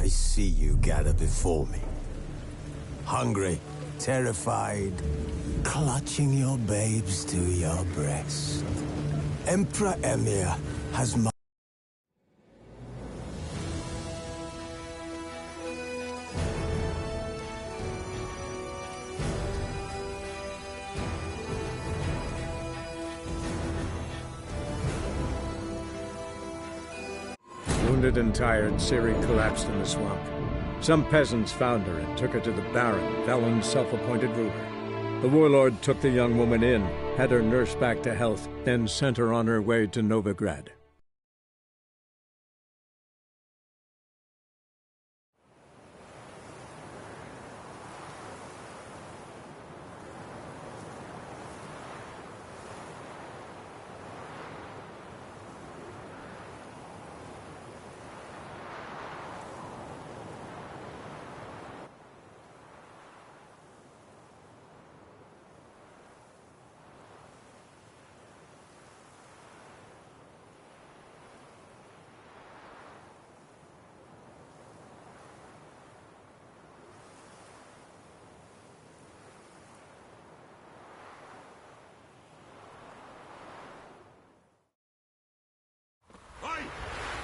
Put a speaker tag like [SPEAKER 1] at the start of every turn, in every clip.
[SPEAKER 1] I see you gather before me. Hungry, terrified, clutching your babes to your breast. Emperor Emir has
[SPEAKER 2] Wounded and tired, Ciri collapsed in the swamp. Some peasants found her and took her to the Baron, Valen's self-appointed ruler. The warlord took the young woman in, had her nursed back to health, then sent her on her way to Novigrad.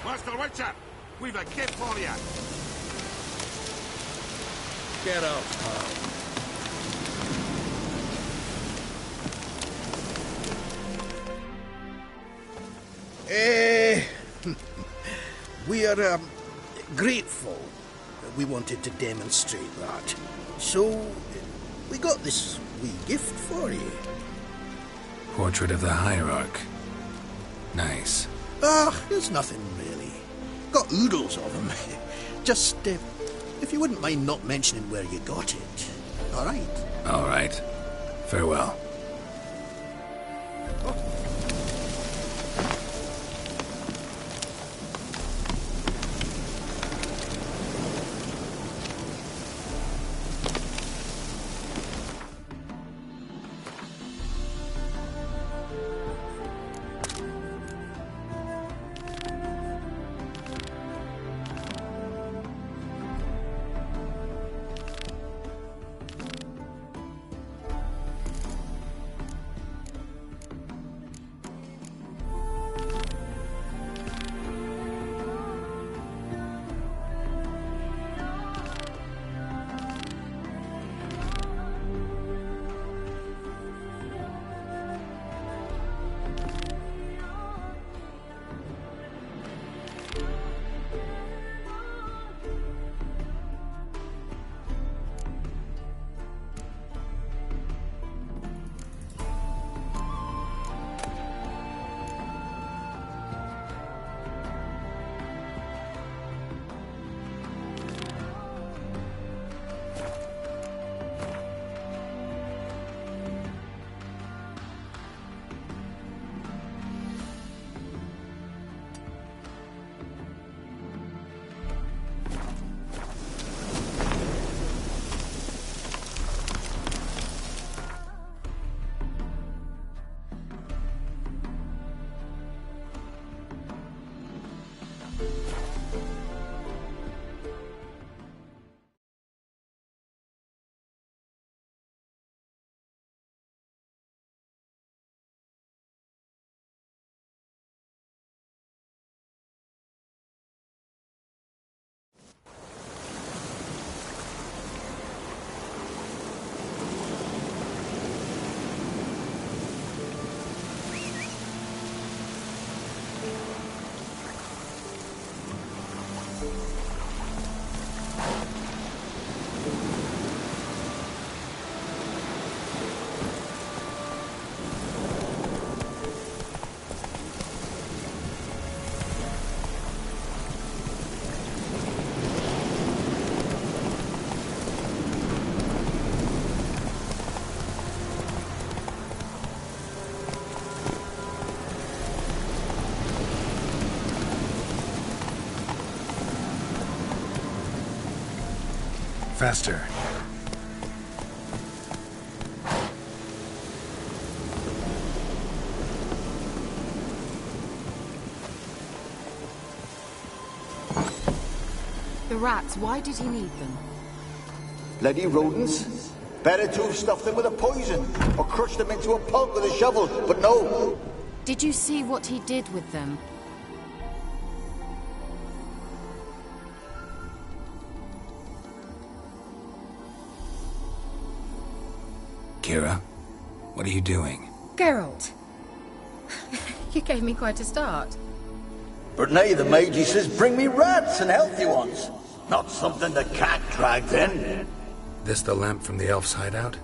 [SPEAKER 3] Master Witcher, we've a gift for you.
[SPEAKER 4] Get out, pal.
[SPEAKER 5] We are grateful. We wanted to demonstrate that. So, we got this wee gift for you.
[SPEAKER 4] Portrait of the Hierarch. Nice.
[SPEAKER 5] There's nothing really. Got oodles of them. Just, if you wouldn't mind not mentioning where you got it. All right?
[SPEAKER 4] All right. Farewell. Faster.
[SPEAKER 6] The rats, why did he need them?
[SPEAKER 7] Bloody rodents. Better to have stuffed them with a poison, or crushed them into a pulp with a shovel, but no.
[SPEAKER 6] Did you see what he did with them?
[SPEAKER 4] Kira, what are you doing?
[SPEAKER 6] Geralt. You gave me quite a start.
[SPEAKER 7] But now the mage says bring me rats and healthy ones. Not something the cat dragged in.
[SPEAKER 4] This the lamp from the elf's hideout?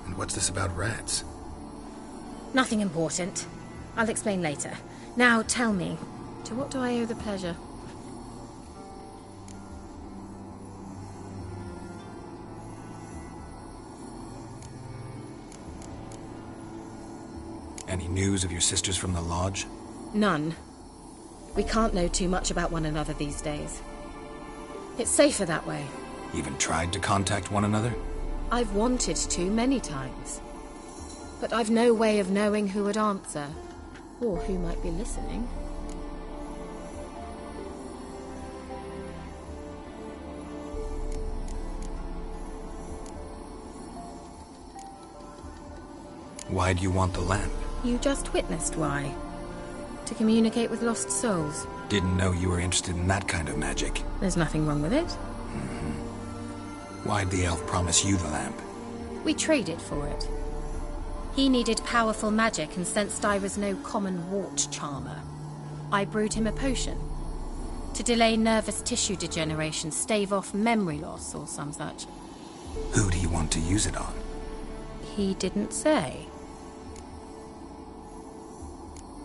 [SPEAKER 4] And what's this about rats?
[SPEAKER 6] Nothing important. I'll explain later. Now tell me, to what do I owe the pleasure?
[SPEAKER 4] Any news of your sisters from the lodge?
[SPEAKER 6] None. We can't know too much about one another these days. It's safer that way.
[SPEAKER 4] Even tried to contact one another?
[SPEAKER 6] I've wanted to many times. But I've no way of knowing who would answer, or who might be listening.
[SPEAKER 4] Why do you want the lamp?
[SPEAKER 6] You just witnessed why. To communicate with lost souls.
[SPEAKER 4] Didn't know you were interested in that kind of magic.
[SPEAKER 6] There's nothing wrong with it.
[SPEAKER 4] Why'd the elf promise you the lamp?
[SPEAKER 6] We traded for it. He needed powerful magic and sensed I was no common wart charmer. I brewed him a potion. To delay nervous tissue degeneration, stave off memory loss or some such.
[SPEAKER 4] Who'd he want to use it on?
[SPEAKER 6] He didn't say.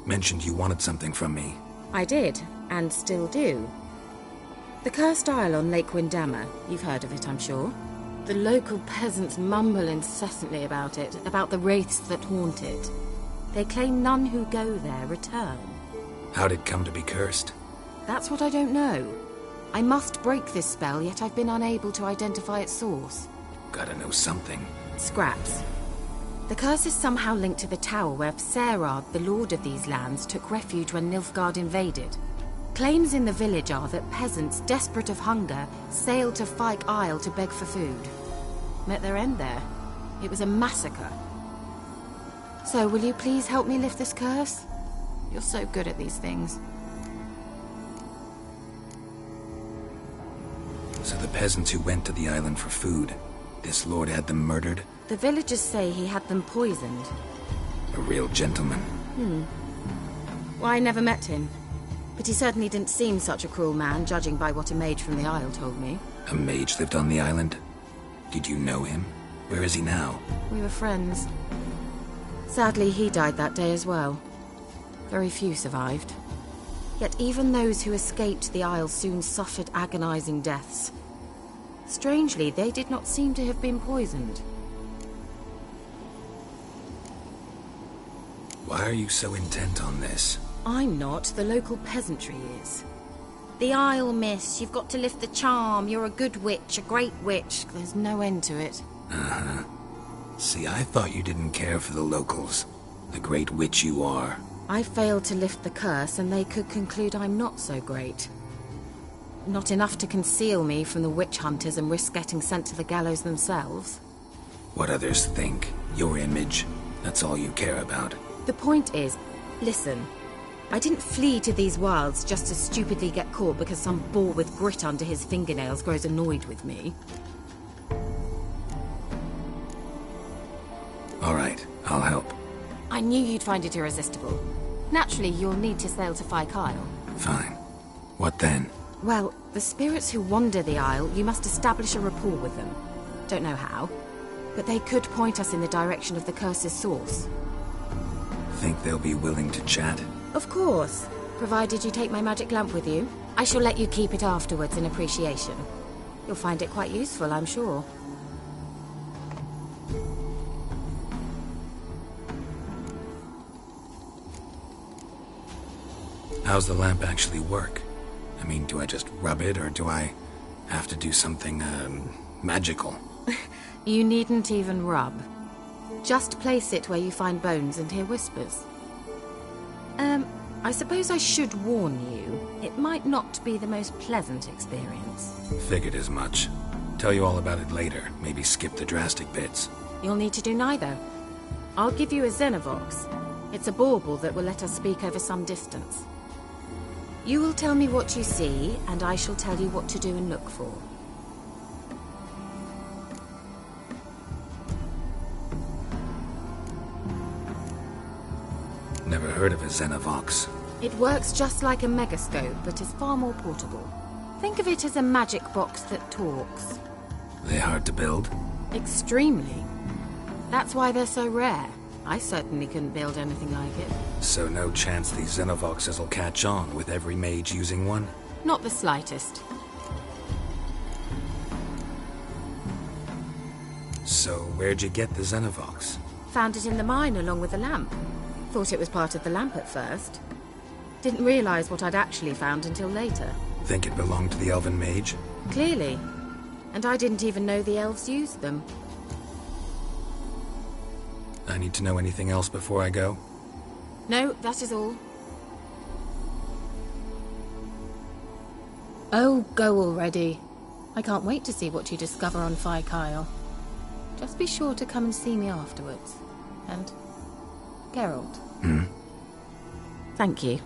[SPEAKER 4] Mentioned you wanted something from me.
[SPEAKER 6] I did, and still do. The cursed isle on Lake Windammer. You've heard of it, I'm sure. The local peasants mumble incessantly about it, about the wraiths that haunt it. They claim none who go there return.
[SPEAKER 4] How'd it come to be cursed?
[SPEAKER 6] That's what I don't know. I must break this spell, yet I've been unable to identify its source.
[SPEAKER 4] Gotta know something.
[SPEAKER 6] Scraps. The curse is somehow linked to the tower where Serard, the lord of these lands, took refuge when Nilfgaard invaded. Claims in the village are that peasants, desperate of hunger, sailed to Fyke Isle to beg for food. Met their end there. It was a massacre. So, will you please help me lift this curse? You're so good at these things.
[SPEAKER 4] So the peasants who went to the island for food, this lord had them murdered?
[SPEAKER 6] The villagers say he had them poisoned.
[SPEAKER 4] A real gentleman.
[SPEAKER 6] Well, I never met him. But he certainly didn't seem such a cruel man, judging by what a mage from the Isle told me.
[SPEAKER 4] A mage lived on the island? Did you know him? Where is he now?
[SPEAKER 6] We were friends. Sadly, he died that day as well. Very few survived. Yet even those who escaped the Isle soon suffered agonizing deaths. Strangely, they did not seem to have been poisoned.
[SPEAKER 4] Why are you so intent on this?
[SPEAKER 6] I'm not. The local peasantry is. The Isle, miss. You've got to lift the charm. You're a good witch, a great witch. There's no end to it.
[SPEAKER 4] Uh-huh. See, I thought you didn't care for the locals. The great witch you are.
[SPEAKER 6] I failed to lift the curse, and they could conclude I'm not so great. Not enough to conceal me from the witch hunters and risk getting sent to the gallows themselves.
[SPEAKER 4] What others think, your image, that's all you care about.
[SPEAKER 6] The point is, listen, I didn't flee to these wilds just to stupidly get caught because some boar with grit under his fingernails grows annoyed with me.
[SPEAKER 4] All right, I'll help.
[SPEAKER 6] I knew you'd find it irresistible. Naturally, you'll need to sail to Fyke Isle.
[SPEAKER 4] Fine. What then?
[SPEAKER 6] Well, the spirits who wander the Isle, you must establish a rapport with them. Don't know how, but they could point us in the direction of the curse's source.
[SPEAKER 4] Think they'll be willing to chat?
[SPEAKER 6] Of course, provided you take my magic lamp with you. I shall let you keep it afterwards in appreciation. You'll find it quite useful, I'm sure.
[SPEAKER 4] How's the lamp actually work? I mean, do I just rub it, or do I have to do something, magical?
[SPEAKER 6] You needn't even rub. Just place it where you find bones and hear whispers. I suppose I should warn you, it might not be the most pleasant experience.
[SPEAKER 4] Figured as much. Tell you all about it later. Maybe skip the drastic bits.
[SPEAKER 6] You'll need to do neither. I'll give you a Xenovox. It's a bauble that will let us speak over some distance. You will tell me what you see, and I shall tell you what to do and look for.
[SPEAKER 4] Never heard of a Xenovox.
[SPEAKER 6] It works just like a megascope, but is far more portable. Think of it as a magic box that talks.
[SPEAKER 4] They hard to build?
[SPEAKER 6] Extremely. That's why they're so rare. I certainly couldn't build anything like it.
[SPEAKER 4] So no chance these Xenovoxes will catch on with every mage using one?
[SPEAKER 6] Not the slightest.
[SPEAKER 4] So where'd you get the Xenovox?
[SPEAKER 6] Found it in the mine along with the lamp. Thought it was part of the lamp at first. Didn't realize what I'd actually found until later.
[SPEAKER 4] Think it belonged to the elven mage?
[SPEAKER 6] Clearly. And I didn't even know the elves used them.
[SPEAKER 4] I need to know anything else before I go?
[SPEAKER 6] No, that is all. Oh, go already. I can't wait to see what you discover on Phi Kyle. Just be sure to come and see me afterwards. And Geralt. Thank you.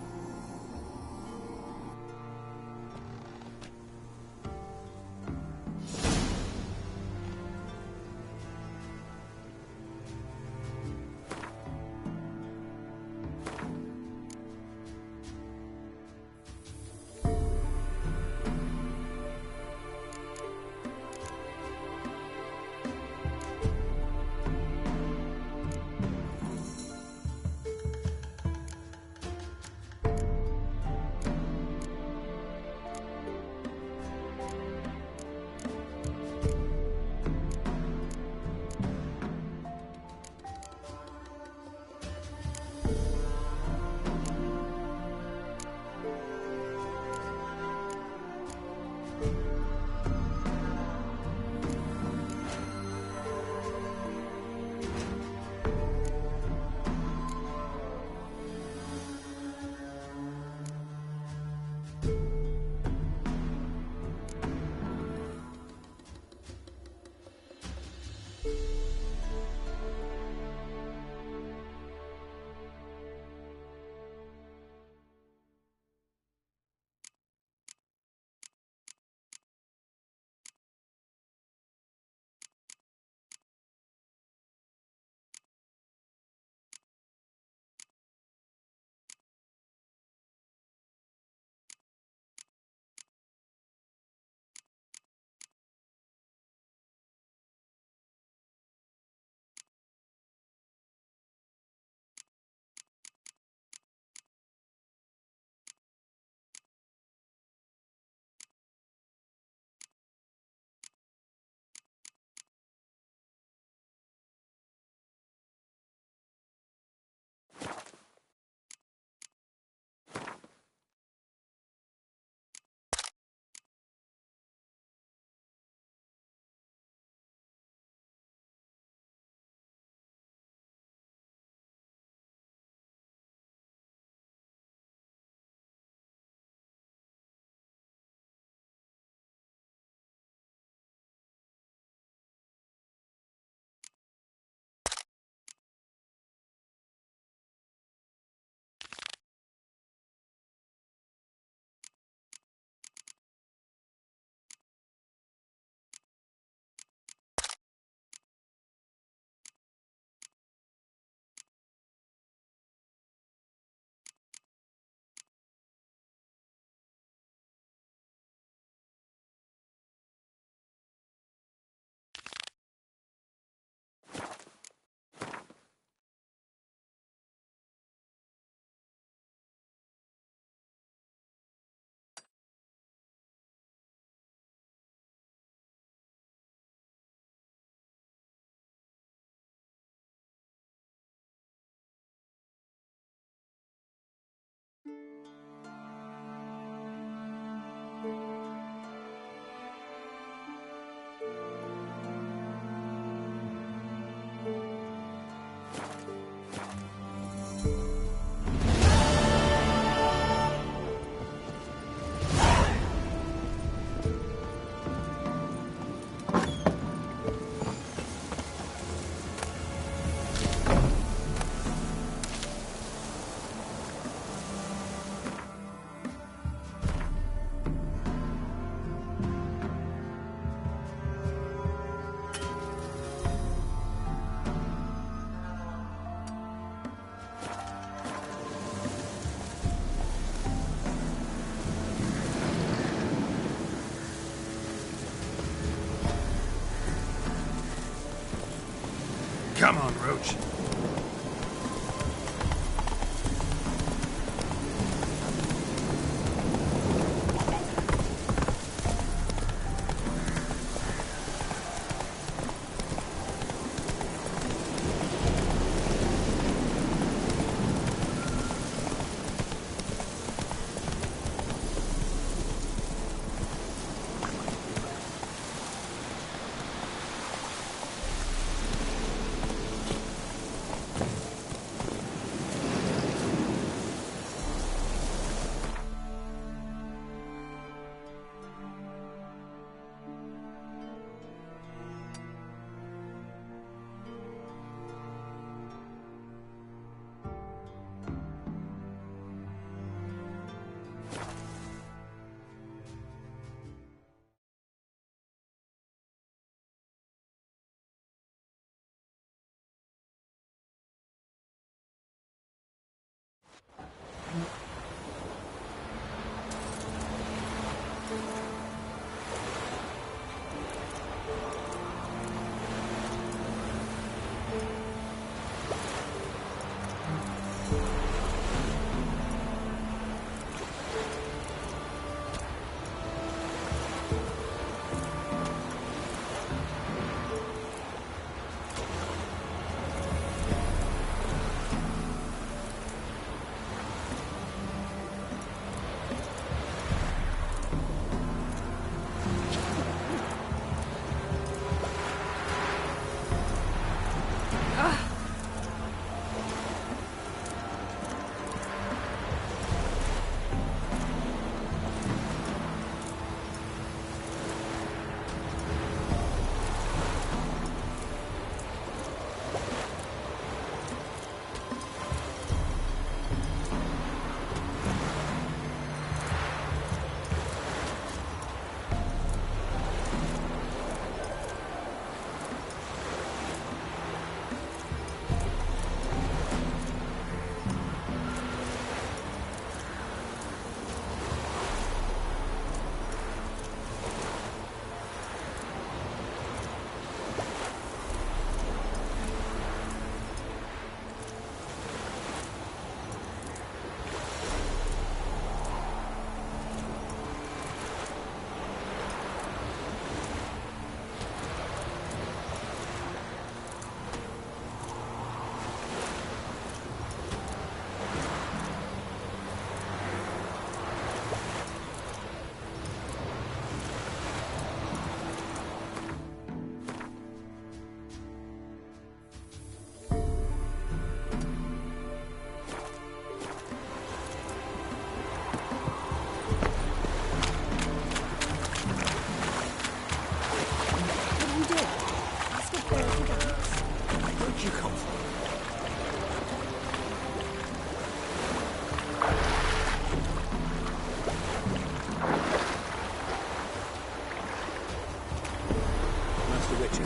[SPEAKER 3] Come on, Roach.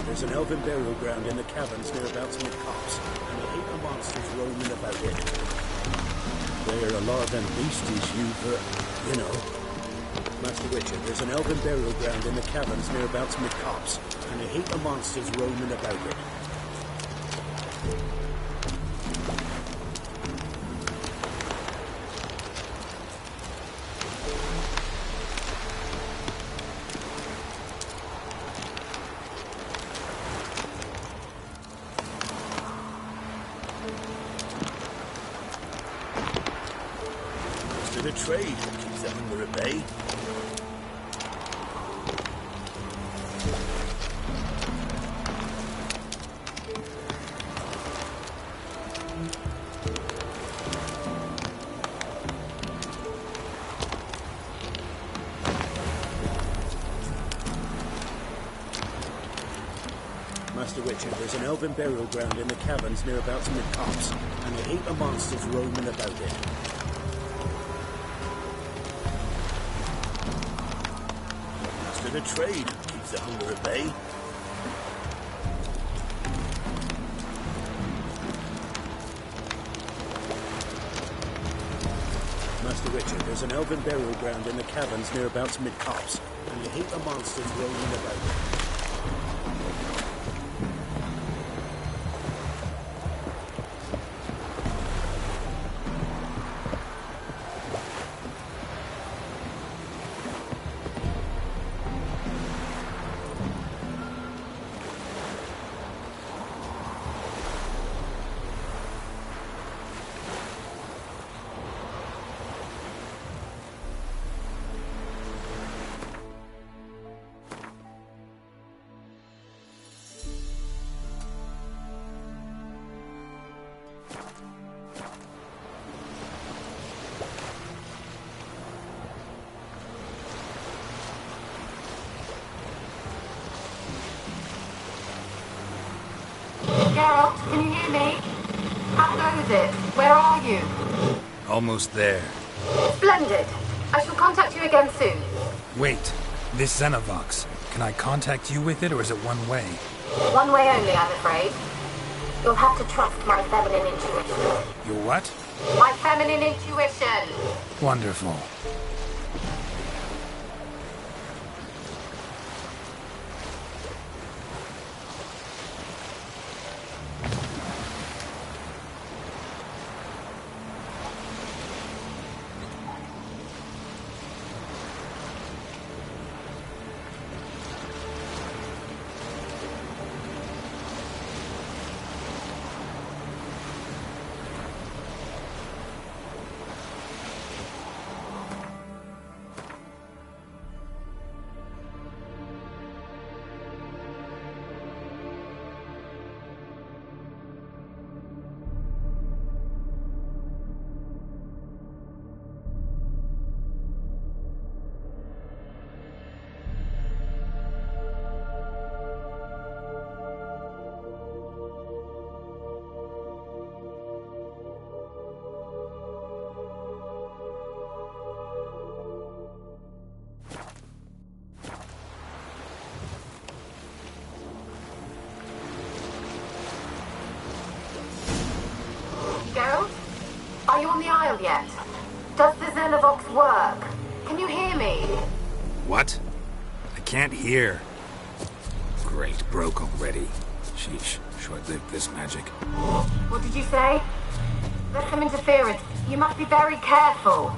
[SPEAKER 5] There's an elven burial ground in the caverns nearabouts in the copse, and I hate the monsters roaming about it. There are a lot of them beasties you know. Master Witcher, there's an elven burial ground in the caverns nearabouts in the copse, and I hate the monsters roaming about it. The trade that keeps the hunger at bay. Master Witcher, there's an elven burial ground in the caverns nearabouts in the copse, and I hate the monsters roaming about it. The trade keeps the hunger at bay. Master Witcher, there's an elven burial ground in the caverns nearabouts mid-copse, and you hate the monsters roaming about.
[SPEAKER 6] Geralt, can you hear me? How goes it? Where are you?
[SPEAKER 4] Almost there.
[SPEAKER 6] Splendid. I shall contact you again soon.
[SPEAKER 4] Wait, this Xenovox. Can I contact you with it, or is it one way?
[SPEAKER 6] One way only, I'm afraid. You'll have to trust my feminine intuition.
[SPEAKER 4] Your what?
[SPEAKER 6] My feminine intuition!
[SPEAKER 4] Wonderful.
[SPEAKER 6] Geralt? Are you on the Isle yet? Does the Xenovox work? Can you hear me?
[SPEAKER 4] What? I can't hear. Great, broke already. Sheesh, short-lived this magic.
[SPEAKER 6] What did you say? There's some interference. You must be very careful.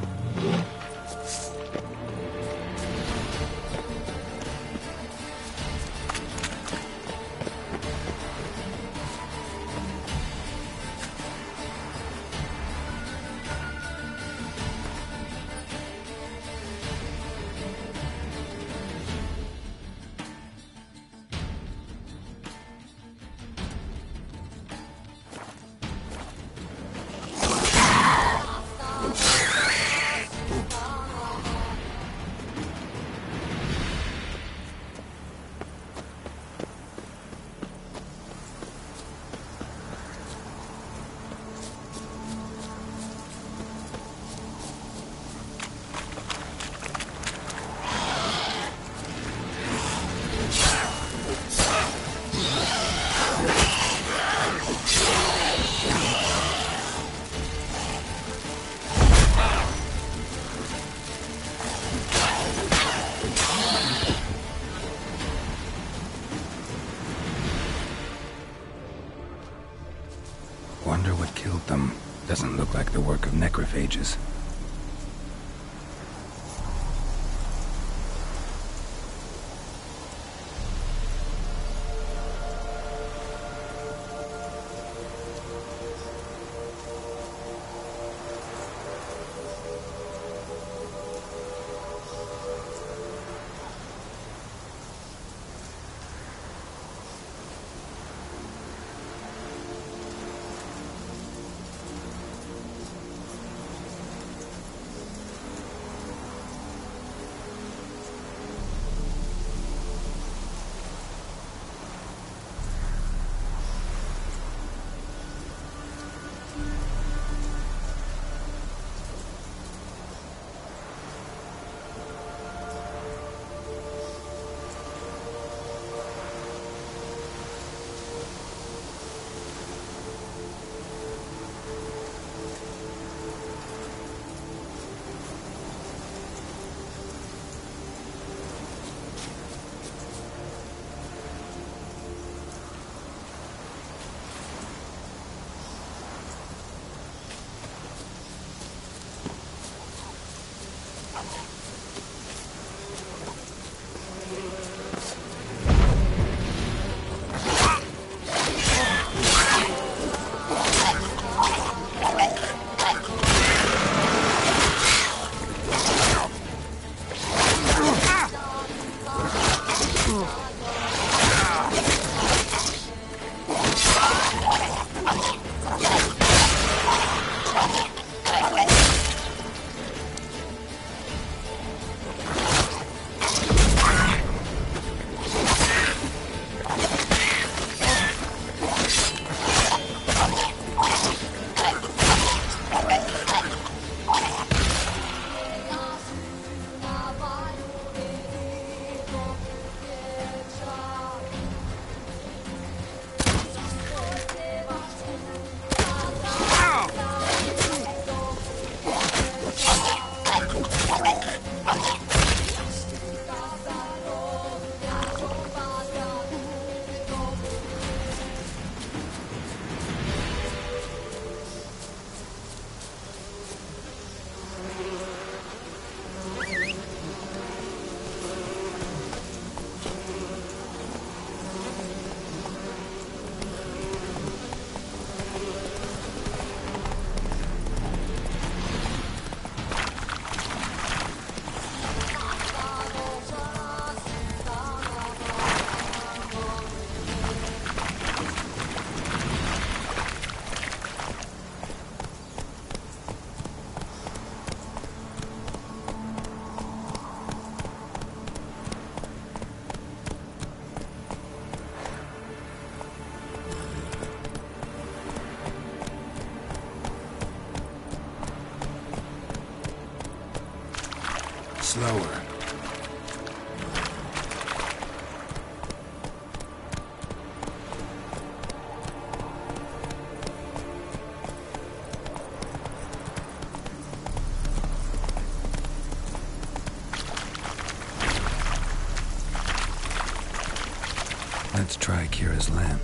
[SPEAKER 4] Wonder what killed them. Doesn't look like the work of necrophages. slower. Let's try Kira's lamp.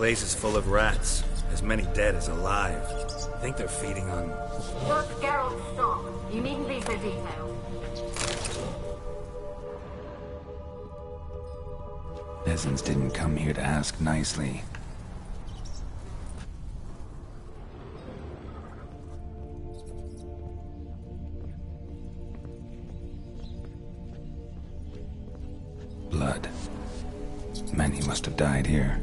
[SPEAKER 8] Place is full of rats. As many dead as alive. I think they're feeding on...
[SPEAKER 9] That's Geralt's stock. You needn't leave the details.
[SPEAKER 4] Peasants didn't come here to ask nicely. Many must have died here.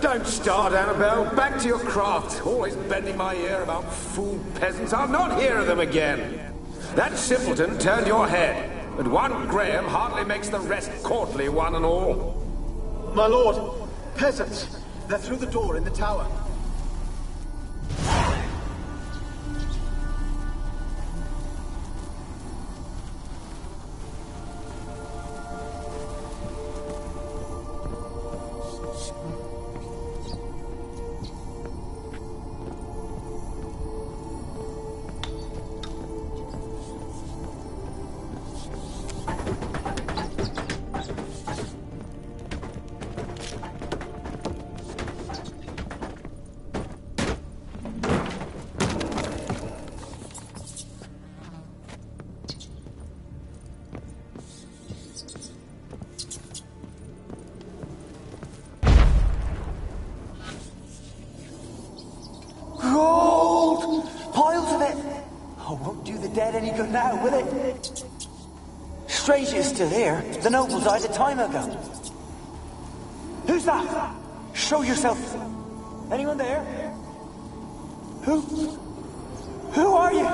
[SPEAKER 10] Don't start, Annabelle. Back to your craft. Always bending my ear about fool peasants. I'll not hear of them again. That simpleton turned your head, but one Graham hardly makes the rest courtly, one and all.
[SPEAKER 7] My lord, peasants. They're through the door in the tower.
[SPEAKER 11] Gold! Piles of it! Oh, won't do the dead any good now, will it? Strange it's still here. The noble died a time ago. Who's that? Show yourself. Anyone there? Who are you?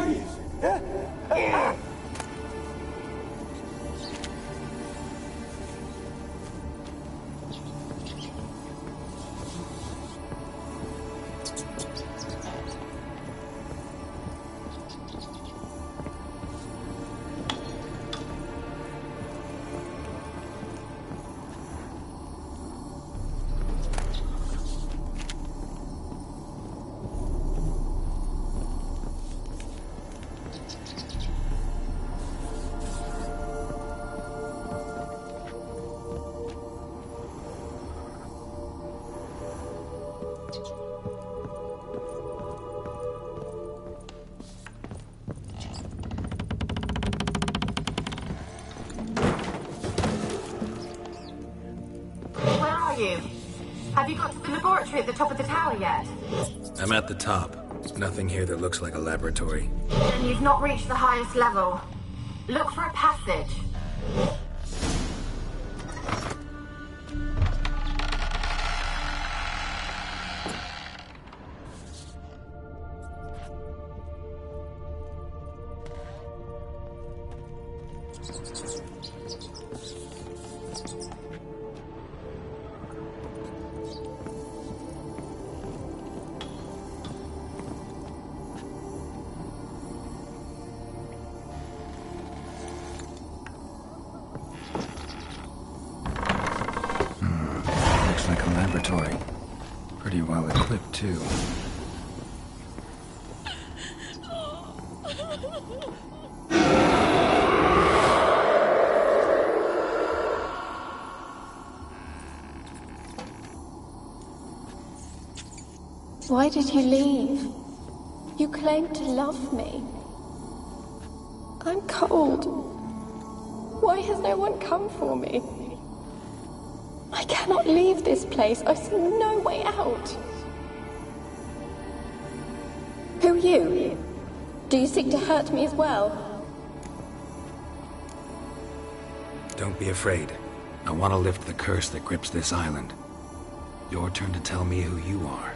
[SPEAKER 9] Have you got to the laboratory at the top of the tower yet?
[SPEAKER 4] I'm at the top. Nothing here that looks like a laboratory.
[SPEAKER 9] Then you've not reached the highest level. Look for a passage.
[SPEAKER 4] Like a laboratory. Pretty well equipped, too.
[SPEAKER 12] Why did you leave? You claimed to love me. I'm cold. Why has no one come for me? I cannot leave this place. I see no way out. Who are you? Do you seek to hurt me as well?
[SPEAKER 4] Don't be afraid. I want to lift the curse that grips this island. Your turn to tell me who you are.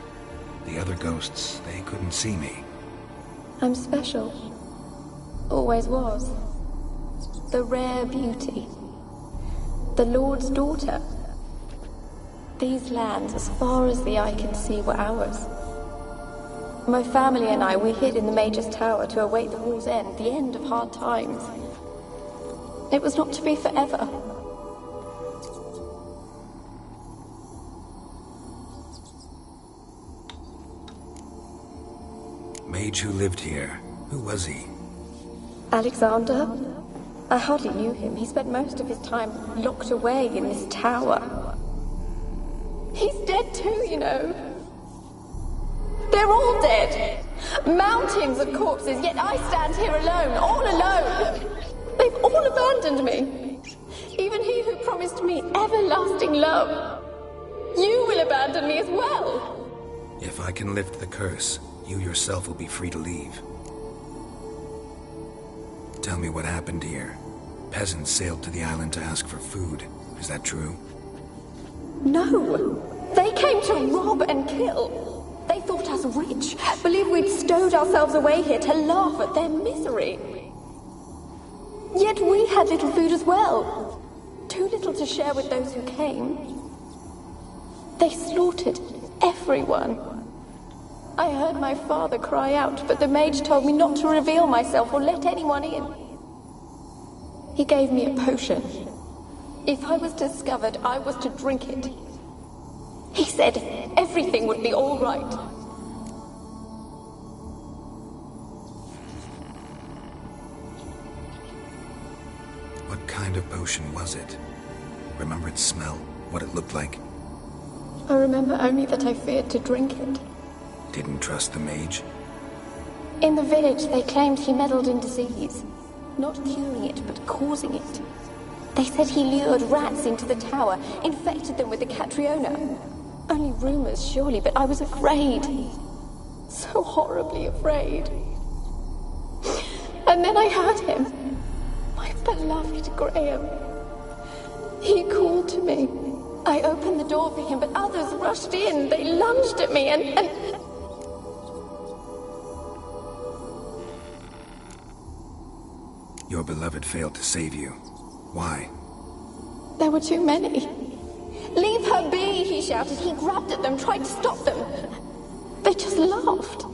[SPEAKER 4] The other ghosts, they couldn't see me.
[SPEAKER 12] I'm special. Always was. The rare beauty. The Lord's daughter. These lands, as far as the eye can see, were ours. My family and I, we hid in the Major's Tower to await the war's end, the end of hard times. It was not to be forever.
[SPEAKER 4] Mage who lived here. Who was he?
[SPEAKER 12] Alexander? I hardly knew him. He spent most of his time locked away in this tower. He's dead too, you know. They're all dead. Mountains of corpses, yet I stand here alone, all alone. They've all abandoned me. Even he who promised me everlasting love. You will abandon me as well.
[SPEAKER 4] If I can lift the curse, you yourself will be free to leave. Tell me what happened here. Peasants sailed to the island to ask for food. Is that true?
[SPEAKER 12] No. They came to rob and kill. They thought us rich, believed we'd stowed ourselves away here to laugh at their misery. Yet we had little food as well. Too little to share with those who came. They slaughtered everyone. I heard my father cry out, but the mage told me not to reveal myself or let anyone in. He gave me a potion. If I was discovered, I was to drink it. He said everything would be all right.
[SPEAKER 4] What kind of potion was it? Remember its smell? What it looked like?
[SPEAKER 12] I remember only that I feared to drink it.
[SPEAKER 4] Didn't trust the mage?
[SPEAKER 12] In the village, they claimed he meddled in disease. Not curing it, but causing it. They said he lured rats into the tower, infected them with the Catriona. Only rumors, surely, but I was afraid. So horribly afraid. And then I heard him. My beloved Graham. He called to me. I opened the door for him, but others rushed in. They lunged at me and...
[SPEAKER 4] Your beloved failed to save you. Why?
[SPEAKER 12] There were too many. Leave her be, he shouted. He grabbed at them, tried to stop them. They just laughed.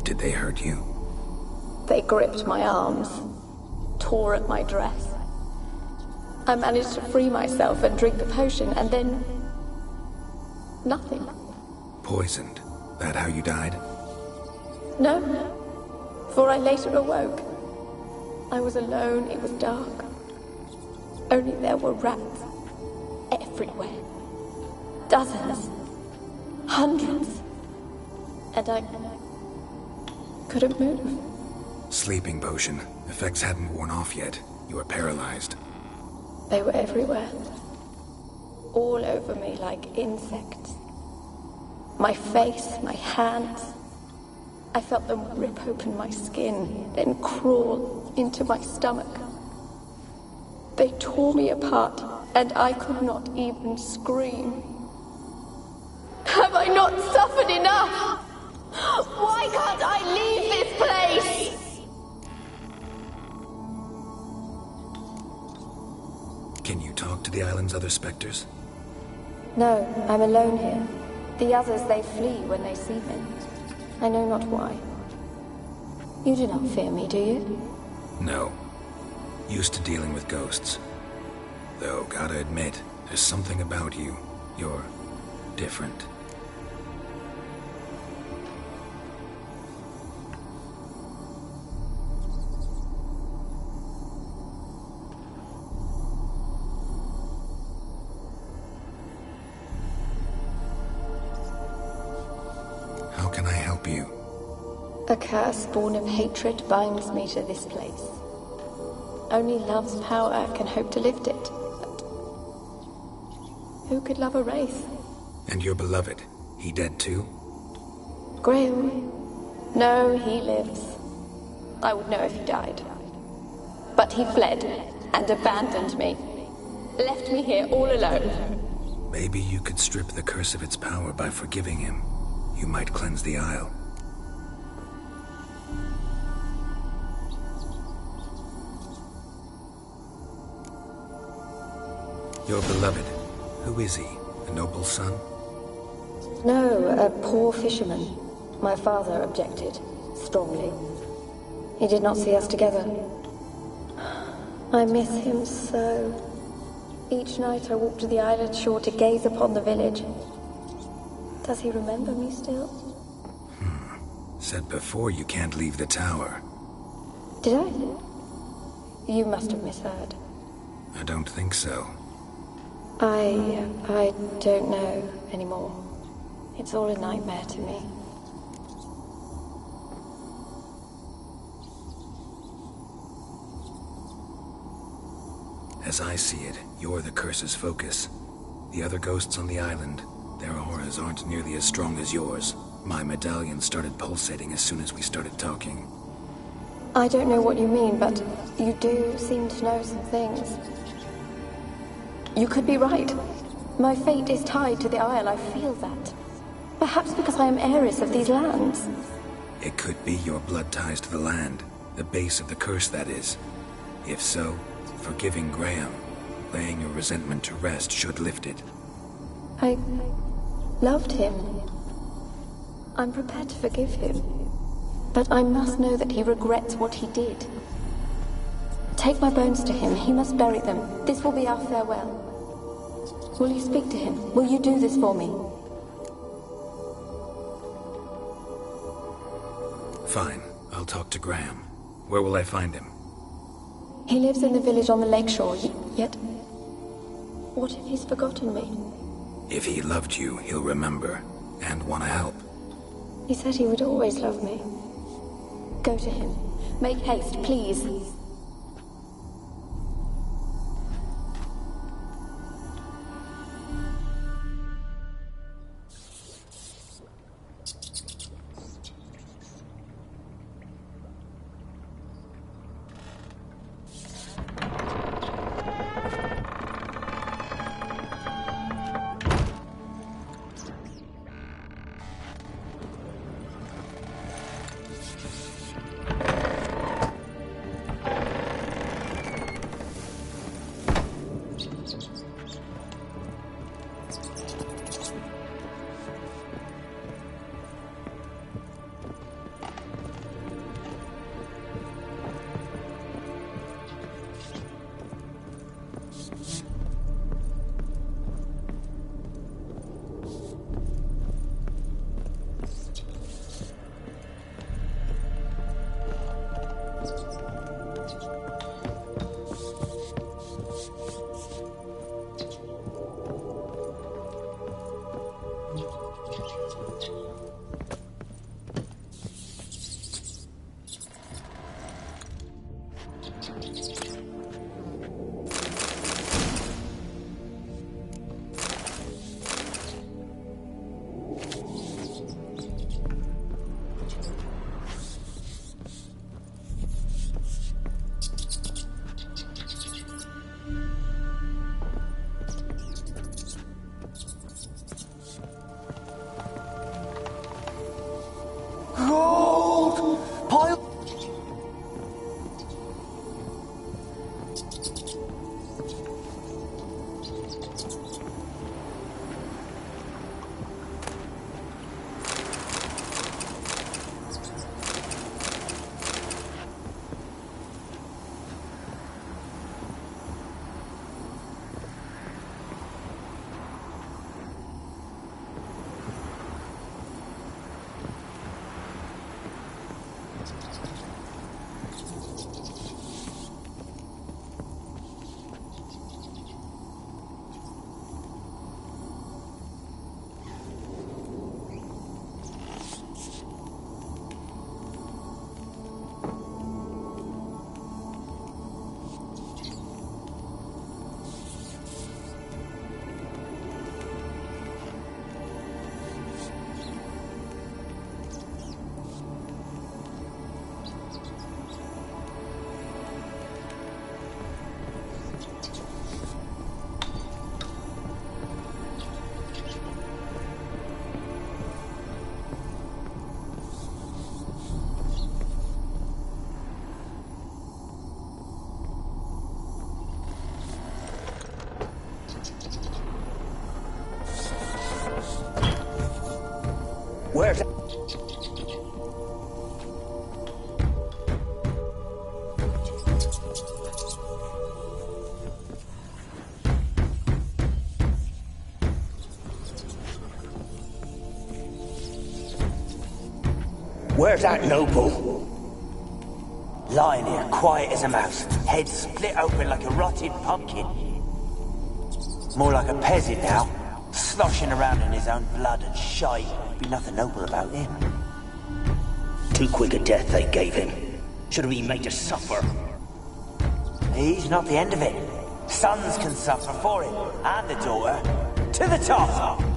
[SPEAKER 4] Did they hurt you?
[SPEAKER 12] They gripped my arms, tore at my dress. I managed to free myself and drink the potion, and then... nothing.
[SPEAKER 4] Poisoned? That how you died?
[SPEAKER 12] No, for I later awoke. I was alone, it was dark. Only there were rats everywhere. Dozens. Hundreds. And I couldn't move.
[SPEAKER 4] Sleeping potion. Effects hadn't worn off yet. You were paralyzed.
[SPEAKER 12] They were everywhere. All over me like insects. My face, my hands. I felt them rip open my skin, then crawl into my stomach. They tore me apart, and I could not even scream. Have I not suffered enough? Why can't I leave this place?
[SPEAKER 4] Can you talk to the island's other specters?
[SPEAKER 12] No, I'm alone here. The others, they flee when they see me. I know not why. You do not fear me, do you?
[SPEAKER 4] No. Used to dealing with ghosts. Though, gotta admit, there's something about you. You're different.
[SPEAKER 12] A curse born of hatred binds me to this place. Only love's power can hope to lift it. But who could love a wraith?
[SPEAKER 4] And your beloved, he dead too?
[SPEAKER 12] Graham? No, he lives. I would know if he died. But he fled and abandoned me. Left me here all alone.
[SPEAKER 4] Maybe you could strip the curse of its power by forgiving him. You might cleanse the Isle. Your beloved, who is he? A noble son?
[SPEAKER 12] No, a poor fisherman. My father objected, strongly. He did not see us together. I miss him so. Each night I walk to the island shore to gaze upon the village. Does he remember me still?
[SPEAKER 4] Said before you can't leave the tower.
[SPEAKER 12] Did I? You must have misheard.
[SPEAKER 4] I don't think so.
[SPEAKER 12] I don't know anymore. It's all a nightmare to me.
[SPEAKER 4] As I see it, you're the curse's focus. The other ghosts on the island, their auras aren't nearly as strong as yours. My medallion started pulsating as soon as we started talking.
[SPEAKER 12] I don't know what you mean, but you do seem to know some things. You could be right. My fate is tied to the Isle, I feel that. Perhaps because I am heiress of these lands.
[SPEAKER 4] It could be your blood ties to the land, the base of the curse, that is. If so, forgiving Graham, laying your resentment to rest should lift it.
[SPEAKER 12] I loved him. I'm prepared to forgive him. But I must know that he regrets what he did. Take my bones to him. He must bury them. This will be our farewell. Will you speak to him? Will you do this for me?
[SPEAKER 4] Fine. I'll talk to Graham. Where will I find him?
[SPEAKER 12] He lives in the village on the lakeshore, yet... What if he's forgotten me?
[SPEAKER 4] If he loved you, he'll remember, and want to help.
[SPEAKER 12] He said he would always love me. Go to him. Make haste, please.
[SPEAKER 11] Where's that noble? Lying here, quiet as a mouse, head split open like a rotted pumpkin. More like a peasant now, sloshing around in his own blood and shite. Be nothing noble about him.
[SPEAKER 5] Too quick a death they gave him. Should have been made to suffer.
[SPEAKER 11] He's not the end of it. Sons can suffer for it, and the daughter. To the top!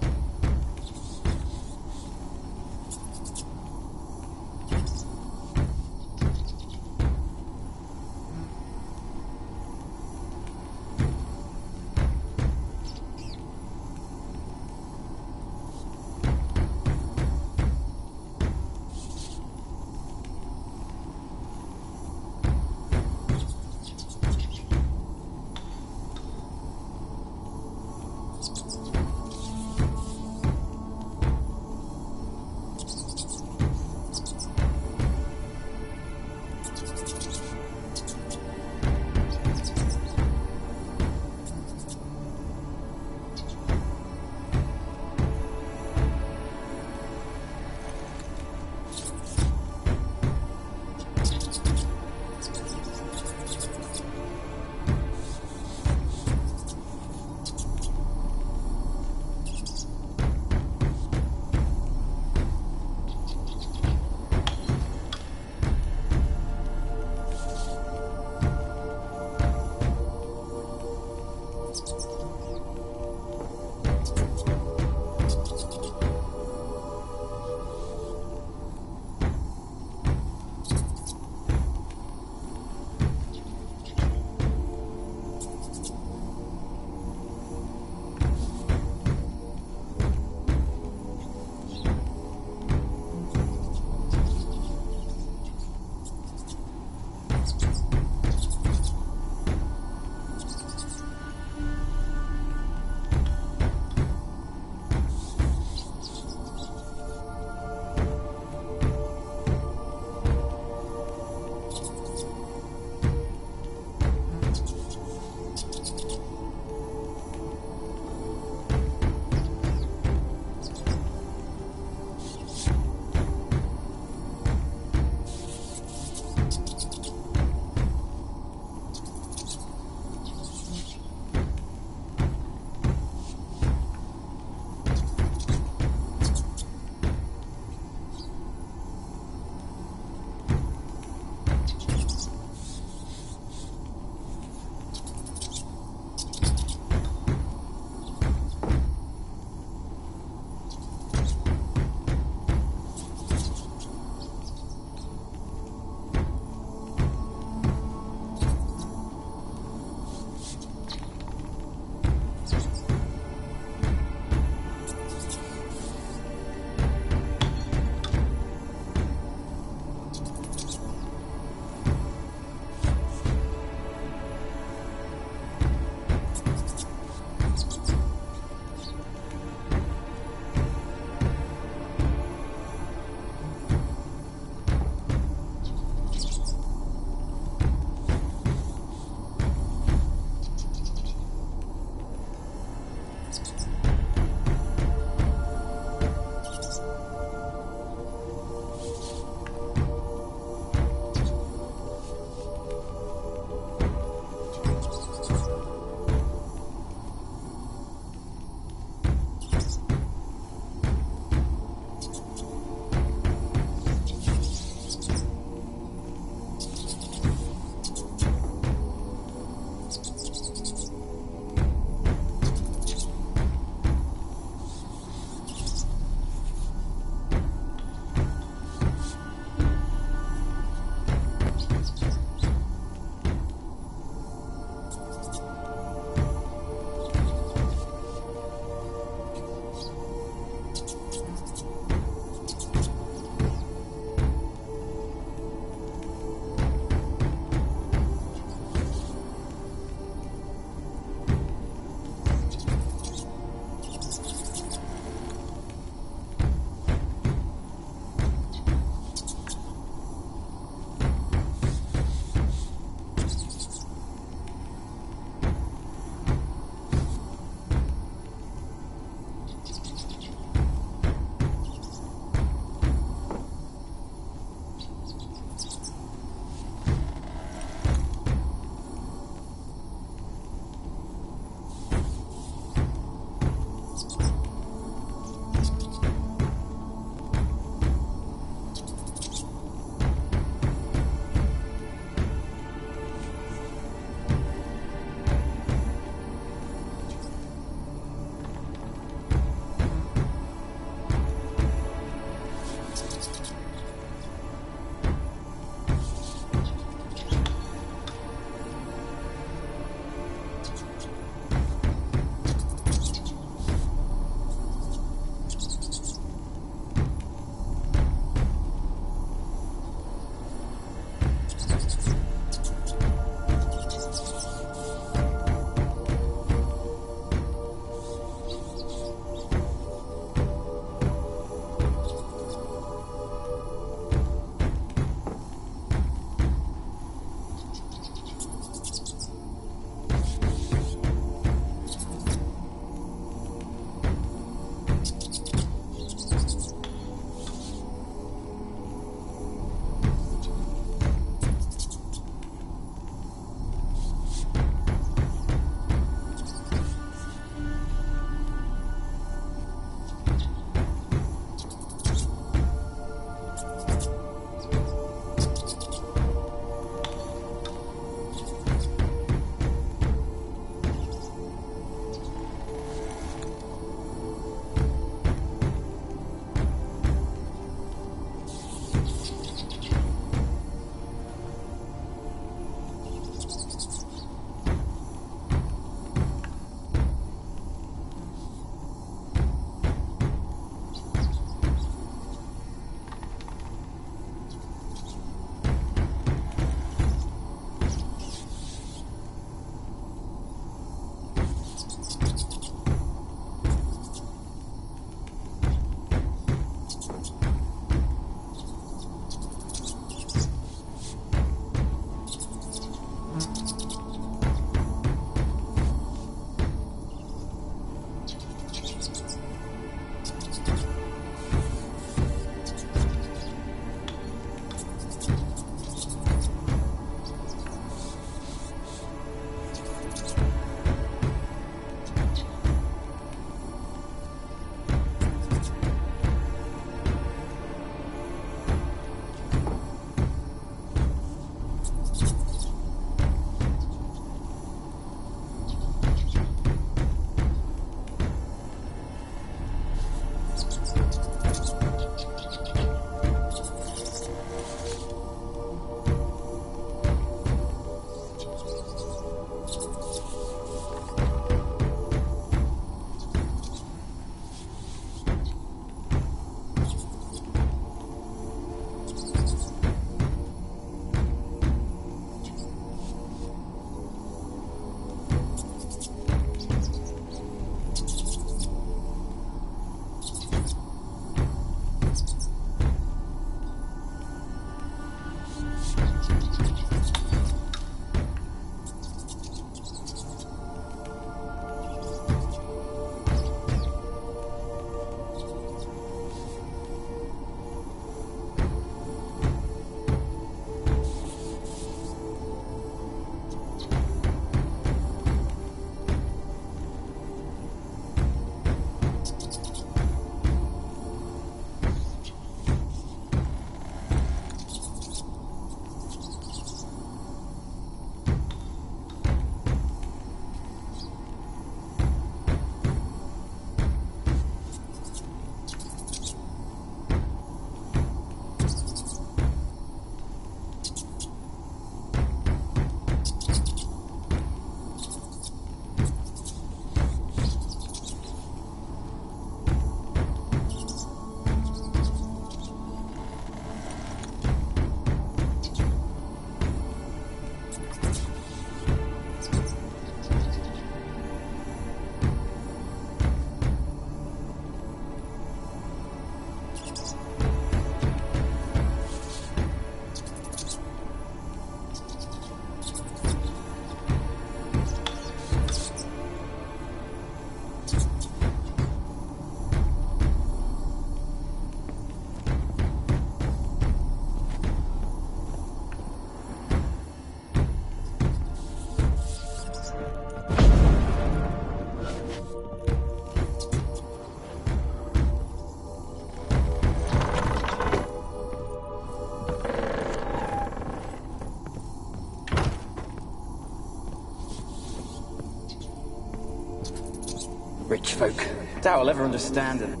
[SPEAKER 11] Rich folk. Doubt I'll ever understand them.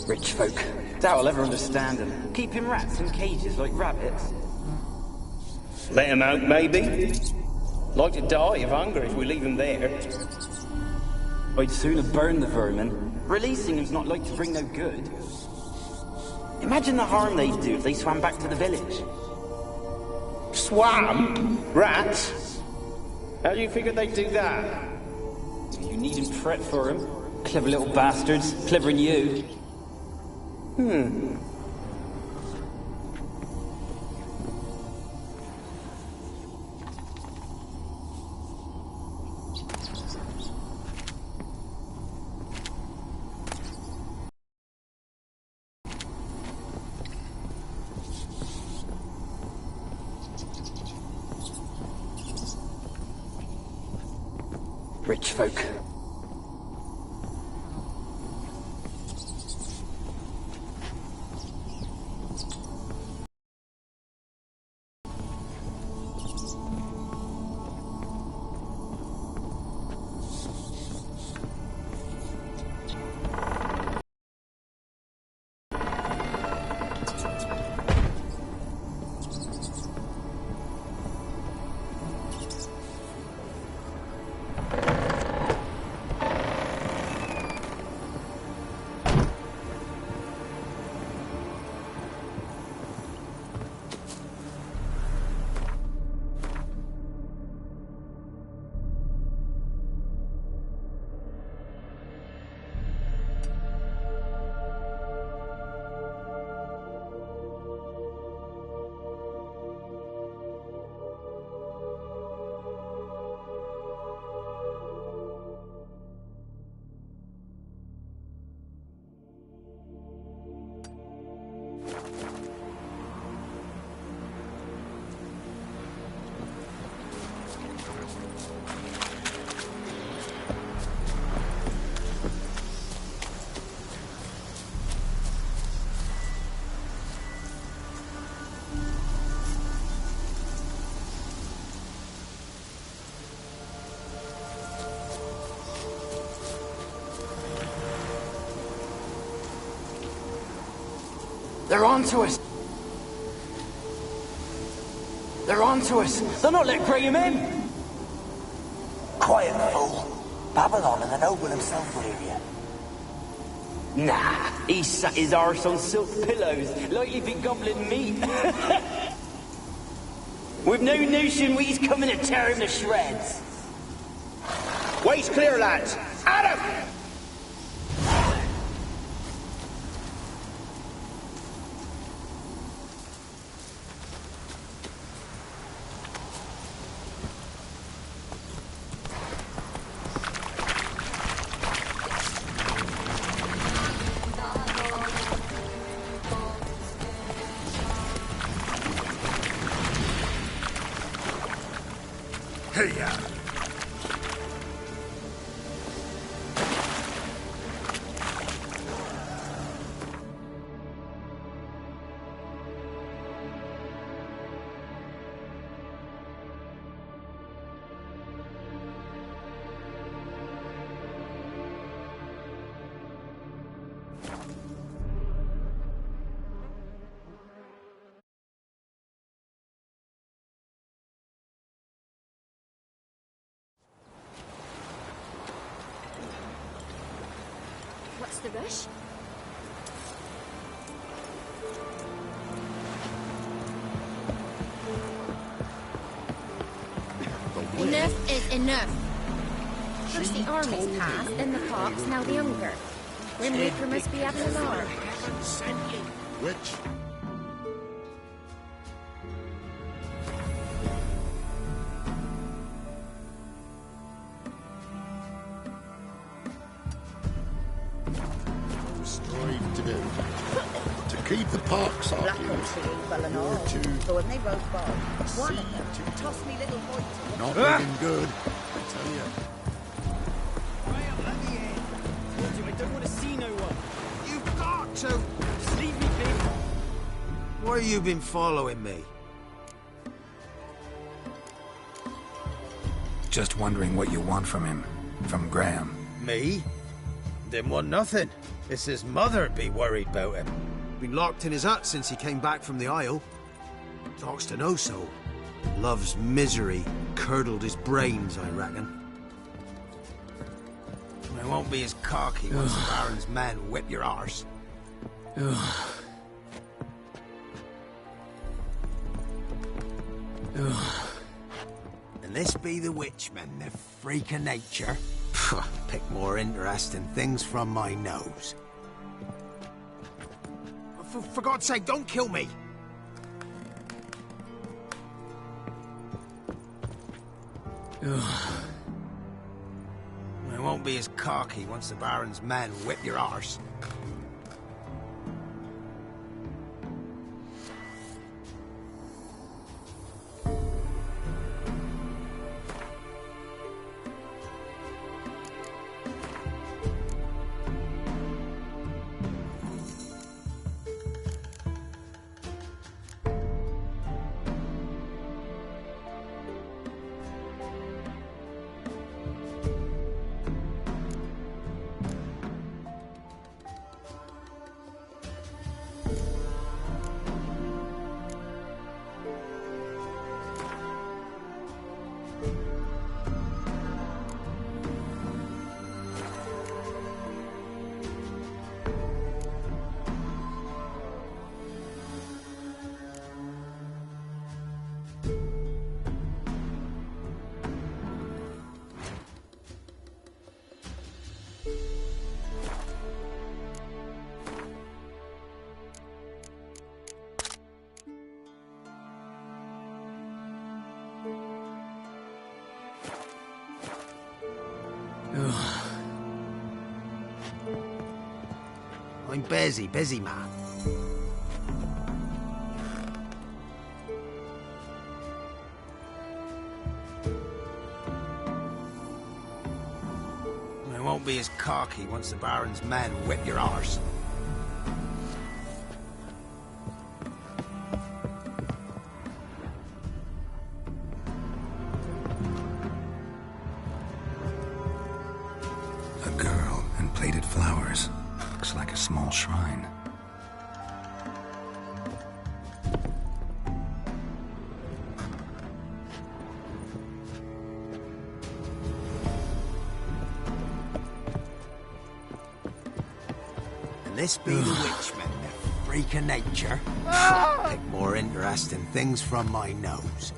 [SPEAKER 11] Rich folk. Doubt I'll ever understand them. Keeping rats in cages like rabbits.
[SPEAKER 5] Let them out, maybe? Like to die of hunger if we leave them there.
[SPEAKER 11] I'd sooner burn the vermin. Releasing them's not like to bring no good. Imagine the harm they'd do if they swam back to the village.
[SPEAKER 5] Swam? Rats? How do you figure they'd do that?
[SPEAKER 11] You needn't fret for them. Clever little bastards. Cleverer than you. Rich folk. They're onto us! They're onto us! They'll not let Graham in! Quiet, fool. Babylon and the noble himself will hear you.
[SPEAKER 5] Nah, he sat his arse on silk pillows, like he'd be gobbling meat. We've no notion we's coming to tear him to shreds. Waist clear, lads! Adam!
[SPEAKER 12] What's the rush?
[SPEAKER 6] Enough is enough. First the army's passed, then the pox, now the hunger. Grim Reaper must be having a lark.
[SPEAKER 3] Which? Strive to do. To keep the parks off you.
[SPEAKER 13] So when they rode by, one of them tossed me little white.
[SPEAKER 3] Not looking good, I tell you.
[SPEAKER 14] I don't want to see no one.
[SPEAKER 1] You've got to!
[SPEAKER 14] Just leave me be.
[SPEAKER 1] Why you been following me?
[SPEAKER 4] Just wondering what you want from him. From Graham.
[SPEAKER 5] Me? Didn't want nothing. It's his mother be worried about him.
[SPEAKER 15] Been locked in his hut since he came back from the Isle. Talks to no soul. Love's misery curdled his brains, I reckon.
[SPEAKER 5] It won't be as cocky once the Baron's men whip your arse. And this be the witchmen, the freak of nature. Pick more interesting things from my nose. For God's sake, don't kill me! It won't be as cocky once the Baron's men whip your arse. I'm busy, man. It won't be as cocky once the Baron's men whip your arse.
[SPEAKER 4] A girl and plated flowers. Looks like a small shrine.
[SPEAKER 5] And this be the witchmen, the freak of nature. Pick more interesting things from my nose.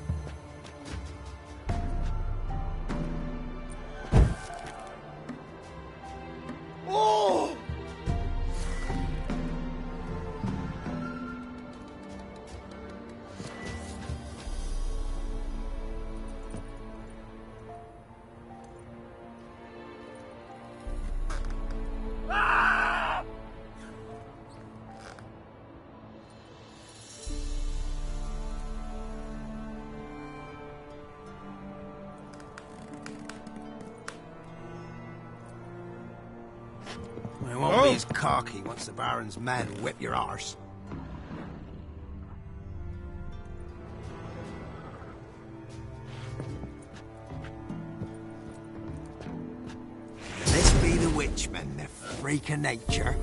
[SPEAKER 5] It won't be as cocky once the Baron's men whip your arse. And this be the witchmen, the freak of nature.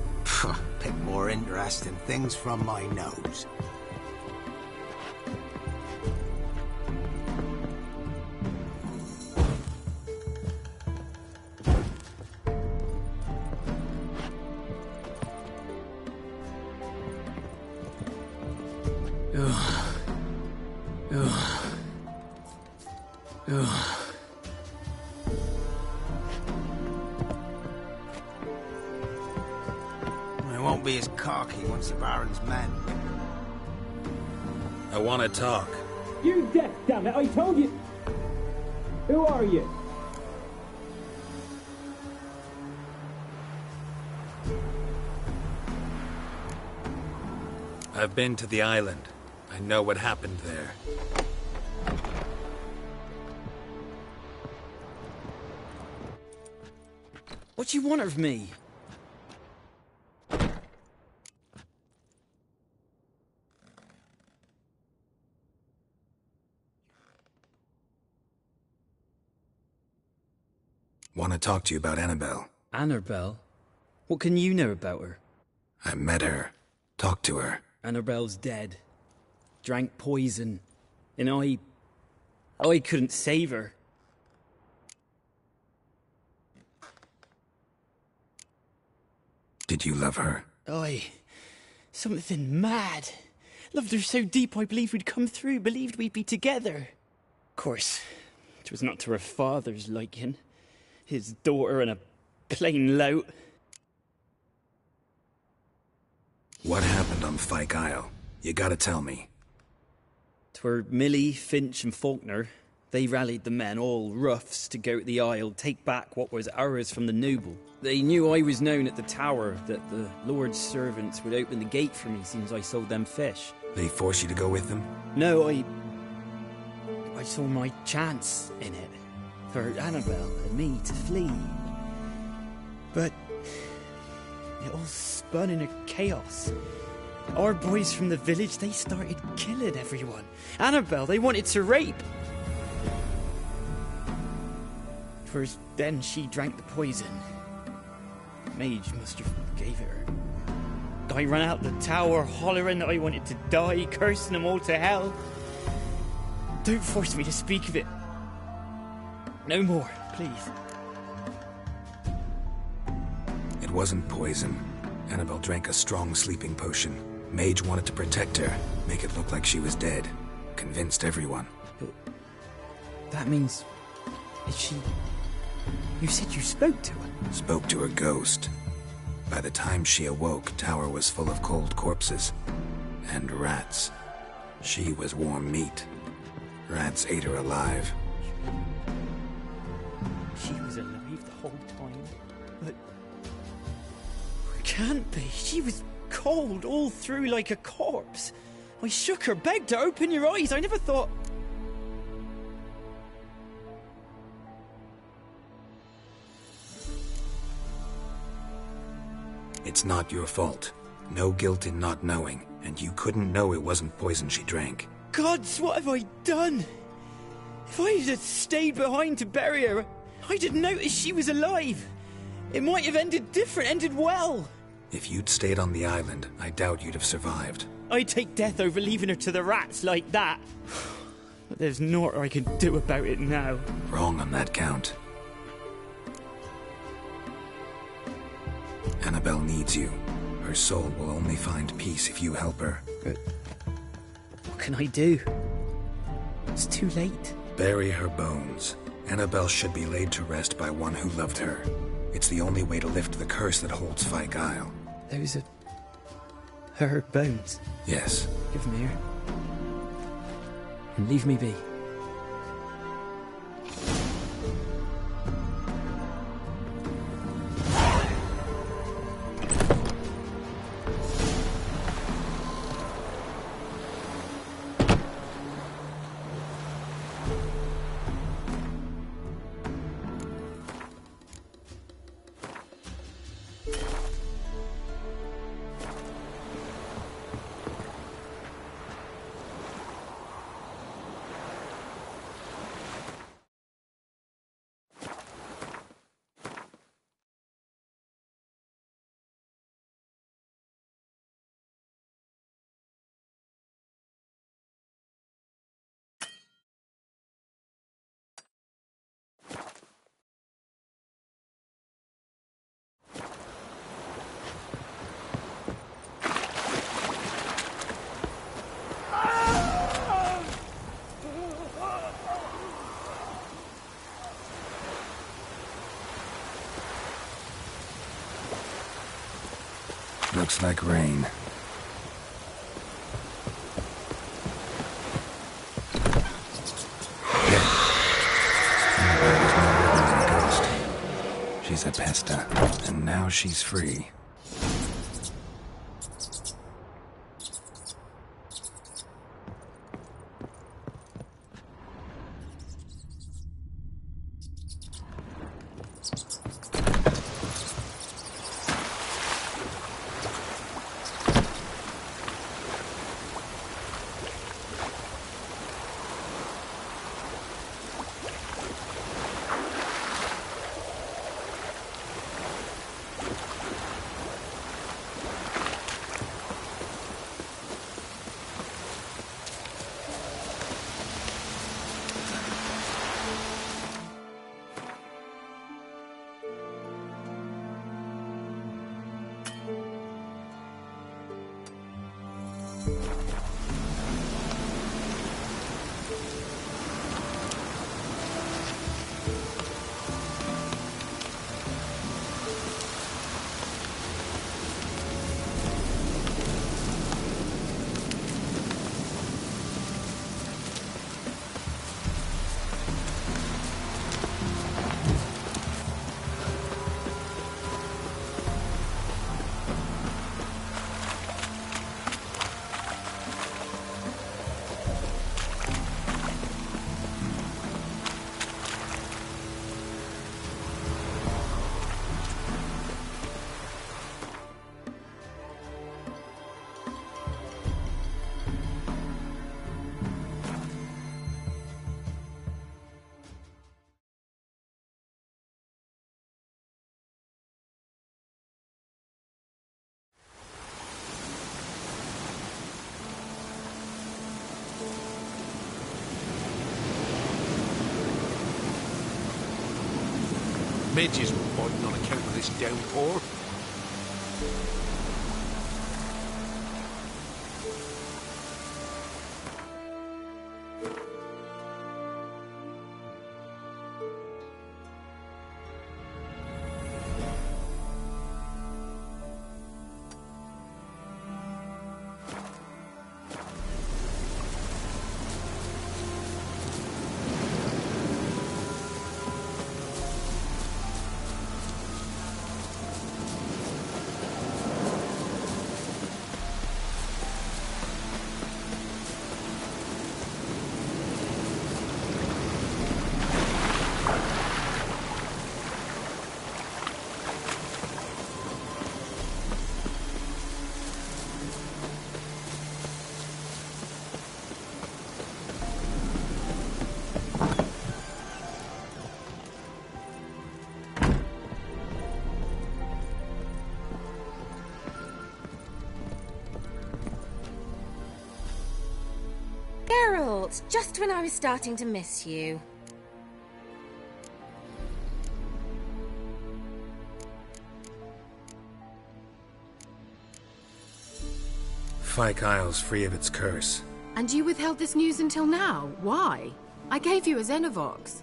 [SPEAKER 5] Pick more interesting things from my nose. It won't be as cocky once the Baron's men.
[SPEAKER 8] I want to talk.
[SPEAKER 14] You deaf, damn it! I told you. Who are you?
[SPEAKER 8] I've been to the island. I know what happened there.
[SPEAKER 14] What do you want of me?
[SPEAKER 4] Want to talk to you about Annabelle.
[SPEAKER 16] Annabelle? What can you know about her?
[SPEAKER 4] I met her. Talked to her.
[SPEAKER 16] Annabelle's dead. Drank poison. And I couldn't save her.
[SPEAKER 4] Did you love her?
[SPEAKER 16] Something mad. Loved her so deep I believed we'd come through, believed we'd be together. Of course, it was not to her father's liking. His daughter and a plain lout.
[SPEAKER 4] What happened on Fyke Isle? You gotta tell me.
[SPEAKER 16] 'Twere Millie, Finch and Faulkner. They rallied the men, all roughs, to go to the Isle, take back what was ours from the noble. They knew I was known at the tower, that the Lord's servants would open the gate for me since I sold them fish.
[SPEAKER 4] They forced you to go with them?
[SPEAKER 16] No, I saw my chance in it. For Annabelle and me to flee. But it all spun in a chaos. Our boys from the village, they started killing everyone. Annabelle, they wanted to rape. First, then she drank the poison. Mage must have gave it her. I ran out the tower hollering that I wanted to die, cursing them all to hell. Don't force me to speak of it. No more, please.
[SPEAKER 4] It wasn't poison. Annabelle drank a strong sleeping potion. Mage wanted to protect her, make it look like she was dead. Convinced everyone.
[SPEAKER 16] But that means... is she... You said you spoke to her?
[SPEAKER 4] Spoke to her ghost. By the time she awoke, Tower was full of cold corpses. And rats. She was warm meat. Rats ate her alive.
[SPEAKER 16] She was alive the whole time? But... it can't be. She was cold all through like a corpse. I shook her, begged her, open your eyes. I never thought...
[SPEAKER 4] It's not your fault. No guilt in not knowing, and you couldn't know it wasn't poison she drank.
[SPEAKER 16] Gods, what have I done? If I had stayed behind to bury her, I didn't notice she was alive. It might have ended different, ended well.
[SPEAKER 4] If you'd stayed on the island, I doubt you'd have survived.
[SPEAKER 16] I'd take death over leaving her to the rats like that. But there's naught I can do about it now.
[SPEAKER 4] Wrong on that count. Annabelle needs you. Her soul will only find peace if you help her.
[SPEAKER 16] But what can I do? It's too late.
[SPEAKER 4] Bury her bones. Annabelle should be laid to rest by one who loved her. It's the only way to lift the curse that holds Fyke Isle.
[SPEAKER 16] Those are... her bones?
[SPEAKER 4] Yes.
[SPEAKER 16] Give them here. And leave me be.
[SPEAKER 4] Looks like rain. She's a pesta, and now she's free.
[SPEAKER 3] Midges were fighting on account of this downpour.
[SPEAKER 6] Geralt, just when I was starting to miss you.
[SPEAKER 8] Fyke Isle's free of its curse.
[SPEAKER 6] And you withheld this news until now? Why? I gave you a Xenovox.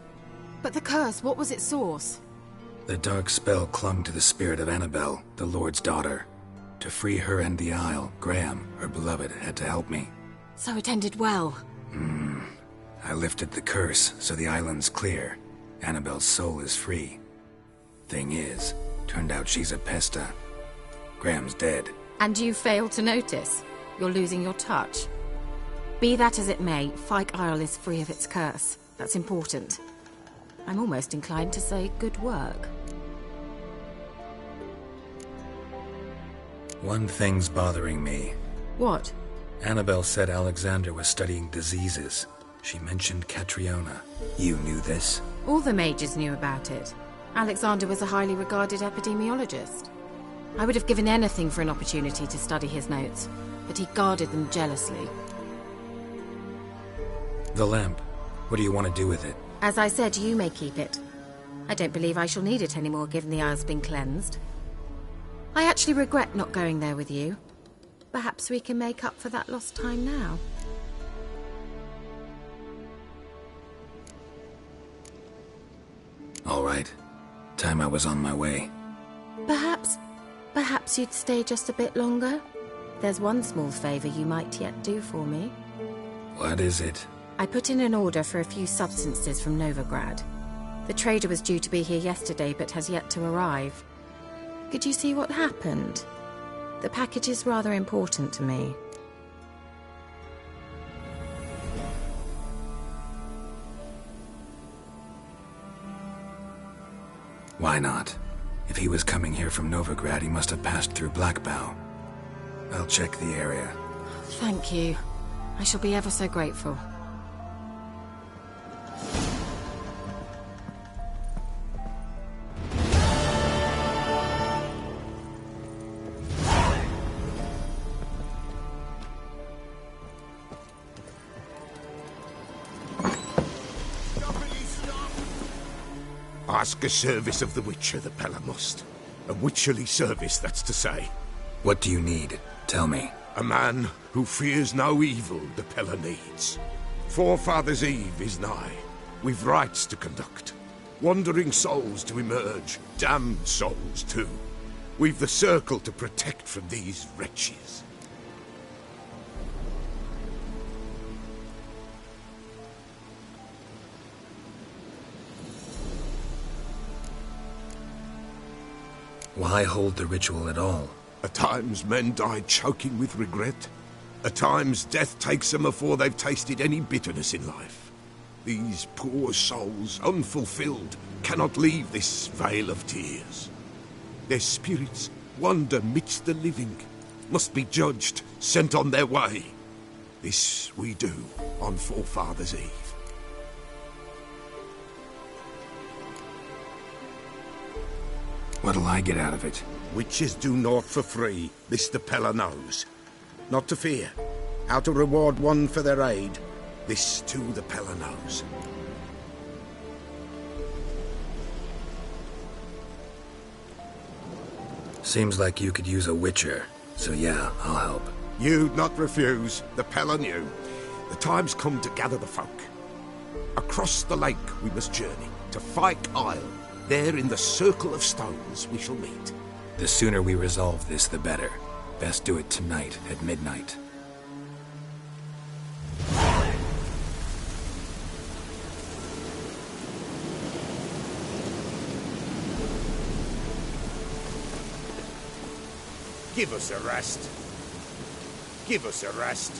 [SPEAKER 6] But the curse, what was its source?
[SPEAKER 8] The dark spell clung to the spirit of Annabelle, the Lord's daughter. To free her and the Isle, Graham, her beloved, had to help me.
[SPEAKER 6] So it ended well.
[SPEAKER 8] I lifted the curse, so the island's clear. Annabelle's soul is free. Thing is, turned out she's a pesta. Graham's dead.
[SPEAKER 6] And you failed to notice. You're losing your touch. Be that as it may, Fyke Isle is free of its curse. That's important. I'm almost inclined to say good work.
[SPEAKER 8] One thing's bothering me.
[SPEAKER 6] What?
[SPEAKER 8] Annabelle said Alexander was studying diseases. She mentioned Catriona. You knew this?
[SPEAKER 6] All the mages knew about it. Alexander was a highly regarded epidemiologist. I would have given anything for an opportunity to study his notes, but he guarded them jealously.
[SPEAKER 8] The lamp. What do you want to do with it?
[SPEAKER 6] As I said, you may keep it. I don't believe I shall need it anymore, given the Isle's been cleansed. I actually regret not going there with you. Perhaps we can make up for that lost time now.
[SPEAKER 8] All right. Time I was on my way.
[SPEAKER 6] Perhaps you'd stay just a bit longer? There's one small favor you might yet do for me.
[SPEAKER 8] What is it?
[SPEAKER 6] I put in an order for a few substances from Novigrad. The trader was due to be here yesterday, but has yet to arrive. Could you see what happened? The package is rather important to me.
[SPEAKER 8] Why not? If he was coming here from Novigrad, he must have passed through Blackbow. I'll check the area.
[SPEAKER 6] Thank you. I shall be ever so grateful.
[SPEAKER 3] Ask a service of the Witcher, the Pella must. A witcherly service, that's to say.
[SPEAKER 8] What do you need? Tell me.
[SPEAKER 3] A man who fears no evil the Pella needs. Forefathers' Eve is nigh. We've rites to conduct. Wandering souls to emerge. Damned souls, too. We've the circle to protect from these wretches.
[SPEAKER 8] Why hold the ritual at all?
[SPEAKER 3] At times men die choking with regret. At times death takes them before they've tasted any bitterness in life. These poor souls, unfulfilled, cannot leave this vale of tears. Their spirits wander midst the living, must be judged, sent on their way. This we do on Forefathers' Eve.
[SPEAKER 8] What'll I get out of it?
[SPEAKER 3] Witches do naught for free, this the Pella knows. Not to fear. How to reward one for their aid, this too the Pella knows.
[SPEAKER 8] Seems like you could use a witcher, so yeah, I'll help.
[SPEAKER 3] You'd not refuse. The Pell on you. The time's come to gather the folk. Across the lake we must journey, to Fyke Isle. There in the circle of stones we shall meet.
[SPEAKER 8] The sooner we resolve this, the better. Best do it tonight at midnight.
[SPEAKER 3] Give us a rest. Give us a rest.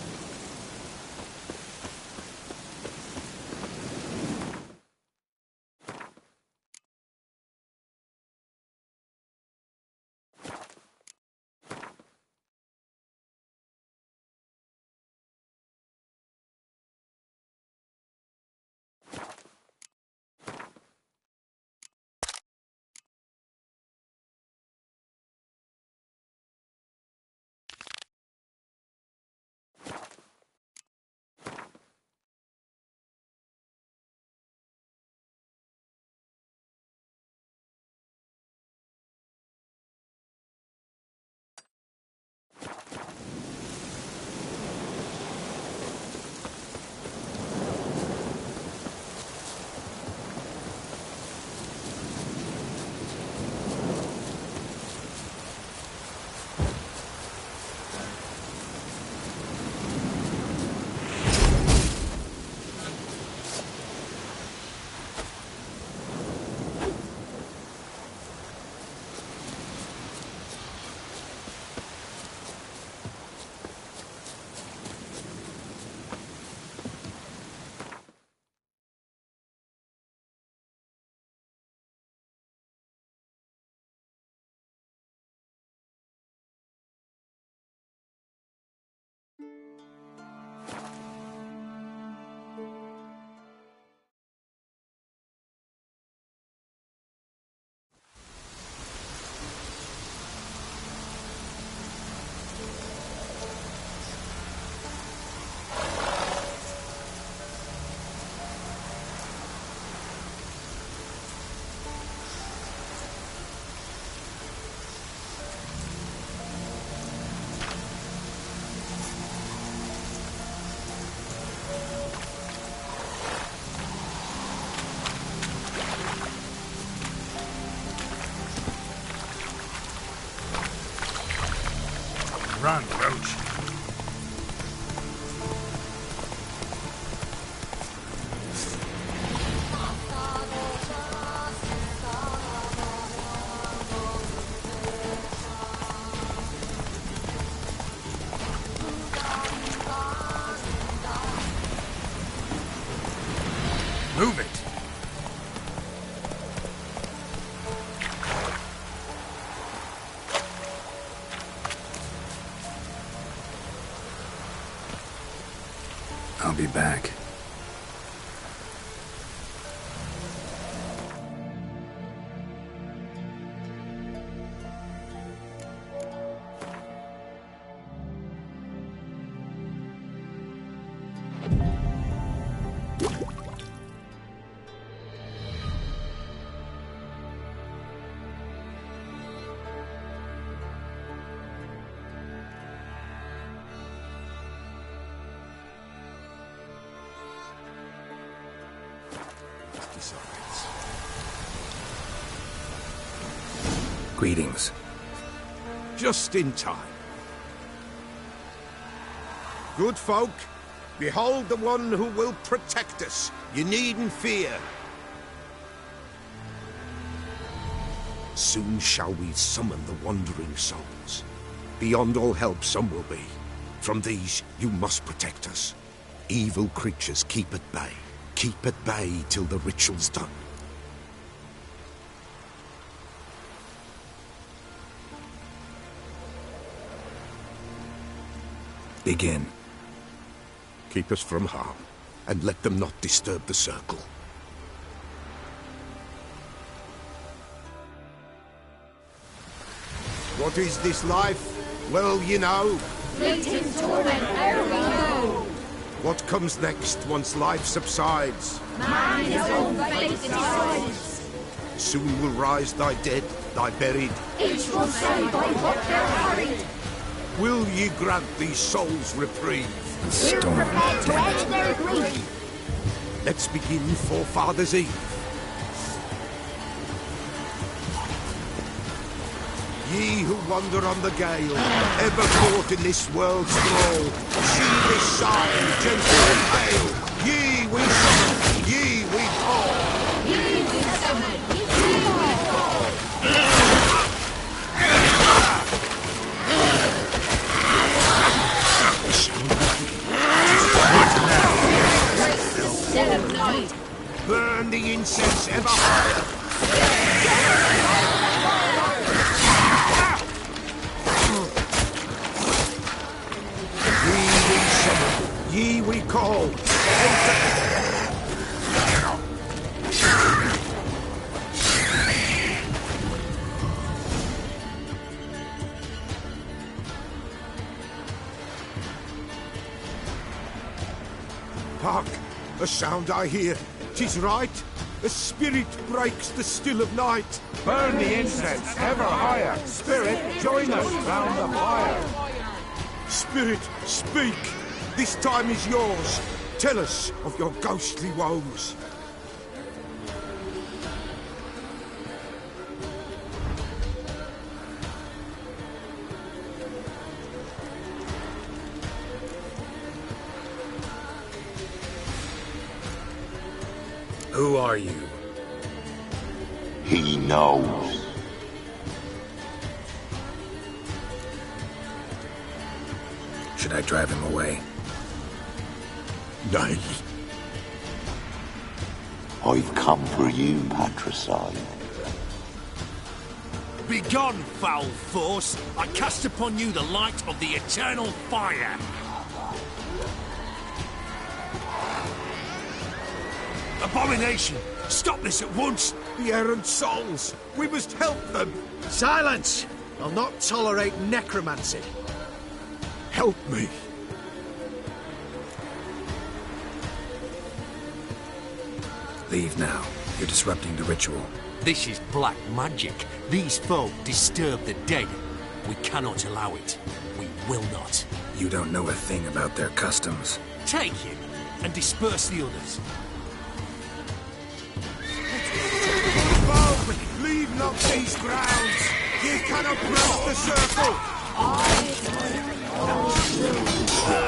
[SPEAKER 17] Run, Roach. Move it.
[SPEAKER 8] I'll be back. Greetings.
[SPEAKER 3] Just in time. Good folk, behold the one who will protect us. You needn't fear. Soon shall we summon the wandering souls. Beyond all help some will be. From these you must protect us. Evil creatures keep at bay. Keep at bay till the ritual's done.
[SPEAKER 8] Begin.
[SPEAKER 3] Keep us from harm, and let them not disturb the circle. What is this life? Well, you know.
[SPEAKER 9] Fleeting torment, ere we go.
[SPEAKER 3] What comes next once life subsides?
[SPEAKER 9] Man his own fate decides.
[SPEAKER 3] soon will rise thy dead, thy buried.
[SPEAKER 9] Each will say by what they're hurried.
[SPEAKER 3] Will ye grant these souls reprieve?
[SPEAKER 9] We're prepared to end their grief.
[SPEAKER 3] Let's begin Forefathers' Eve. Ye who wander on the gale, ever caught in this world's thrall, see this sign, gentle and pale. Ye we summon, ye we call.
[SPEAKER 9] Ye we summon, ye we call. Still of night.
[SPEAKER 3] Burn the incense ever higher. Ye we call. Hark! A sound I hear. 'Tis right. A spirit breaks the still of night.
[SPEAKER 10] Burn the incense ever higher. Spirit, join us round the fire.
[SPEAKER 3] Spirit, speak. This time is yours. Tell us of your ghostly woes.
[SPEAKER 8] Who are you?
[SPEAKER 7] He knows.
[SPEAKER 8] Should I drive him away?
[SPEAKER 3] Nay.
[SPEAKER 7] I've come for you, patricide.
[SPEAKER 18] Begone, foul force! I cast upon you the light of the eternal fire! Abomination! Stop this at once!
[SPEAKER 3] The errant souls! We must help them!
[SPEAKER 15] Silence! I'll not tolerate necromancy.
[SPEAKER 3] Help me!
[SPEAKER 8] Leave now. You're disrupting the ritual.
[SPEAKER 18] This is black magic. These folk disturb the dead. We cannot allow it. We will not.
[SPEAKER 8] You don't know a thing about their customs.
[SPEAKER 18] Take him and disperse the others.
[SPEAKER 3] Folk, leave not these grounds! Ye cannot cross the circle!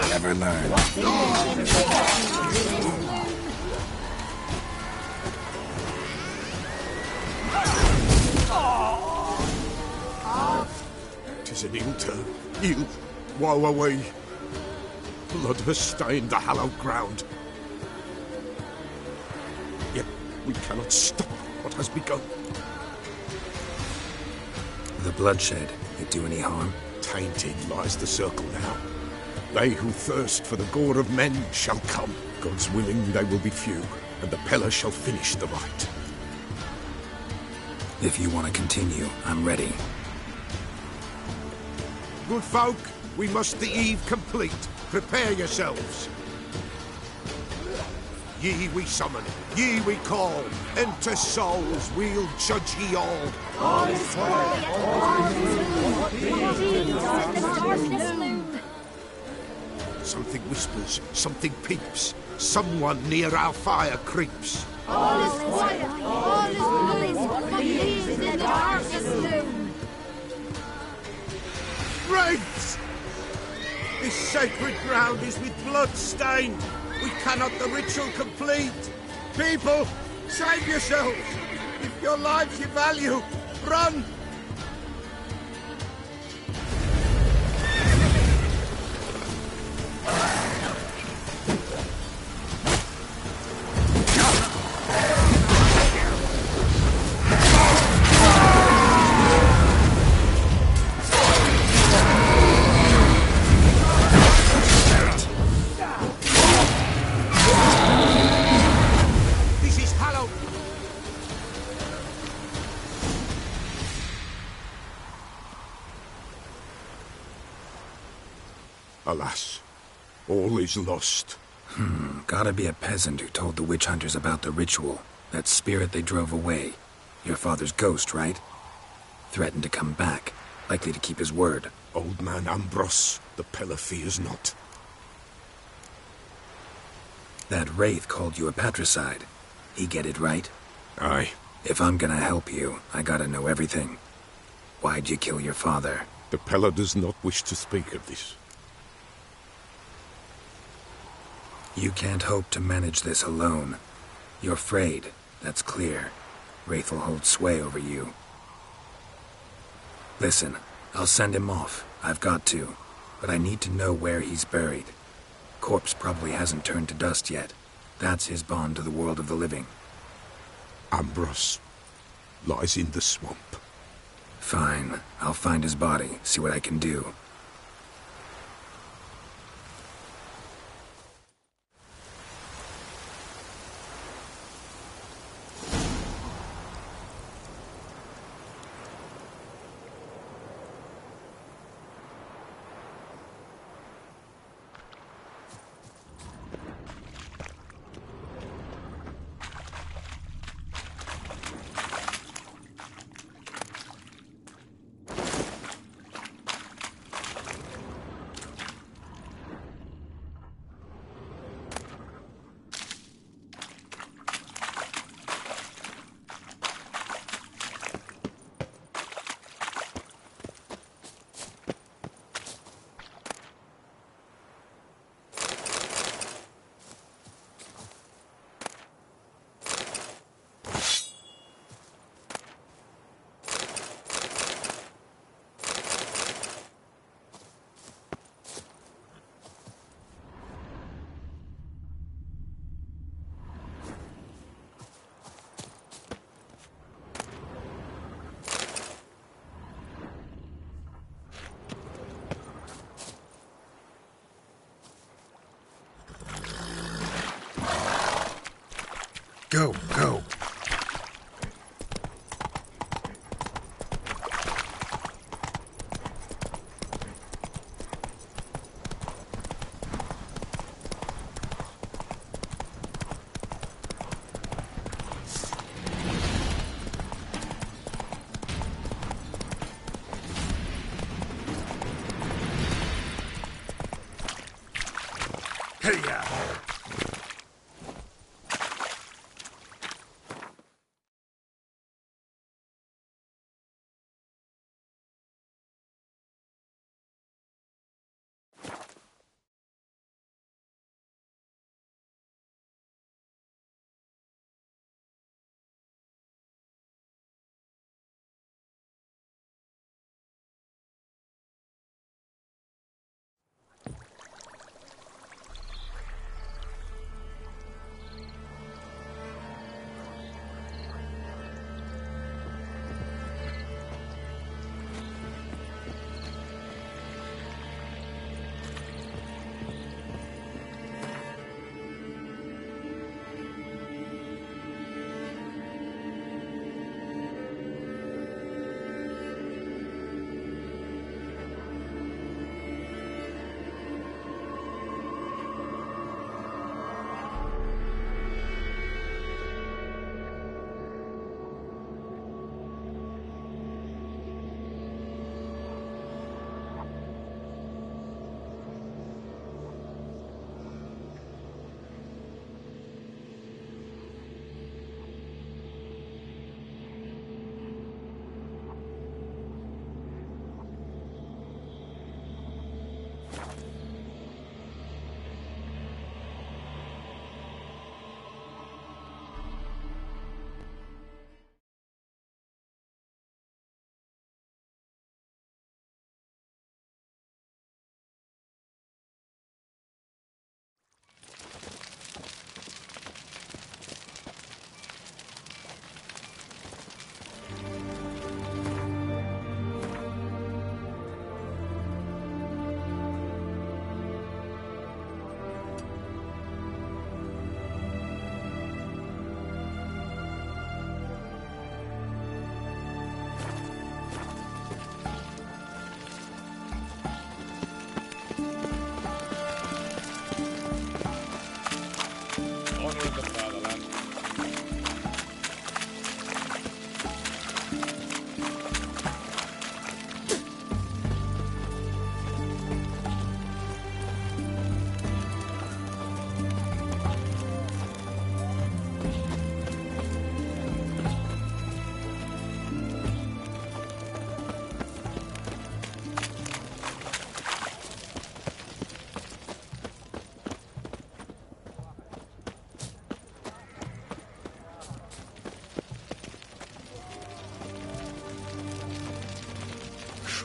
[SPEAKER 8] Never learn.
[SPEAKER 3] Tis an ill turn. Ill. Woe away. Blood has stained the hallowed ground. Yet we cannot stop what has begun.
[SPEAKER 8] The bloodshed, it do any harm?
[SPEAKER 3] Tainted lies the circle now. They who thirst for the gore of men shall come. God's willing, they will be few, and the Peller shall finish the rite.
[SPEAKER 8] If you want to continue, I'm ready.
[SPEAKER 3] Good folk, we must the eve complete. Prepare yourselves. Ye we summon, ye we call. Enter souls, we'll judge ye all.
[SPEAKER 9] All is quiet, all is loom.
[SPEAKER 3] Something whispers, something peeps. Someone near our fire creeps.
[SPEAKER 9] All is quiet, all is loom. Believes in the darkest loom.
[SPEAKER 3] Wraiths! This sacred ground is with blood stained. We cannot the ritual complete. People, save yourselves. If your lives you value, run! Alas, all is lost.
[SPEAKER 8] Gotta be a peasant who told the witch hunters about the ritual. That spirit they drove away. Your father's ghost, right? Threatened to come back. Likely to keep his word.
[SPEAKER 3] Old man Ambrose, the Pella fears not.
[SPEAKER 8] That wraith called you a patricide. He get it right?
[SPEAKER 3] Aye.
[SPEAKER 8] If I'm gonna help you, I gotta know everything. Why'd you kill your father?
[SPEAKER 3] The Pella does not wish to speak of this.
[SPEAKER 8] You can't hope to manage this alone. You're afraid, that's clear. Wraith will hold sway over you. Listen, I'll send him off. I've got to. But I need to know where he's buried. Corpse probably hasn't turned to dust yet. That's his bond to the world of the living.
[SPEAKER 3] Ambrose lies in the swamp.
[SPEAKER 8] Fine. I'll find his body, see what I can do.
[SPEAKER 17] Go, go. Hey-ya!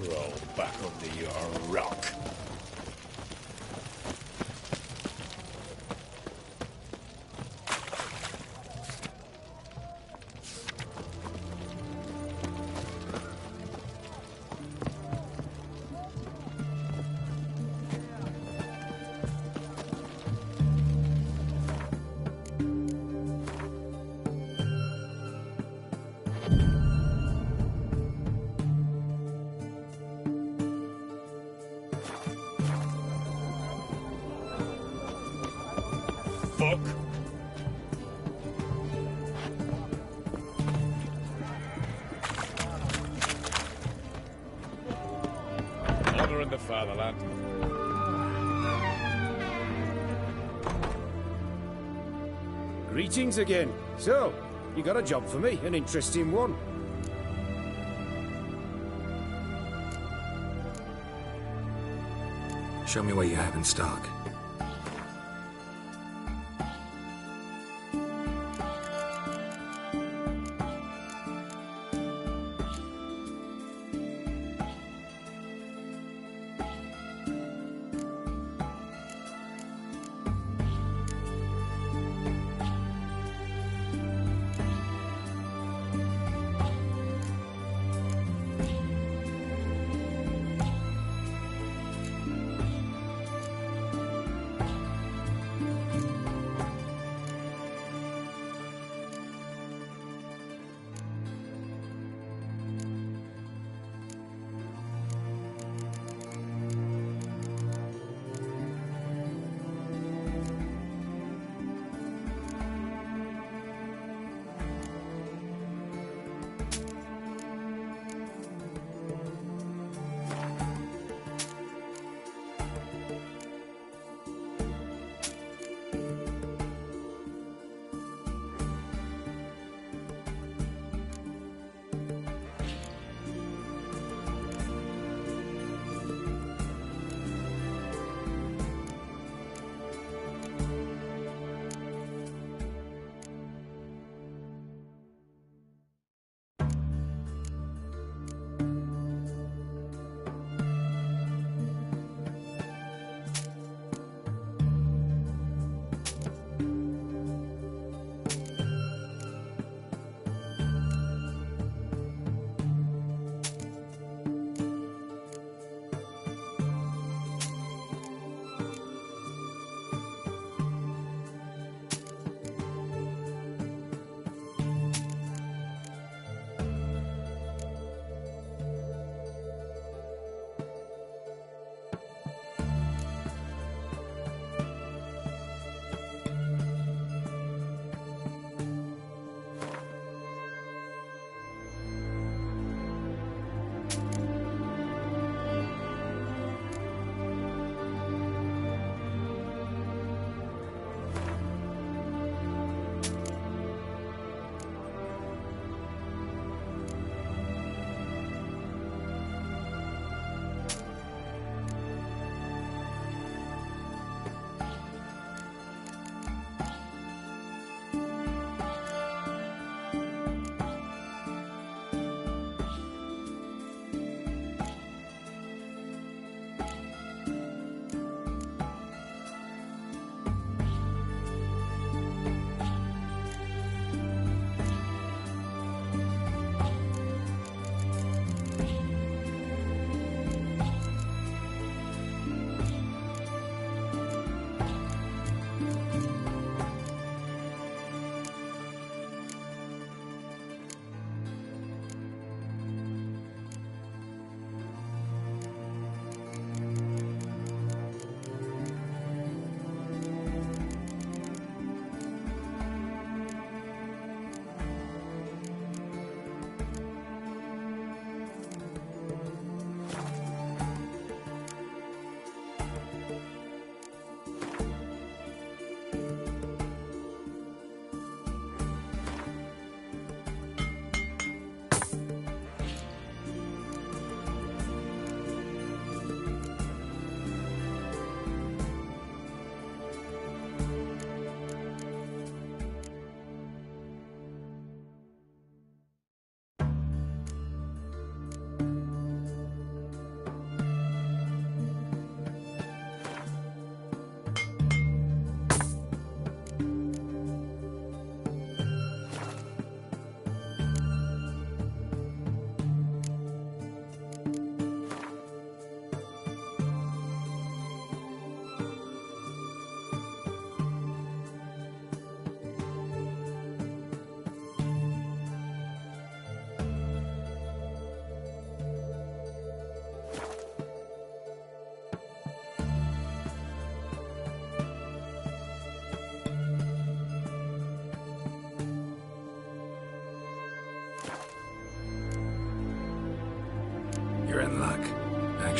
[SPEAKER 5] crawl back under your rock. Fuck. Honor in the fatherland.
[SPEAKER 10] Greetings again. So, you got a job for me, an interesting one.
[SPEAKER 4] Show me what you have in stock.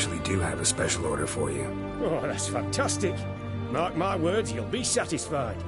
[SPEAKER 8] actually do have a special order for you.
[SPEAKER 5] Oh, that's fantastic. Mark my words, you'll be satisfied.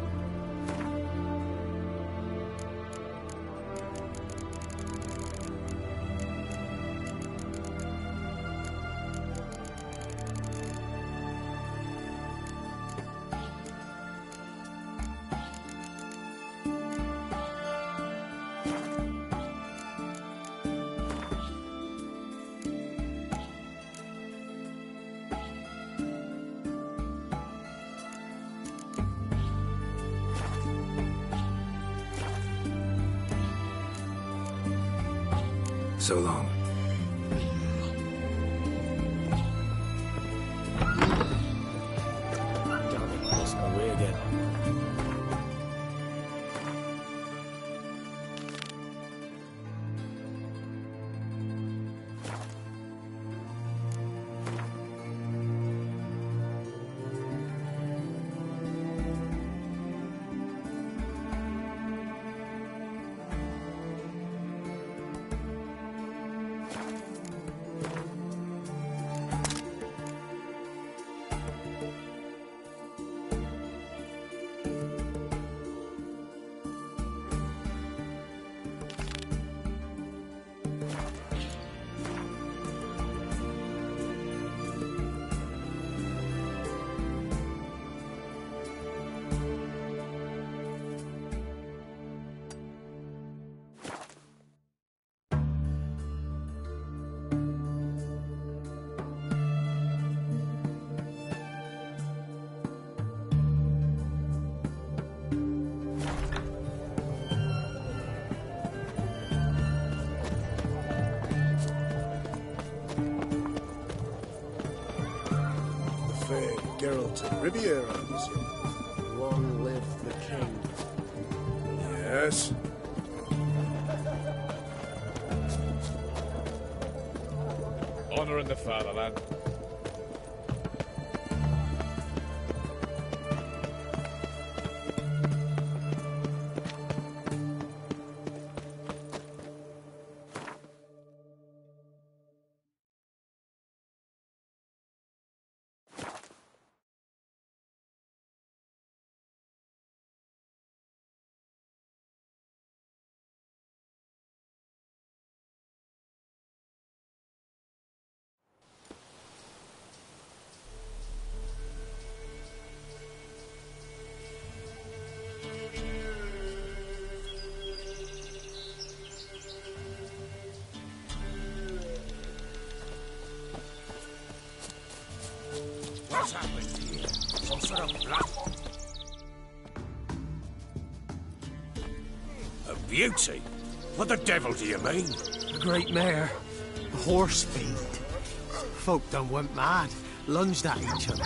[SPEAKER 8] So long.
[SPEAKER 5] Damn it, I lost my way again.
[SPEAKER 19] Geralt of Riviera, monsieur.
[SPEAKER 5] Long live the king.
[SPEAKER 19] Yes.
[SPEAKER 20] Honor in the fatherland.
[SPEAKER 18] What's happened here? Some sort of blood? A beauty? What the devil do you mean?
[SPEAKER 15] A great mare. A horse fiend. Folk done went mad. Lunged at each other.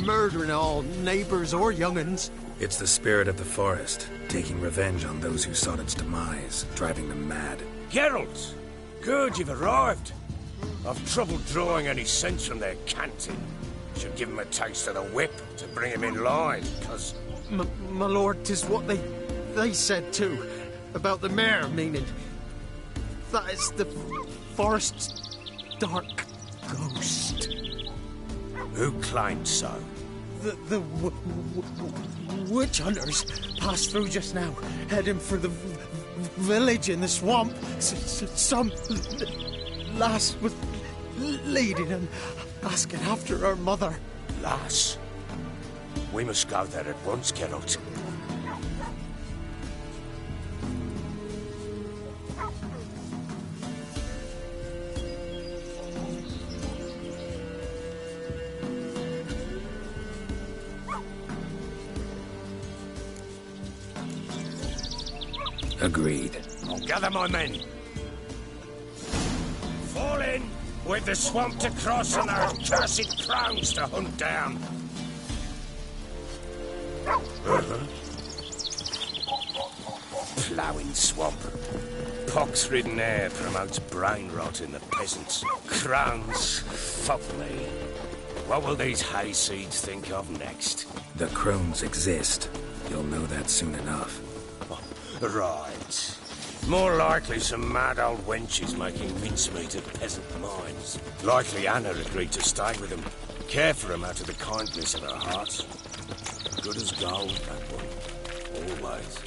[SPEAKER 15] Murdering all neighbours or young'uns.
[SPEAKER 8] It's the spirit of the forest, taking revenge on those who sought its demise, driving them mad.
[SPEAKER 18] Geralt! Good, you've arrived. I've trouble drawing any sense from their canting. Should give him a taste of the whip to bring him in line, because...
[SPEAKER 15] My lord, 'tis what they said too. About the mare, meaning. That is the forest's dark ghost.
[SPEAKER 18] Who claimed so?
[SPEAKER 15] The witch hunters passed through just now, heading for the village in the swamp. Some lass was leading and asking after her mother.
[SPEAKER 18] Lass? We must go there at once, Geralt.
[SPEAKER 8] Agreed.
[SPEAKER 18] I'll gather my men. Fall in with the swamp to cross and our cursed crowns to hunt down. Ploughing swamp. Pox-ridden air promotes brain rot in the peasants. Crowns, fuck me. What will these hayseeds think of next?
[SPEAKER 8] The crones exist. You'll know that soon enough.
[SPEAKER 18] Right. More likely some mad old wenches making mincemeat of peasant minds. Likely Anna agreed to stay with them, care for them out of the kindness of her heart. Good as gold, that one. Always.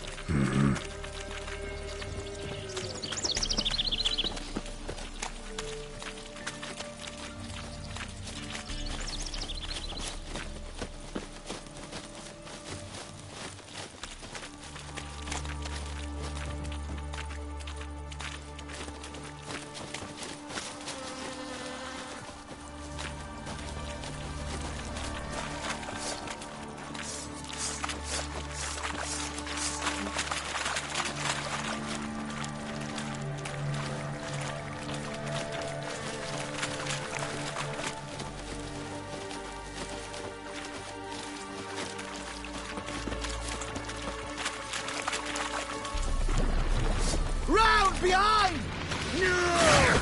[SPEAKER 15] Round behind! No!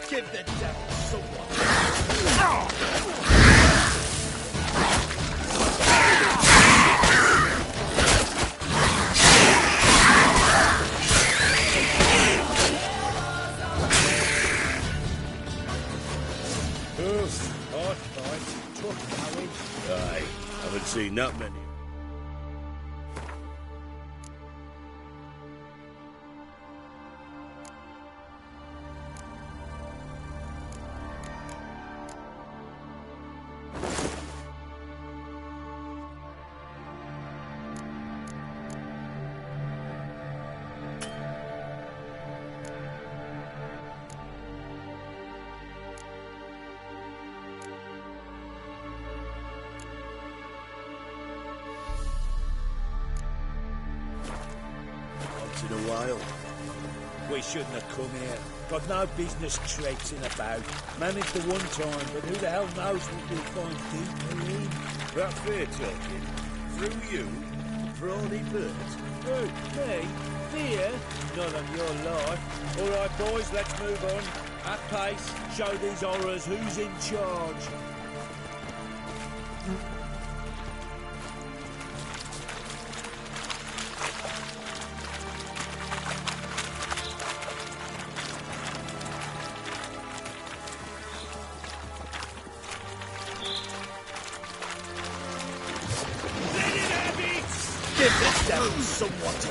[SPEAKER 15] Give the devil someone.
[SPEAKER 5] Hard fight, tough Harry. Aye, haven't seen that many. In a while. We shouldn't have come here. Got no business traipsing about. Managed the one time, but who the hell knows what we'll find deeper in. That fair talking. Through you? Brawny bird? Who? Me? Fear? Not on your life. All right, boys, let's move on. At pace, show these horrors who's in charge. Give this devil somewhat to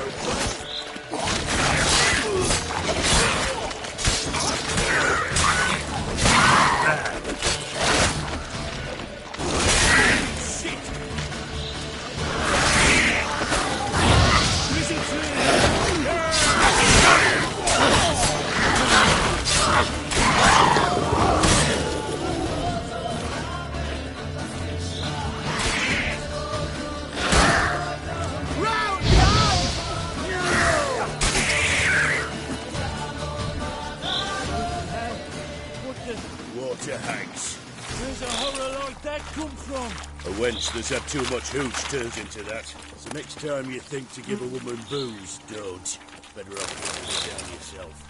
[SPEAKER 5] water hanks. Where's a horror like that come from? A wench that's had too much hooch turns into that. So next time you think to give a woman booze, don't. Better off putting it down yourself.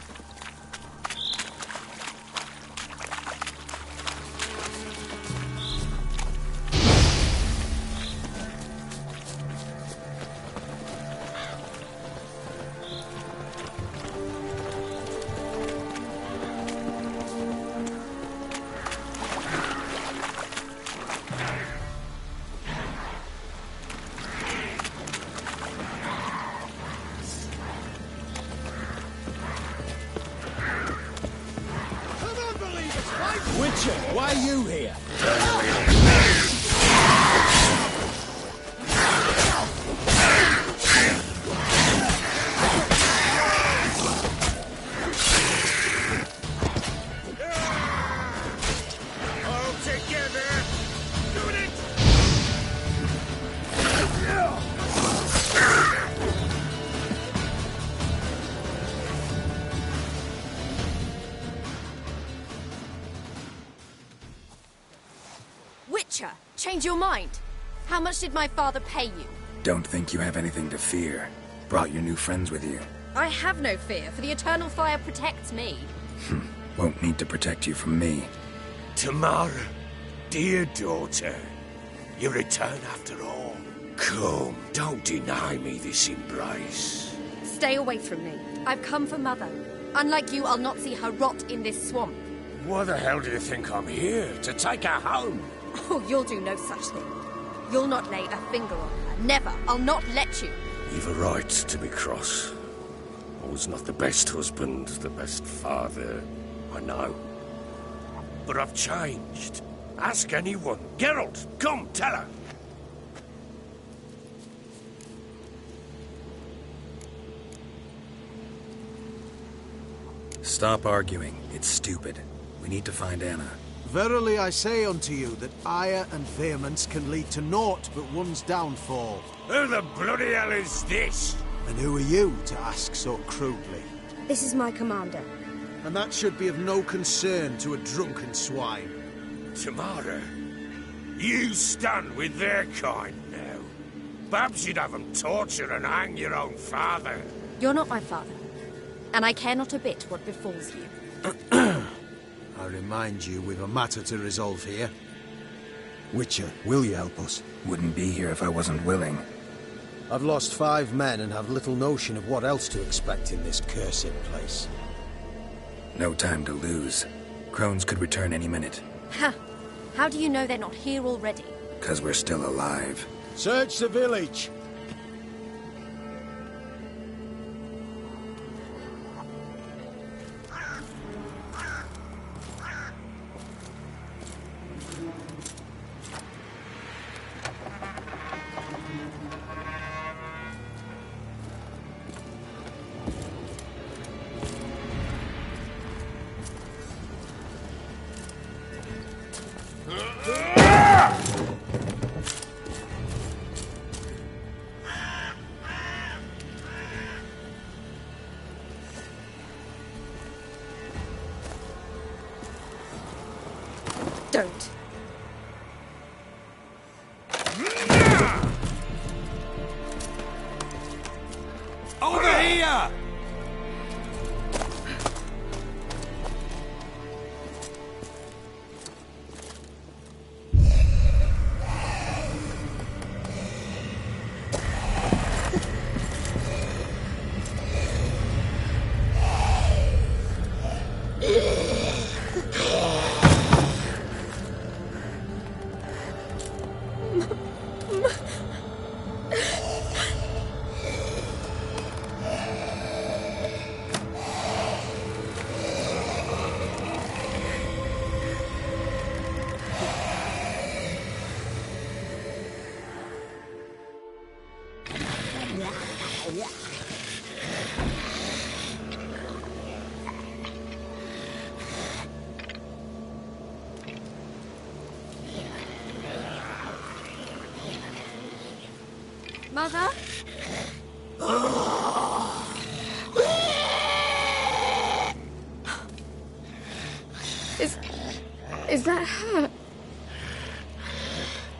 [SPEAKER 5] Witcher, why are you here? All together! Doing it!
[SPEAKER 12] Witcher, change your mind. How much did my father pay you?
[SPEAKER 8] Don't think you have anything to fear. Brought your new friends with you.
[SPEAKER 12] I have no fear, for the eternal fire protects me.
[SPEAKER 8] Won't need to protect you from me.
[SPEAKER 18] Tamara, dear daughter, you return after all. Come, don't deny me this embrace.
[SPEAKER 21] Stay away from me. I've come for Mother. Unlike you, I'll not see her rot in this swamp.
[SPEAKER 18] Why the hell do you think I'm here? To take her home?
[SPEAKER 21] Oh, you'll do no such thing. You'll not lay a finger on her. Never. I'll not let you.
[SPEAKER 18] You've a right to be cross. I was not the best husband, the best father, I know. But I've changed. Ask anyone. Geralt, come, tell her.
[SPEAKER 8] Stop arguing. It's stupid. We need to find Anna.
[SPEAKER 1] Verily I say unto you that ire and vehemence can lead to naught but one's downfall.
[SPEAKER 18] Who the bloody hell is this?
[SPEAKER 1] And who are you to ask so crudely?
[SPEAKER 21] This is my commander.
[SPEAKER 1] And that should be of no concern to a drunken swine.
[SPEAKER 18] Tamara, you stand with their kind now. Perhaps you'd have them torture and hang your own father.
[SPEAKER 21] You're not my father. And I care not a bit what befalls you.
[SPEAKER 1] I remind you, we've a matter to resolve here. Witcher, will you help us?
[SPEAKER 8] Wouldn't be here if I wasn't willing.
[SPEAKER 1] I've lost 5 men and have little notion of what else to expect in this cursed place.
[SPEAKER 8] No time to lose. Crones could return any minute.
[SPEAKER 21] Ha! How do you know they're not here already?
[SPEAKER 8] 'Cause we're still alive.
[SPEAKER 1] Search the village!
[SPEAKER 21] Don't.
[SPEAKER 18] Over here!
[SPEAKER 21] Mother? Is that her?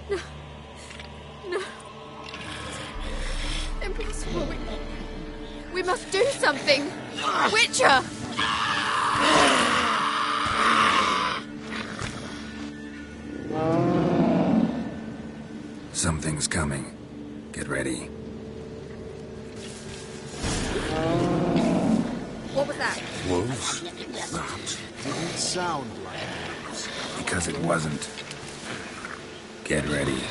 [SPEAKER 21] No. No. Impossible. We must do something. Witcher!
[SPEAKER 8] Something's coming. Get ready.
[SPEAKER 21] What was that?
[SPEAKER 18] Wolves?
[SPEAKER 1] That didn't sound like wolves.
[SPEAKER 8] Because it wasn't. Get ready.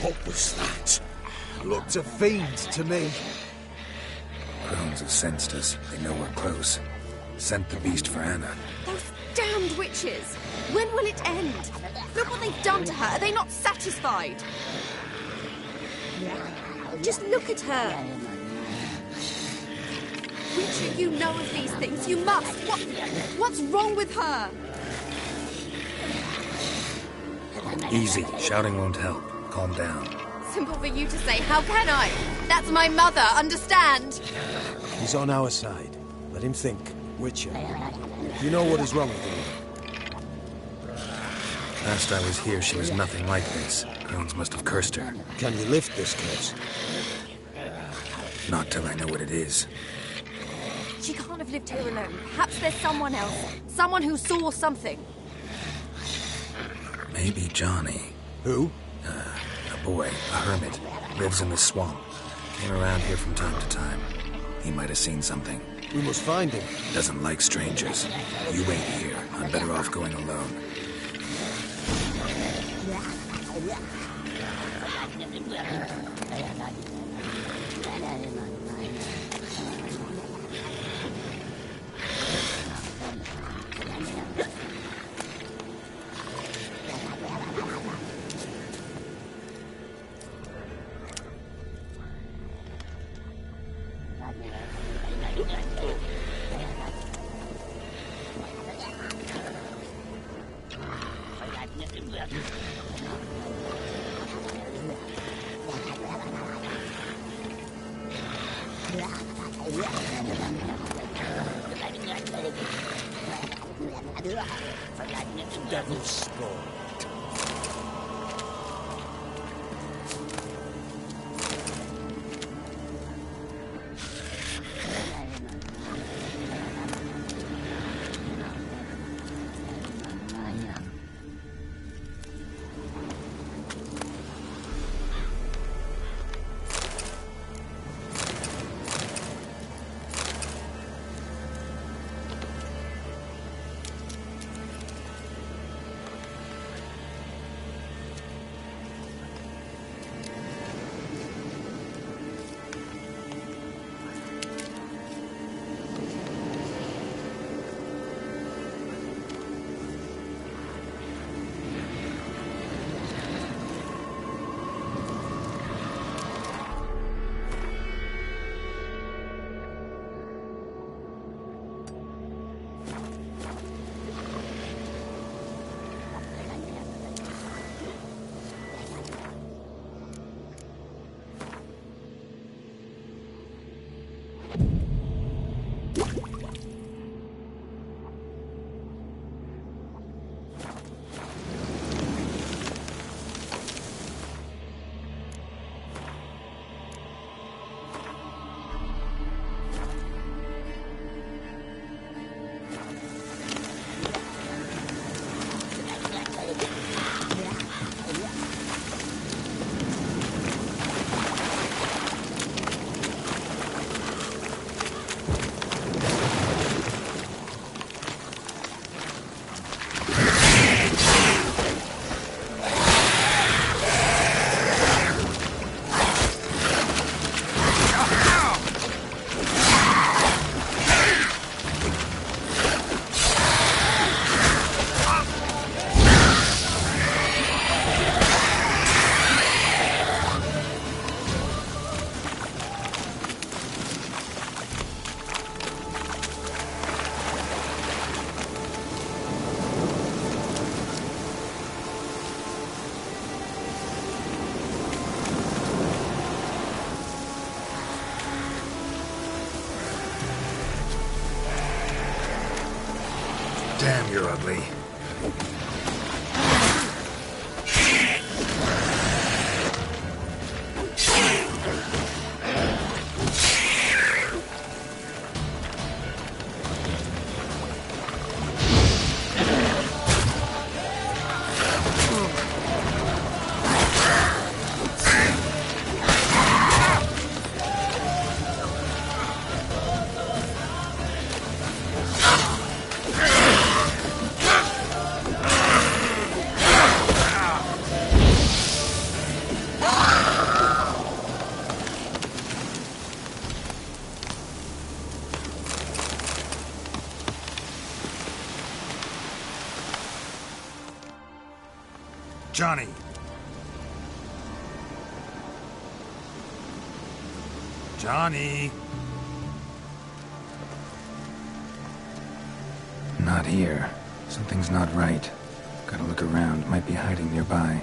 [SPEAKER 3] What was that?
[SPEAKER 1] Looked a fiend to me.
[SPEAKER 8] Crones have sensed us. They know we're close. Sent the beast for Anna.
[SPEAKER 21] Those damned witches! When will it end? Look what they've done to her. Are they not satisfied? Just look at her. Witcher, you know of these things. You must. What's wrong with her?
[SPEAKER 8] Easy. Shouting won't help. Calm down.
[SPEAKER 21] Simple for you to say. How can I? That's my mother. Understand?
[SPEAKER 1] He's on our side. Let him think. Witcher. You know what is wrong with him?
[SPEAKER 8] Last I was here, she was nothing like this. Crones must have cursed her.
[SPEAKER 1] Can you lift this curse?
[SPEAKER 8] Not till I know what it is.
[SPEAKER 21] She can't have lived here alone. Perhaps there's someone else. Someone who saw something.
[SPEAKER 8] Maybe Johnny.
[SPEAKER 1] Who?
[SPEAKER 8] A boy, a hermit. Lives in the swamp. Came around here from time to time. He might have seen something.
[SPEAKER 1] We must find him.
[SPEAKER 8] Doesn't like strangers. You wait here. I'm better off going alone.
[SPEAKER 1] Devil's spawn.
[SPEAKER 8] Damn, you're ugly.
[SPEAKER 17] Johnny! Johnny!
[SPEAKER 8] Not here. Something's not right. Gotta look around. Might be hiding nearby.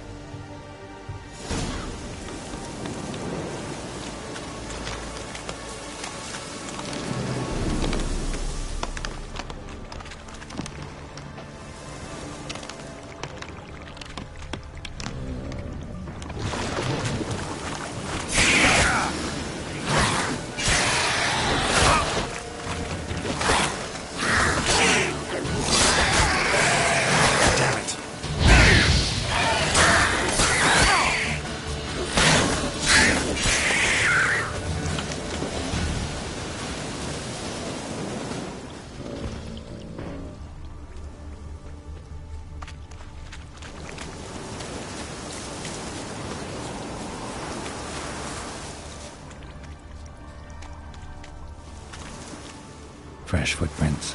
[SPEAKER 8] Fresh footprints.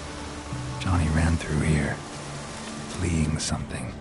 [SPEAKER 8] Johnny ran through here, fleeing something.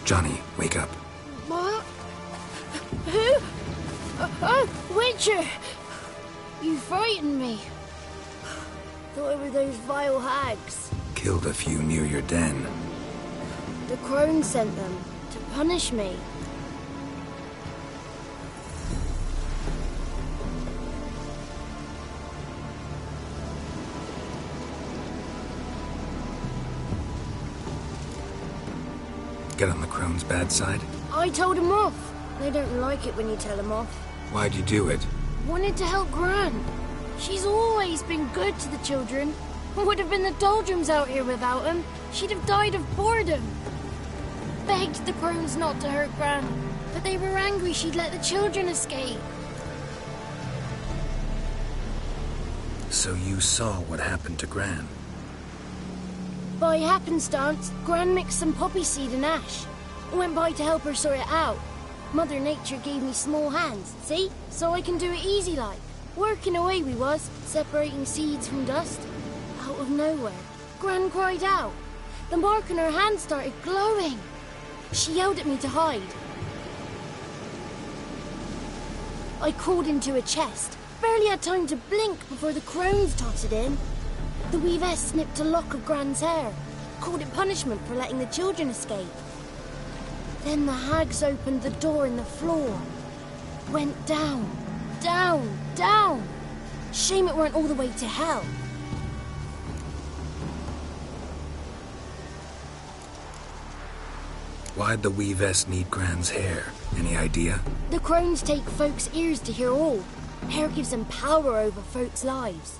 [SPEAKER 8] Johnny, wake up.
[SPEAKER 9] What? Who? Oh, Witcher! You frightened me. Thought it were those vile hags.
[SPEAKER 8] Killed a few near your den.
[SPEAKER 9] The crone sent them to punish me.
[SPEAKER 8] Get on the crone's bad side?
[SPEAKER 9] I told them off. They don't like it when you tell them off.
[SPEAKER 8] Why'd you do it?
[SPEAKER 9] Wanted to help Gran. She's always been good to the children. Would have been the doldrums out here without him. She'd have died of boredom. Begged the crones not to hurt Gran, but they were angry she'd let the children escape.
[SPEAKER 8] So you saw what happened to Gran?
[SPEAKER 9] By happenstance, Gran mixed some poppy seed and ash. Went by to help her sort it out. Mother Nature gave me small hands, see? So I can do it easy like. Working away we was, separating seeds from dust. Out of nowhere, Gran cried out. The mark on her hand started glowing. She yelled at me to hide. I crawled into a chest. Barely had time to blink before the crones totted in. The weavess snipped a lock of Gran's hair, called it punishment for letting the children escape. Then the hags opened the door in the floor. Went down, down, down. Shame it weren't all the way to hell.
[SPEAKER 8] Why'd the weavess need Gran's hair? Any idea?
[SPEAKER 9] The crones take folks' ears to hear all. Hair gives them power over folks' lives.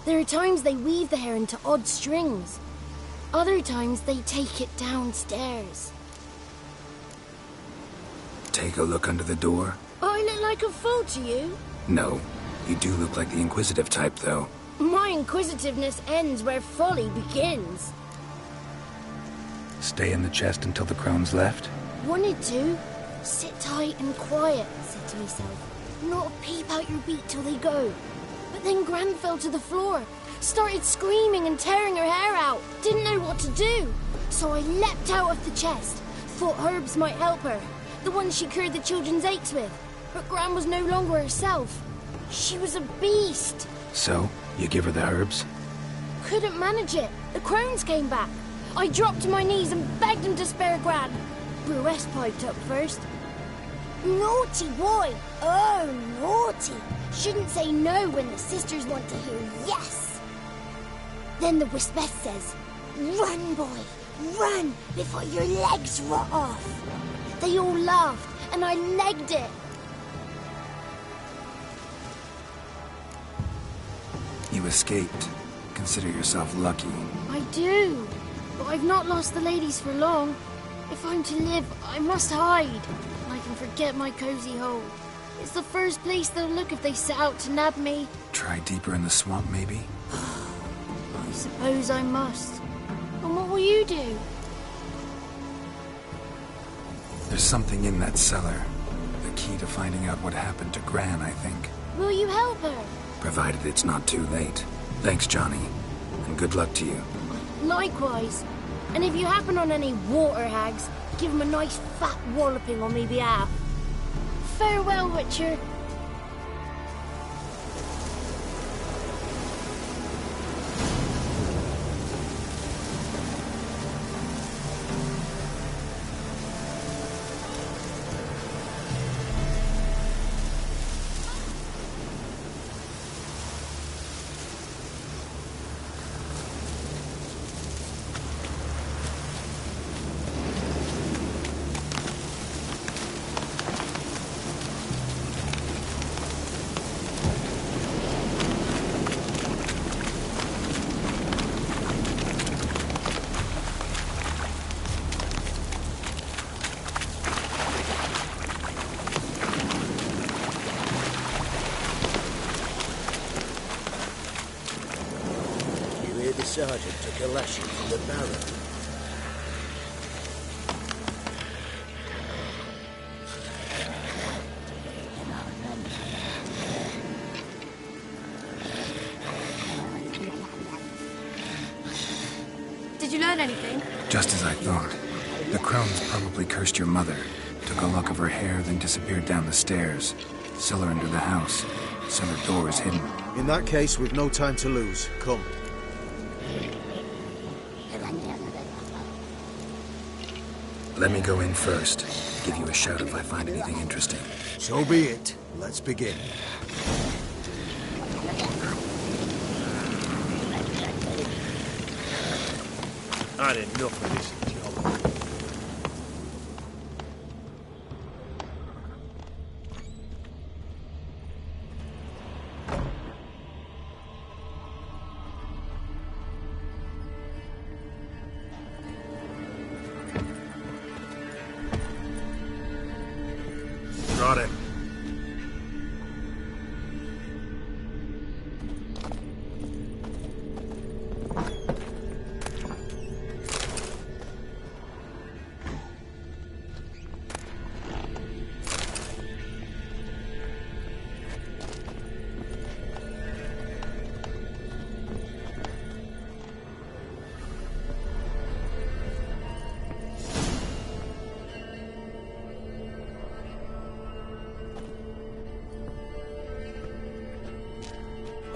[SPEAKER 9] There are times they weave the hair into odd strings. Other times they take it downstairs.
[SPEAKER 8] Take a look under the door?
[SPEAKER 9] I look like a fool to you?
[SPEAKER 8] No. You do look like the inquisitive type, though.
[SPEAKER 9] My inquisitiveness ends where folly begins.
[SPEAKER 8] Stay in the chest until the crones left?
[SPEAKER 9] Wanted to. Sit tight and quiet, said to myself. Not a peep out your beat till they go. But then Gran fell to the floor. Started screaming and tearing her hair out. Didn't know what to do. So I leapt out of the chest. Thought herbs might help her. The ones she cured the children's aches with. But Gran was no longer herself. She was a beast.
[SPEAKER 8] So, you give her the herbs?
[SPEAKER 9] Couldn't manage it. The crones came back. I dropped to my knees and begged them to spare Gran. Brewess piped up first. Naughty boy! Oh, naughty! Shouldn't say no when the sisters want to hear yes. Then the Wispeth says, "Run, boy, run, before your legs rot off." They all laughed, and I legged it.
[SPEAKER 8] You escaped. Consider yourself lucky.
[SPEAKER 9] I do, but I've not lost the ladies for long. If I'm to live, I must hide. And I can forget my cozy hole. It's the first place they'll look if they set out to nab me.
[SPEAKER 8] Try deeper in the swamp, maybe?
[SPEAKER 9] I suppose I must. And what will you do?
[SPEAKER 8] There's something in that cellar. The key to finding out what happened to Gran, I think.
[SPEAKER 9] Will you help her?
[SPEAKER 8] Provided it's not too late. Thanks, Johnny. And good luck to you.
[SPEAKER 9] Likewise. And if you happen on any water hags, give them a nice fat walloping on me behalf. Farewell, Witcher.
[SPEAKER 5] The sergeant took a lashing from the barrow.
[SPEAKER 21] Did you learn anything?
[SPEAKER 8] Just as I thought. The crones probably cursed your mother. Took a lock of her hair, then disappeared down the stairs. Cellar under the house. Cellar door is hidden.
[SPEAKER 19] In that case, we've no time to lose. Come.
[SPEAKER 8] Let me go in first. Give you a shout if I find anything interesting.
[SPEAKER 1] So be it. Let's begin.
[SPEAKER 5] Had enough of this job.
[SPEAKER 3] Got it.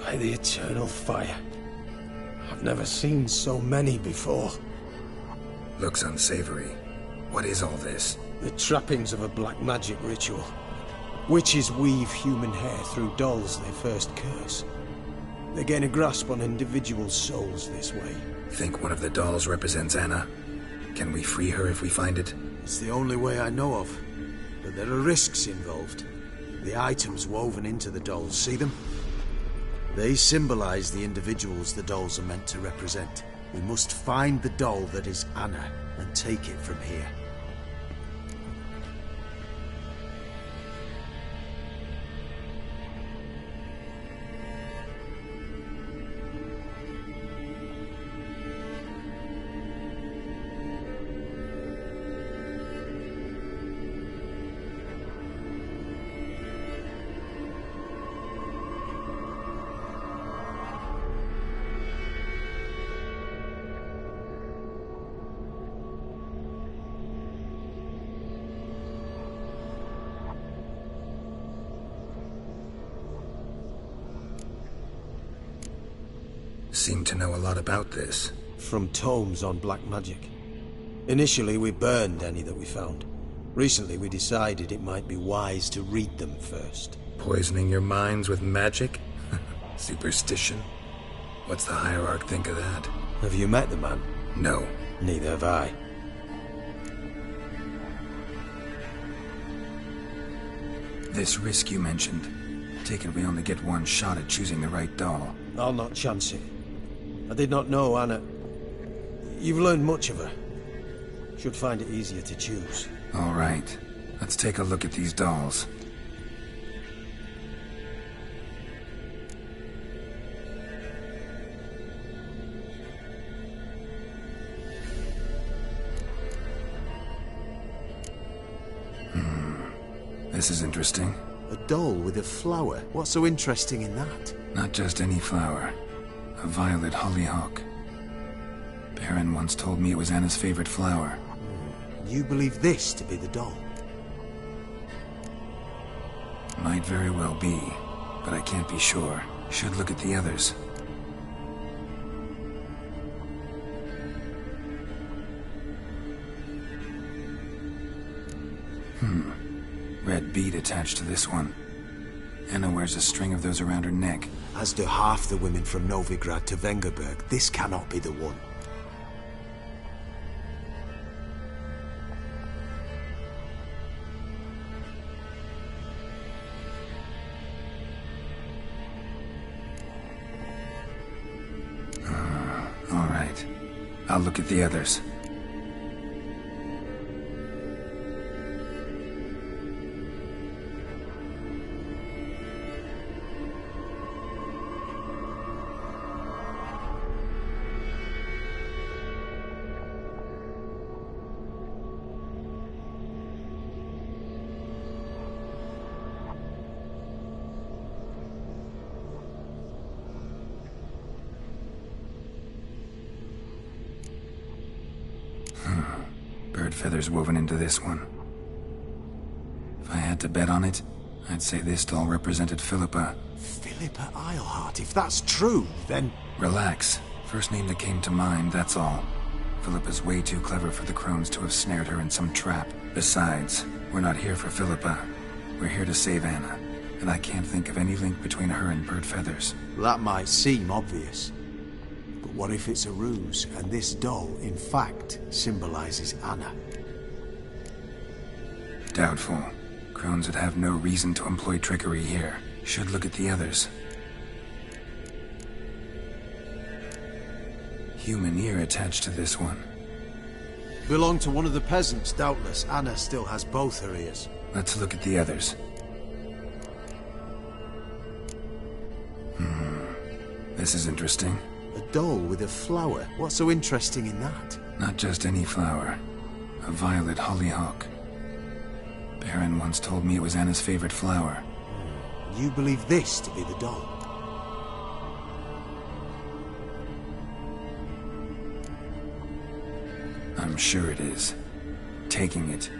[SPEAKER 1] By the eternal fire. I've never seen so many before.
[SPEAKER 8] Looks unsavory. What is all this?
[SPEAKER 1] The trappings of a black magic ritual. Witches weave human hair through dolls they first curse. They gain a grasp on individual souls this way.
[SPEAKER 8] Think one of the dolls represents Anna? Can we free her if we find it?
[SPEAKER 1] It's the only way I know of. But there are risks involved. The items woven into the dolls, see them? They symbolize the individuals the dolls are meant to represent. We must find the doll that is Anna and take it from here.
[SPEAKER 8] Seem to know a lot about this.
[SPEAKER 1] From tomes on black magic. Initially, we burned any that we found. Recently we decided it might be wise to read them first.
[SPEAKER 8] Poisoning your minds with magic? Superstition? What's the Hierarch think of that?
[SPEAKER 1] Have you met the man?
[SPEAKER 8] No.
[SPEAKER 1] Neither have I.
[SPEAKER 8] This risk you mentioned. Take it we only get one shot at choosing the right doll.
[SPEAKER 1] I'll not chance it. I did not know Anna. You've learned much of her. Should find it easier to choose.
[SPEAKER 8] All right. Let's take a look at these dolls. This is interesting.
[SPEAKER 19] A doll with a flower? What's so interesting in that?
[SPEAKER 8] Not just any flower. A violet hollyhock. Baron once told me it was Anna's favorite flower.
[SPEAKER 19] You believe this to be the doll?
[SPEAKER 8] Might very well be, but I can't be sure. Should look at the others. Red bead attached to this one. Anna wears a string of those around her neck.
[SPEAKER 19] As do half the women from Novigrad to Vengerberg. This cannot be the one.
[SPEAKER 8] All right. I'll look at the others. Bird feathers woven into this one. If I had to bet on it, I'd say this doll represented Philippa.
[SPEAKER 19] Philippa Eilhart, if that's true, then...
[SPEAKER 8] Relax. First name that came to mind, that's all. Philippa's way too clever for the crones to have snared her in some trap. Besides, we're not here for Philippa. We're here to save Anna. And I can't think of any link between her and bird feathers.
[SPEAKER 19] That might seem obvious. But what if it's a ruse, and this doll, in fact, symbolizes Anna?
[SPEAKER 8] Doubtful. Crones would have no reason to employ trickery here. Should look at the others. Human ear attached to this one.
[SPEAKER 19] Belonged to one of the peasants, doubtless. Anna still has both her ears.
[SPEAKER 8] Let's look at the others. This is interesting.
[SPEAKER 19] A doll with a flower. What's so interesting in that?
[SPEAKER 8] Not just any flower. A violet hollyhock. Baron once told me it was Anna's favorite flower.
[SPEAKER 19] You believe this to be the doll?
[SPEAKER 8] I'm sure it is. Taking it.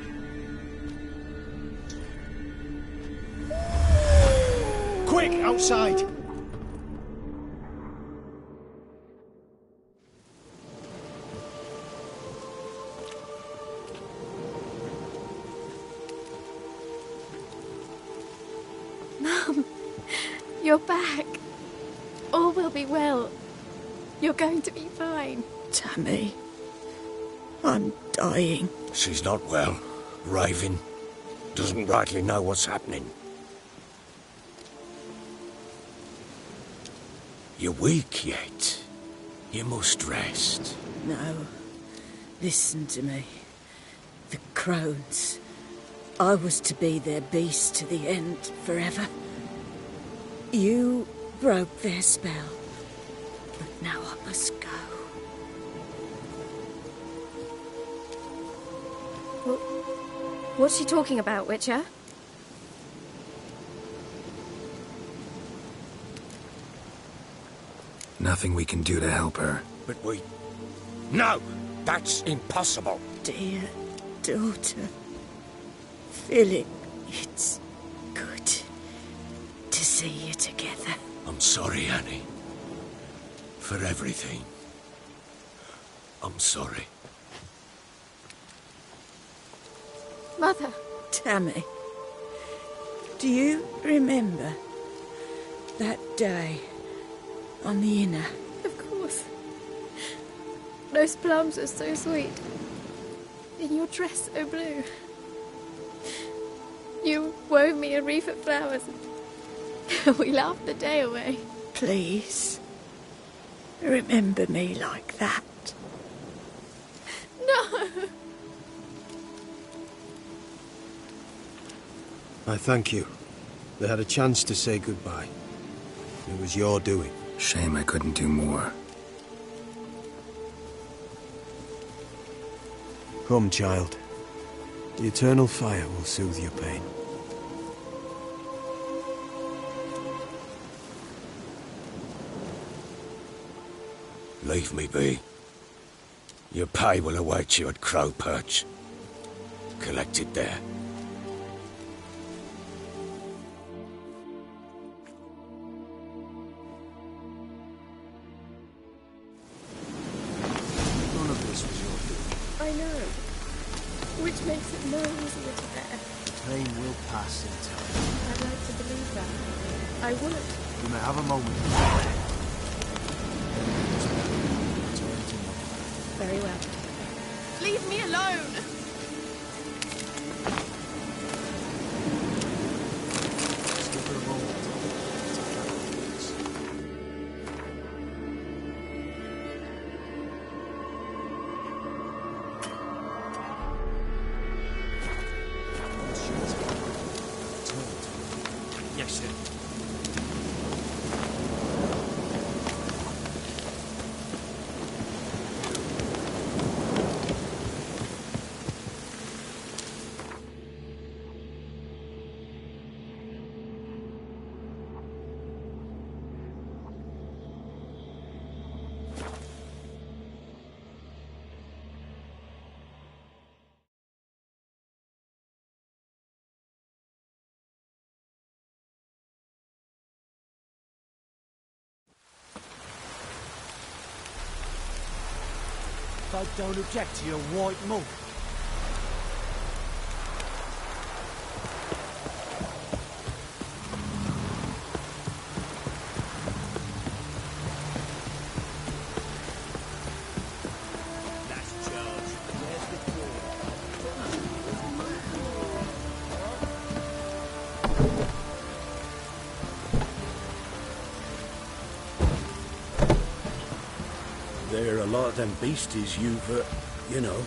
[SPEAKER 15] Quick, outside!
[SPEAKER 12] Mum, you're back. All will be well. You're going to be fine.
[SPEAKER 13] Tammy, I'm dying.
[SPEAKER 18] She's not well. Raving. Doesn't rightly know what's happening. You're weak yet. You must rest.
[SPEAKER 13] No. Listen to me. The crones. I was to be their beast to the end, forever. You broke their spell. But now I must go.
[SPEAKER 12] What's she talking about, Witcher?
[SPEAKER 8] Nothing we can do to help her.
[SPEAKER 18] But we... No! That's impossible!
[SPEAKER 13] Dear daughter, Philip, it's good to see you together.
[SPEAKER 18] I'm sorry, Annie. For everything. I'm sorry.
[SPEAKER 6] Mother.
[SPEAKER 13] Tammy, do you remember that day on the Inner?
[SPEAKER 21] Of course. Those plums are so sweet. And your dress so blue. You wove me a wreath of flowers. We laughed the day away.
[SPEAKER 13] Please, remember me like that.
[SPEAKER 21] No!
[SPEAKER 19] I thank you. They had a chance to say goodbye. It was your doing.
[SPEAKER 8] Shame I couldn't do more.
[SPEAKER 19] Come, child. The eternal fire will soothe your pain.
[SPEAKER 18] Leave me be. Your pay will await you at Crow Perch. Collect it there.
[SPEAKER 19] None of this was your doing.
[SPEAKER 21] I know. Which makes it no easier to bear.
[SPEAKER 19] The pain will pass in time.
[SPEAKER 21] I'd like to believe that. I would.
[SPEAKER 19] You may have a moment.
[SPEAKER 21] Very well. Leave me alone!
[SPEAKER 15] Yes, sir. Folk don't object to your white mug.
[SPEAKER 5] There are a lot of them beasties you've, you know.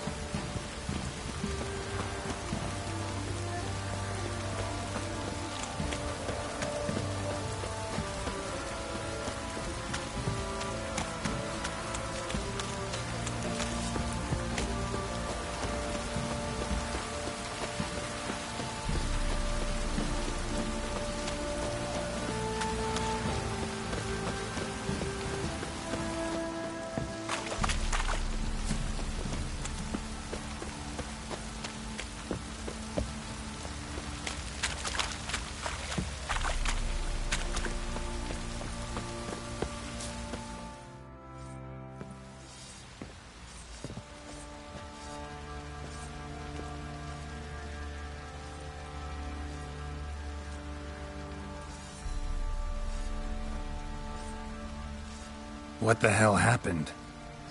[SPEAKER 8] What the hell happened?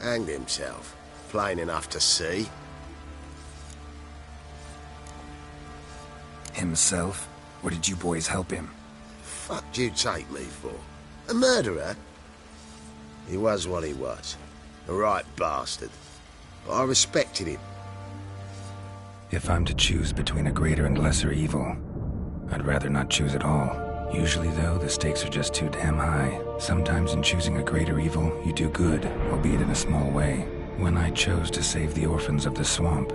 [SPEAKER 18] Hanged himself. Plain enough to see.
[SPEAKER 8] Himself? Or did you boys help him?
[SPEAKER 18] Fuck'd you take me for? A murderer? He was what he was. A right bastard. But I respected him.
[SPEAKER 8] If I'm to choose between a greater and lesser evil, I'd rather not choose at all. Usually, though, the stakes are just too damn high. Sometimes in choosing a greater evil, you do good, albeit in a small way. When I chose to save the orphans of the swamp,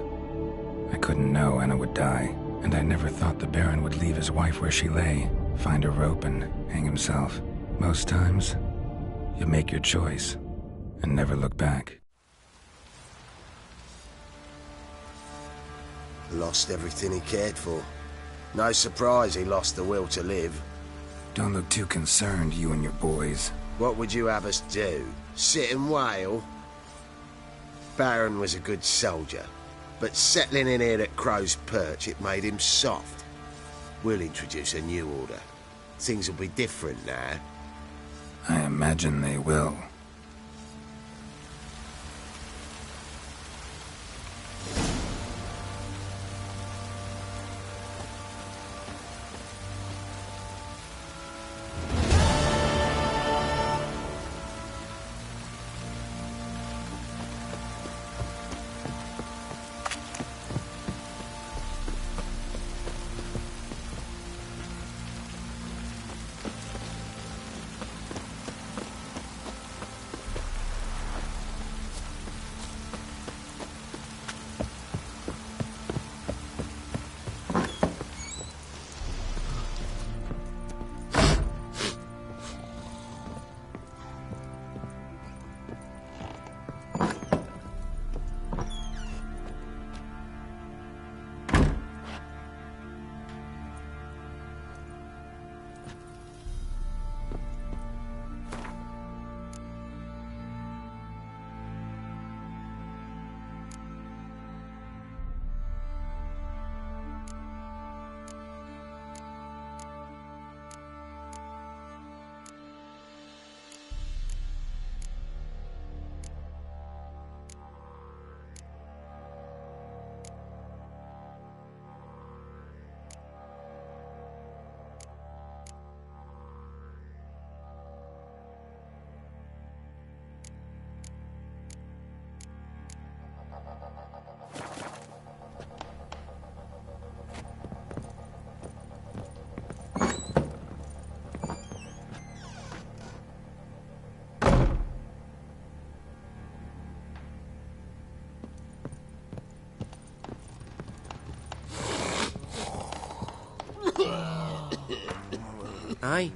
[SPEAKER 8] I couldn't know Anna would die, and I never thought the Baron would leave his wife where she lay, find a rope and hang himself. Most times, you make your choice and never look back.
[SPEAKER 18] Lost everything he cared for. No surprise he lost the will to live.
[SPEAKER 8] Don't look too concerned, you and your boys.
[SPEAKER 18] What would you have us do? Sit and wail? Baron was a good soldier.
[SPEAKER 2] But settling in here at Crow's Perch, it made him soft. We'll introduce a new order. Things will be different now.
[SPEAKER 8] I imagine they will.
[SPEAKER 22] Aye.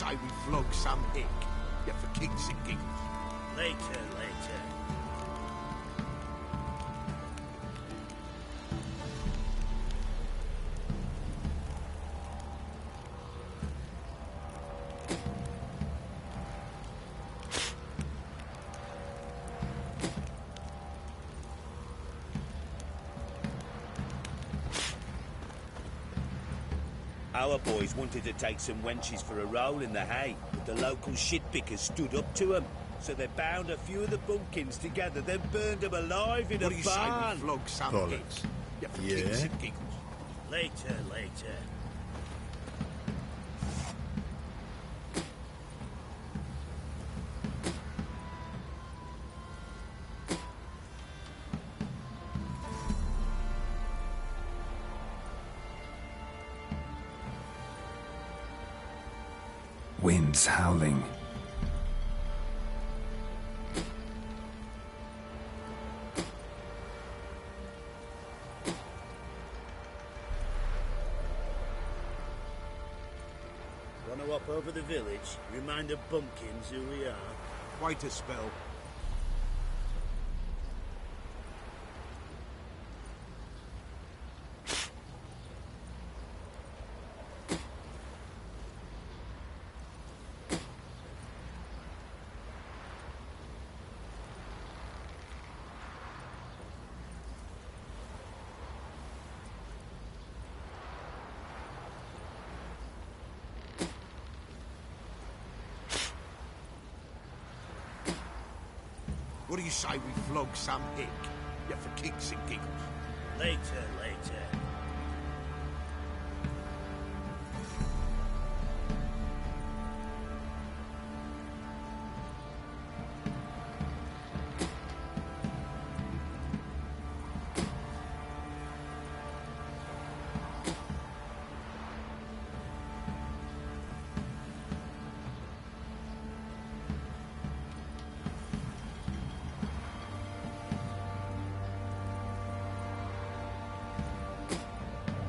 [SPEAKER 3] say we flog some hick? Yeah, for kicks and giggles.
[SPEAKER 5] Later.
[SPEAKER 11] Our boys wanted to take some wenches for a roll in the hay, but the local shitpickers stood up to them. So they bound a few of the bumpkins together, then burned them alive in a barn.
[SPEAKER 3] What do you say we flog some hicks? Yeah, for kicks and giggles.
[SPEAKER 5] Later.
[SPEAKER 8] Winds howling.
[SPEAKER 5] Want to hop over the village? Remind the bumpkins who we are.
[SPEAKER 3] Wait a spell. What do you say we flog some hick? Yeah, for kicks and giggles.
[SPEAKER 5] Later.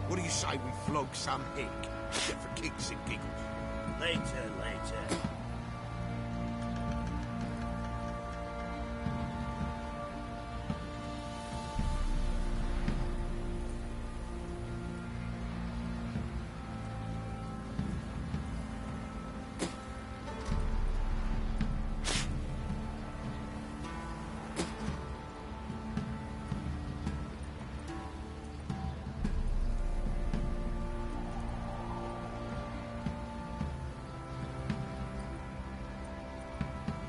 [SPEAKER 3] What do you say we flog some hick? Yeah, for kicks and giggles.
[SPEAKER 5] Later.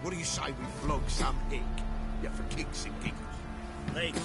[SPEAKER 3] What do you say we flog some hick? Yeah, for kicks and giggles.
[SPEAKER 5] Later.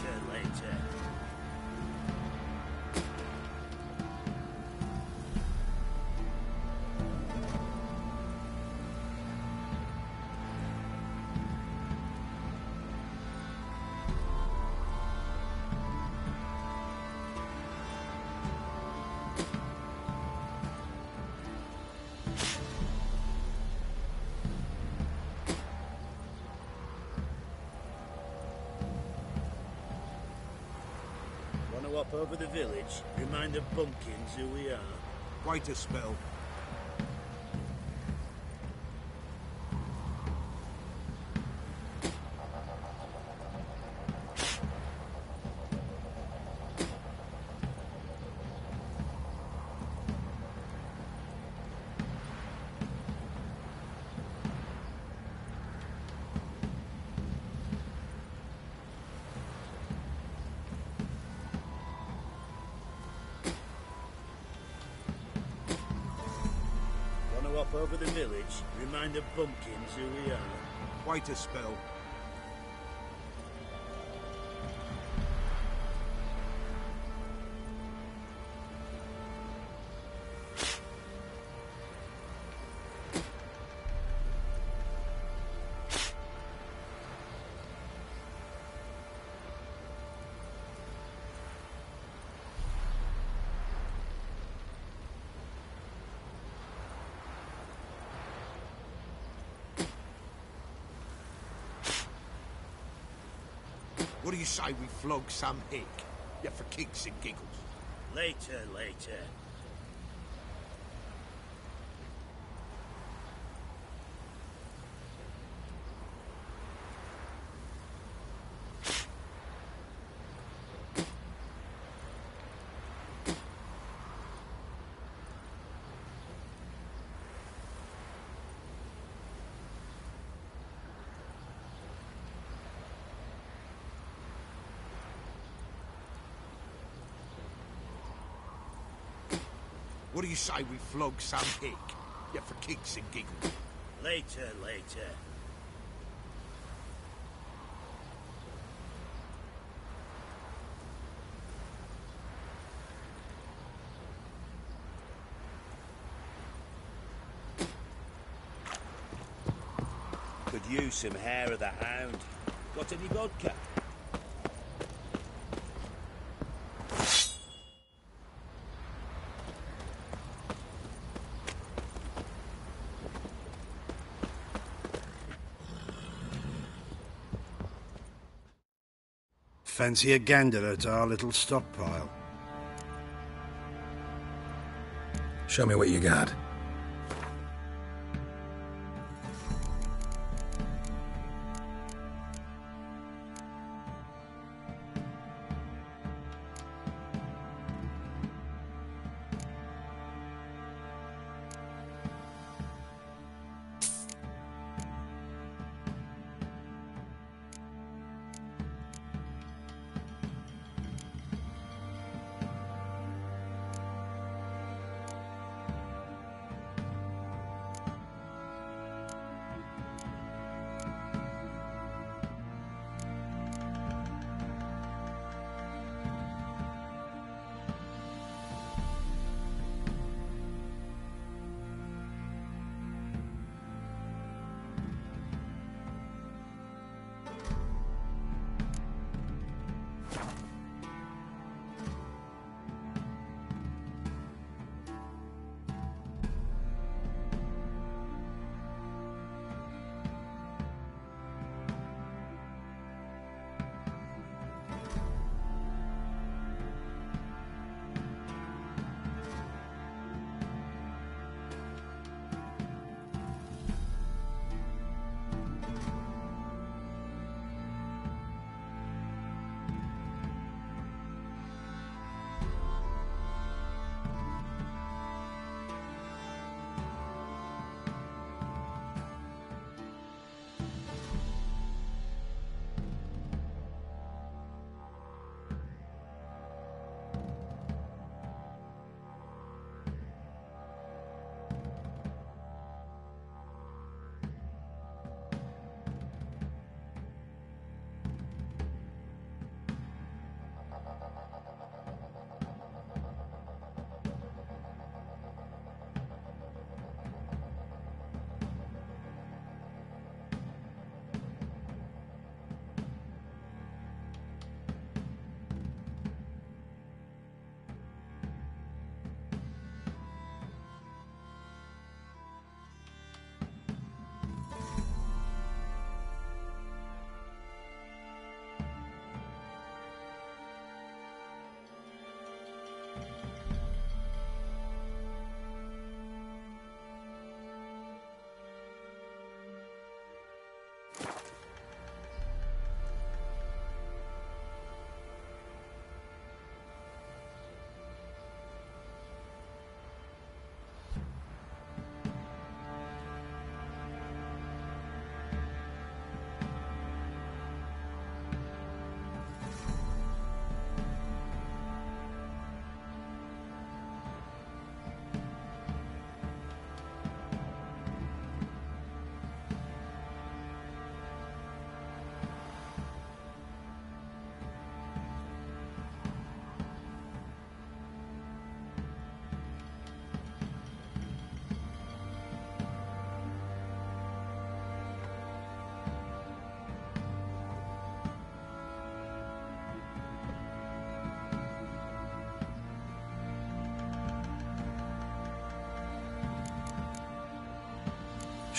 [SPEAKER 5] Want to hop over the village? Remind the bumpkins who we are.
[SPEAKER 3] Wait a spell.
[SPEAKER 5] Hop over the village, remind the bumpkins who we are.
[SPEAKER 3] Wait a spell. What do you say we flog some hick? Yeah, for kicks and giggles.
[SPEAKER 5] Later.
[SPEAKER 3] What do you say we flog some hick? Yeah, for kicks and giggles.
[SPEAKER 11] Later, later. Could use some hair of the hound. Got any vodka?
[SPEAKER 14] Fancy a gander at our little stockpile?
[SPEAKER 8] Show me what you got.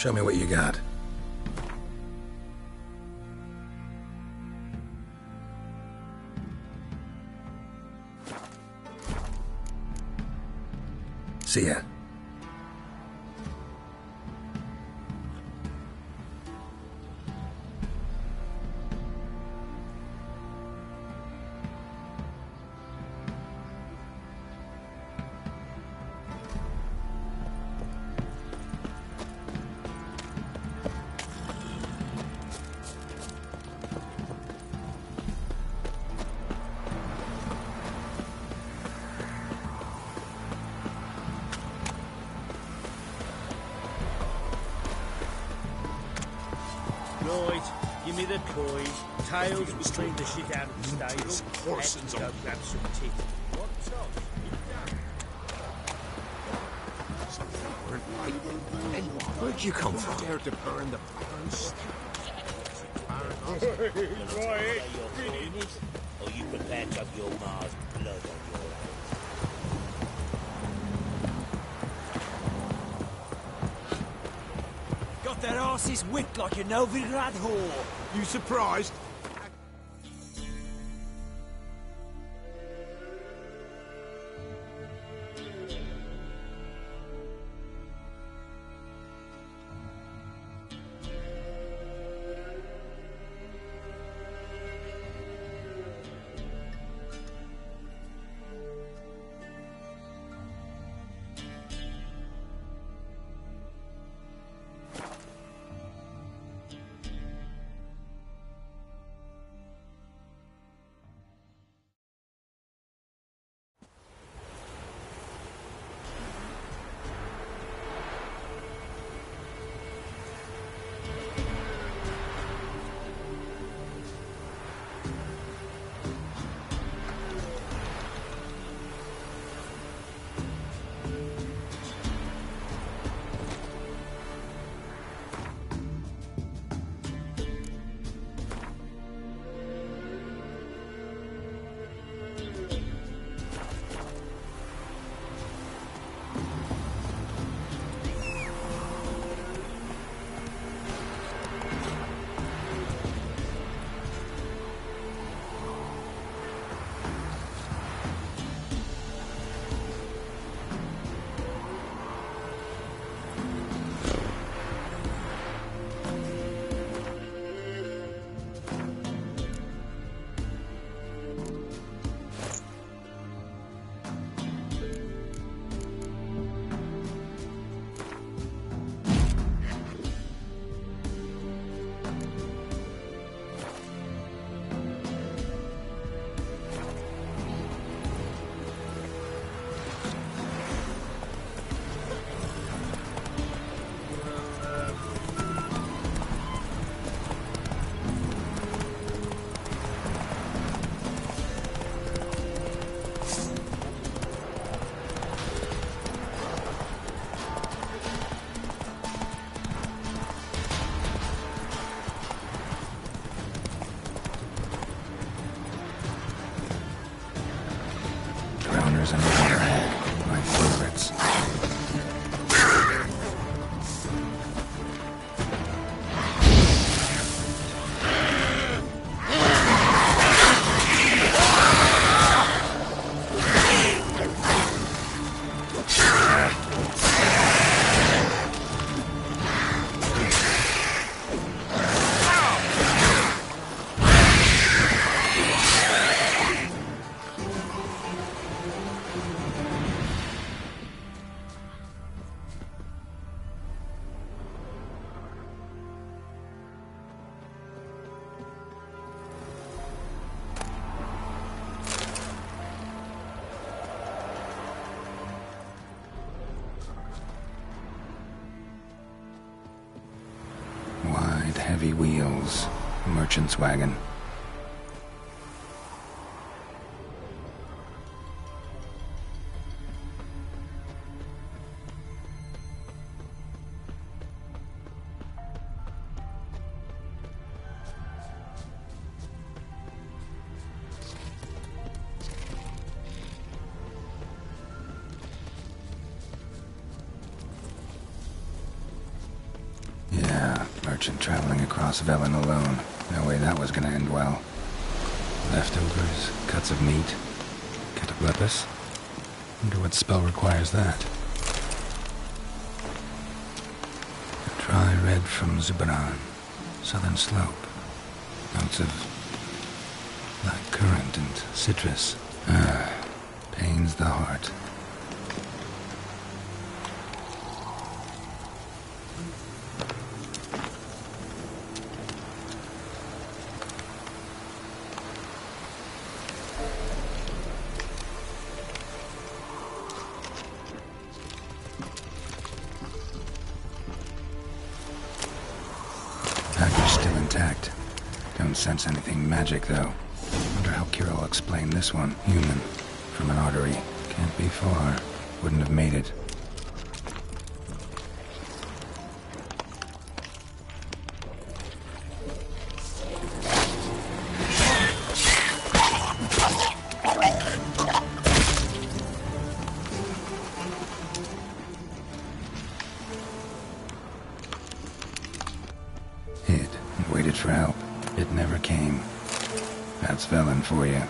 [SPEAKER 8] Show me what you got. See ya.
[SPEAKER 11] Right, give me the coin. Tails will clean the shit out of the stable. Let's go grab some tea. What's up?
[SPEAKER 18] Where'd you come from?
[SPEAKER 3] Dare to burn the barns?
[SPEAKER 11] Right, or you prepare to have your Mars blood on your hands.
[SPEAKER 16] Got their asses whipped like a Novigrad whore.
[SPEAKER 3] You surprised?
[SPEAKER 8] Drowners and waterhog, my favorites. Wide, heavy wheels. A merchant's wagon. Merchant traveling across Velen alone. No way that was gonna end well. Leftovers, cuts of meat, cataplepis. Wonder what spell requires that. Dry red from Zubaran, southern slope. Notes of black currant and citrus. Pains the heart. Packer's still intact. Don't sense anything magic, though. Wonder how Kira will explain this one. Human. From an artery. Can't be far. Wouldn't have made it. Hid and waited for help. It never came. That's Velen for you.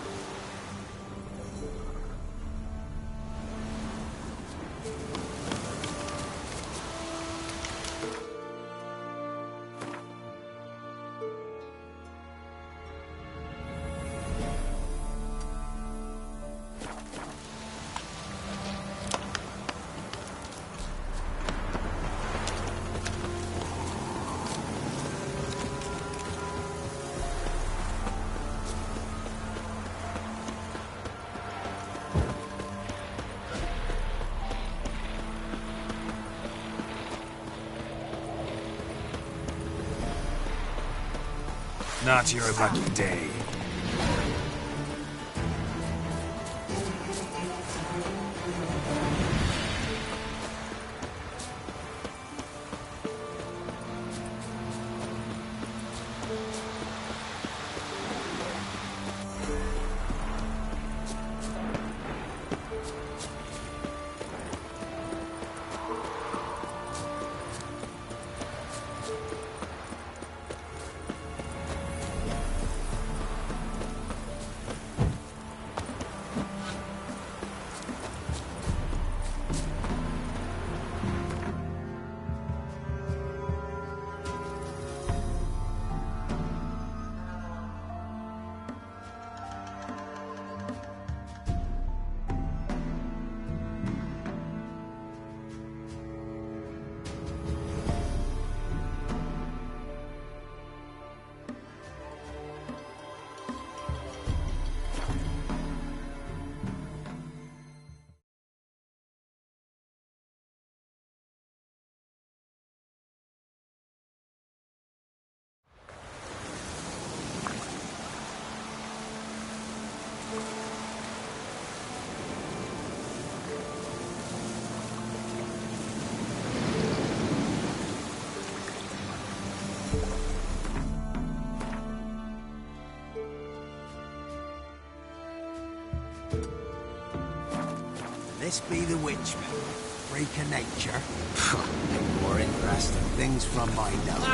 [SPEAKER 17] Not your lucky day.
[SPEAKER 1] This be the witchman. Freak of nature. More interesting things from my nose.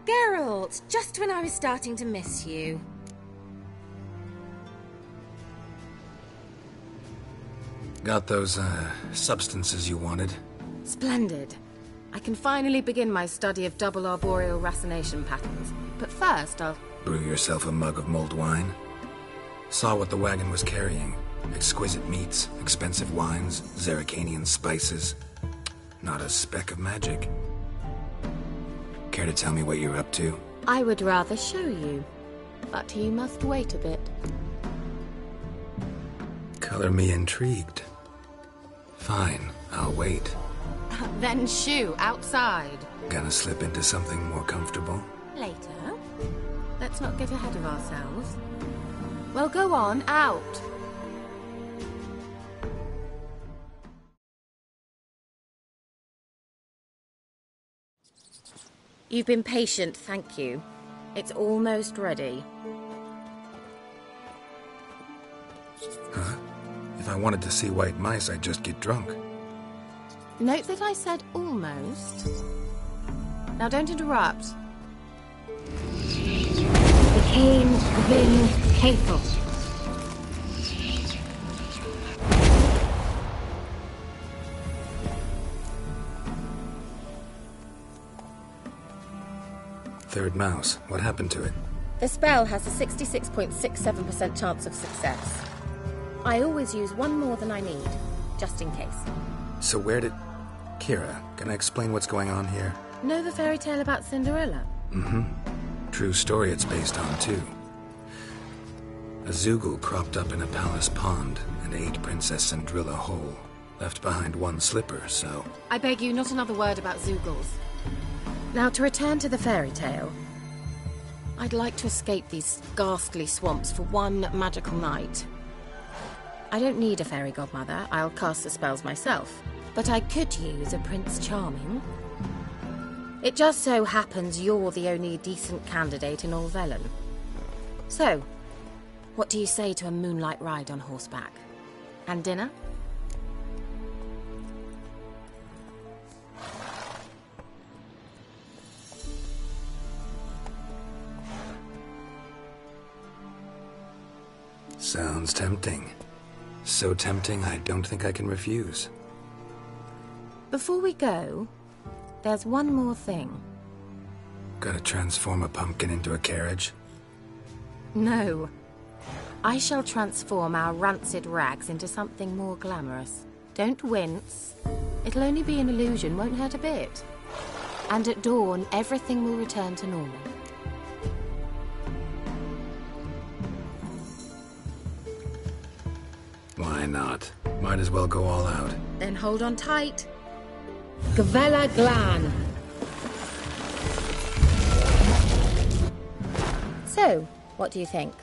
[SPEAKER 6] Geralt, just when I was starting to miss you.
[SPEAKER 8] Got those, substances you wanted?
[SPEAKER 6] Splendid. I can finally begin my study of double arboreal racination patterns. But first, I'll...
[SPEAKER 8] Brew yourself a mug of mulled wine? Saw what the wagon was carrying. Exquisite meats, expensive wines, Zerrikanian spices. Not a speck of magic. Care to tell me what you're up to?
[SPEAKER 6] I would rather show you, but you must wait a bit.
[SPEAKER 8] Color me intrigued. Fine, I'll wait.
[SPEAKER 6] Then shoo, outside.
[SPEAKER 8] Gonna slip into something more comfortable?
[SPEAKER 6] Later. let's not get ahead of ourselves. Well, go on, out. You've been patient, thank you. It's almost ready.
[SPEAKER 8] Huh? If I wanted to see white mice, I'd just get drunk.
[SPEAKER 6] Note that I said almost. Now don't interrupt. The Cain Vin Cathel.
[SPEAKER 8] Third mouse. What happened to it?
[SPEAKER 6] The spell has a 66.67% chance of success. I always use one more than I need, just in case.
[SPEAKER 8] So where did... Kira, can I explain what's going on here?
[SPEAKER 6] Know the fairy tale about Cinderella?
[SPEAKER 8] Mm-hmm. True story it's based on, too. A Zoogle cropped up in a palace pond and ate Princess Cinderella whole. Left behind one slipper, so...
[SPEAKER 6] I beg you, not another word about Zoogles. Now, to return to the fairy tale. I'd like to escape these ghastly swamps for one magical night. I don't need a fairy godmother, I'll cast the spells myself. But I could use a Prince Charming. It just so happens you're the only decent candidate in all Velen. So, what do you say to a moonlight ride on horseback? And dinner?
[SPEAKER 8] Sounds tempting. So tempting, I don't think I can refuse.
[SPEAKER 6] Before we go, there's one more thing.
[SPEAKER 8] Gotta transform a pumpkin into a carriage?
[SPEAKER 6] No. I shall transform our rancid rags into something more glamorous. Don't wince. It'll only be an illusion, won't hurt a bit. And at dawn, everything will return to normal.
[SPEAKER 8] Why not? Might as well go all out.
[SPEAKER 6] Then hold on tight. Gavella Glan. So, what do you think?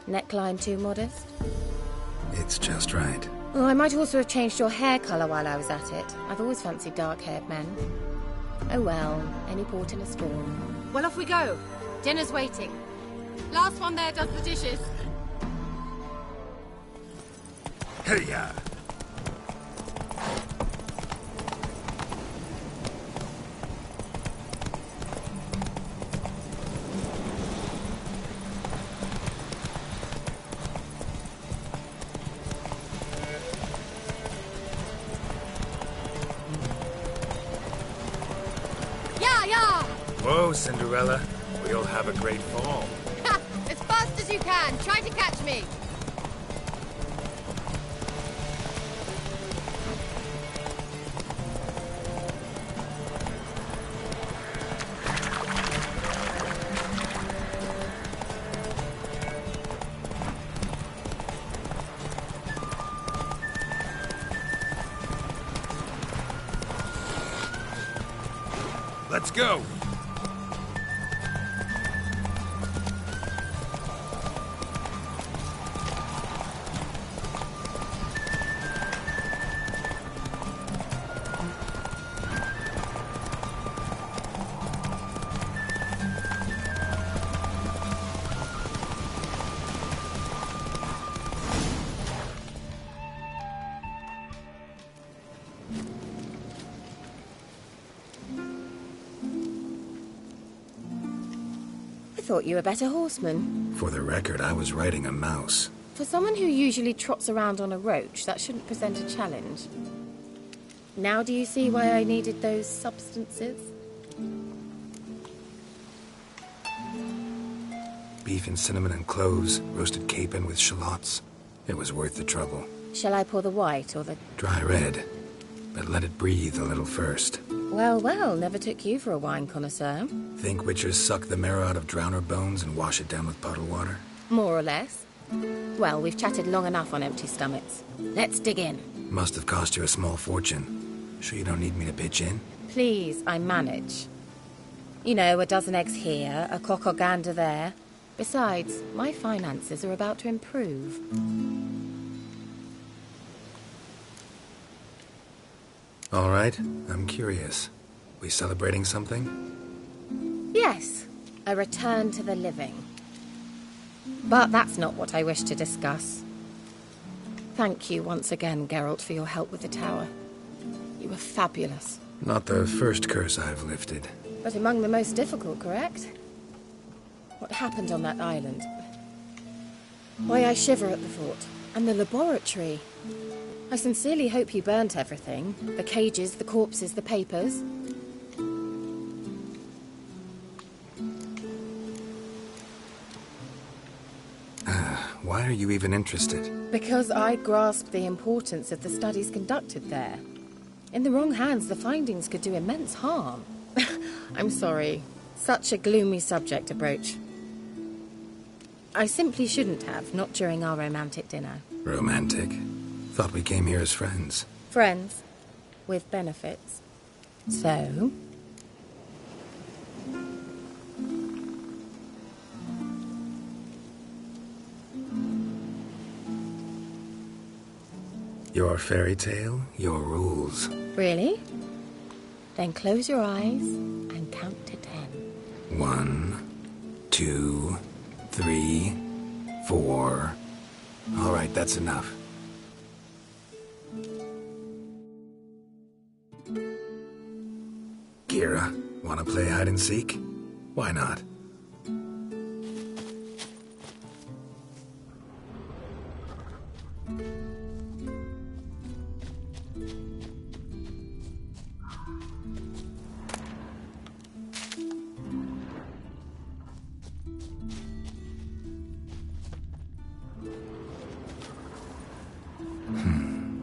[SPEAKER 6] Neckline too modest?
[SPEAKER 8] It's just right.
[SPEAKER 6] Oh, I might also have changed your hair colour while I was at it. I've always fancied dark-haired men. Oh well, any port in a storm. Well, off we go. Dinner's waiting. Last one there does the dishes.
[SPEAKER 8] Hey-ya! Whoa, Cinderella. We'll have a great fall.
[SPEAKER 7] Ha! As fast as you can. Try to catch me.
[SPEAKER 8] Let's go!
[SPEAKER 6] I thought you were a better horseman.
[SPEAKER 8] For the record, I was riding a mouse.
[SPEAKER 6] For someone who usually trots around on a roach, that shouldn't present a challenge. Now do you see why I needed those substances?
[SPEAKER 8] Beef and cinnamon and cloves, roasted capon with shallots. It was worth the trouble.
[SPEAKER 6] Shall I pour the white or the...
[SPEAKER 8] Dry red, but let it breathe a little first.
[SPEAKER 6] Well, well, never took you for a wine connoisseur.
[SPEAKER 8] Think witchers suck the marrow out of drowner bones and wash it down with puddle water?
[SPEAKER 6] More or less. Well, we've chatted long enough on empty stomachs. Let's dig in.
[SPEAKER 8] Must have cost you a small fortune. Sure you don't need me to pitch in?
[SPEAKER 6] Please, I manage. You know, a dozen eggs here, a cock or gander there. Besides, my finances are about to improve.
[SPEAKER 8] All right, I'm curious. We celebrating something?
[SPEAKER 6] Yes, a return to the living. But that's not what I wish to discuss. Thank you once again, Geralt, for your help with the tower. You were fabulous.
[SPEAKER 8] Not the first curse I've lifted.
[SPEAKER 6] But among the most difficult, correct? What happened on that island? Why, I shiver at the thought. And the laboratory. I sincerely hope you burnt everything. The cages, the corpses, the papers.
[SPEAKER 8] Why are you even interested?
[SPEAKER 6] Because I grasp the importance of the studies conducted there. In the wrong hands, the findings could do immense harm. I'm sorry. Such a gloomy subject to broach. I simply shouldn't have, not during our romantic dinner.
[SPEAKER 8] Romantic? Thought we came here as friends.
[SPEAKER 6] Friends. With benefits. So...
[SPEAKER 8] Your fairy tale, your rules.
[SPEAKER 6] Really? Then close your eyes and count to 10.
[SPEAKER 8] 1, 2, 3, 4. All right, that's enough. Kira, wanna play hide and seek? Why not?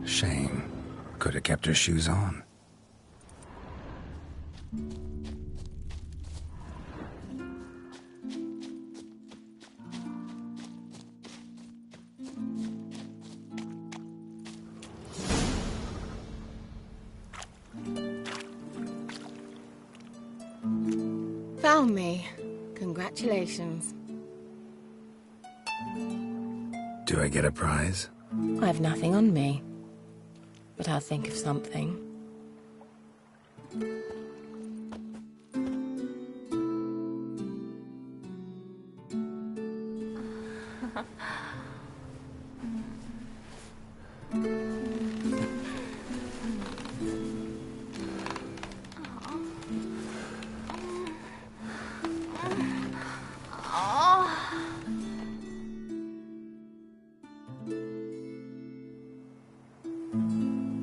[SPEAKER 8] Shame. Could have kept her shoes on.
[SPEAKER 6] Found me. Congratulations.
[SPEAKER 8] Do I get a prize?
[SPEAKER 6] I have nothing on me. But I'll think of something.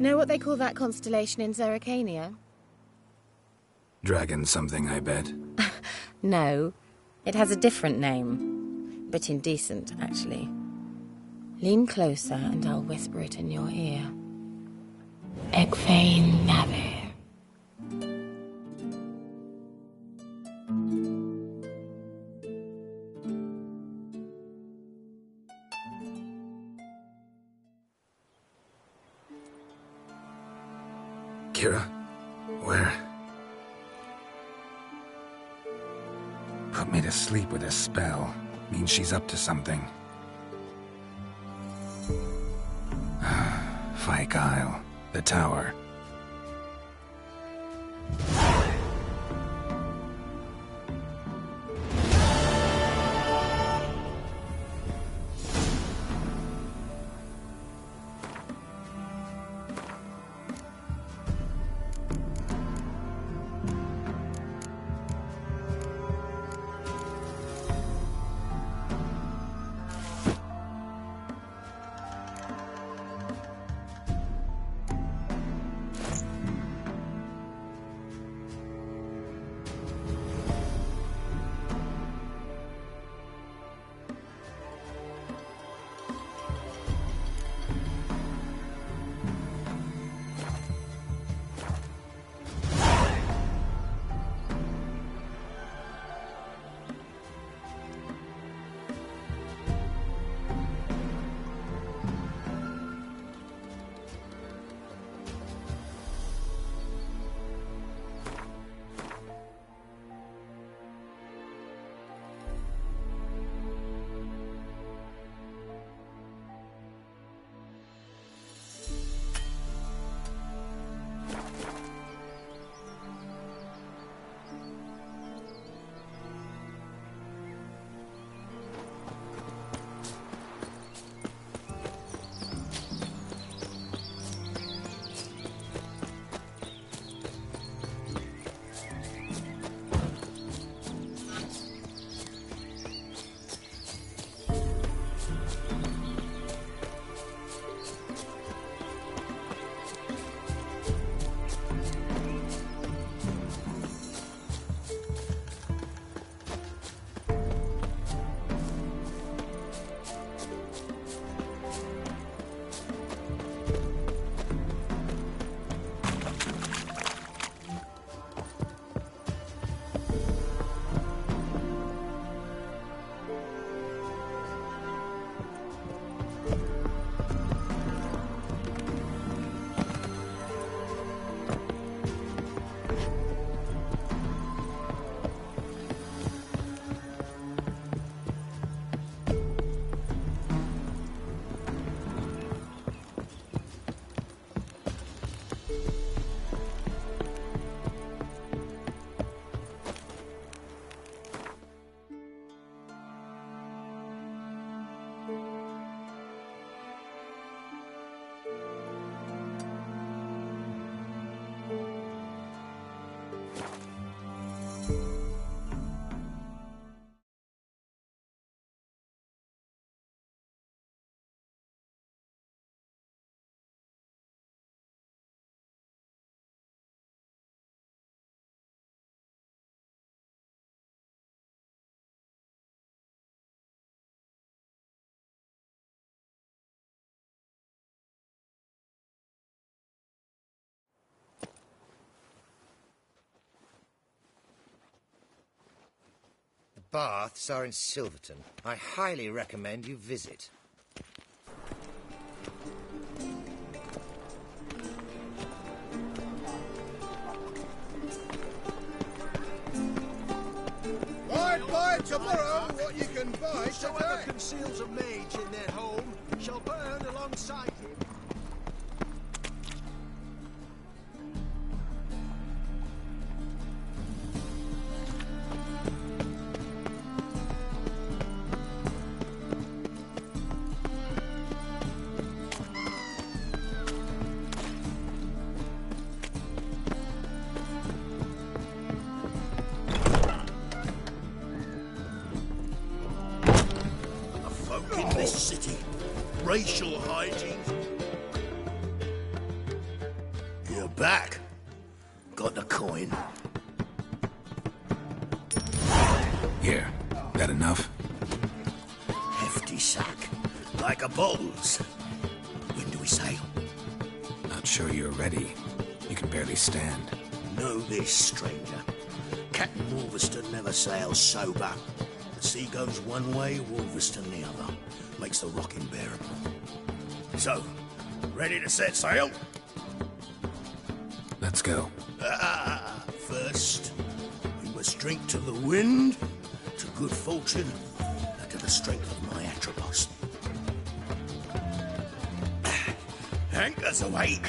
[SPEAKER 6] Know what they call that constellation in Zerrikania?
[SPEAKER 8] Dragon something, I bet.
[SPEAKER 6] No, it has a different name. But indecent, actually. Lean closer and I'll whisper it in your ear. Egfain Navir.
[SPEAKER 8] Kira? Where? Put me to sleep with a spell. Means she's up to something. Fyke Isle. The tower.
[SPEAKER 10] baths are in Silverton. I highly recommend you visit.
[SPEAKER 3] Buy tomorrow what you can buy
[SPEAKER 1] Whosoever
[SPEAKER 3] today.
[SPEAKER 1] conceals a mage in their home shall burn alongside him.
[SPEAKER 5] In this city, racial hygiene. You're back. Got the coin.
[SPEAKER 8] Here, that enough?
[SPEAKER 5] Hefty sack. Like a bowls. When do we sail?
[SPEAKER 8] Not sure you're ready. You can barely stand.
[SPEAKER 5] Know this, stranger. Captain Wolverston never sails sober. The sea goes one way, Wolverston the other. Makes the rock unbearable. So, ready to set sail?
[SPEAKER 8] Let's go.
[SPEAKER 5] First, we must drink to the wind, to good fortune, and to the strength of my Atropos. Anchors away.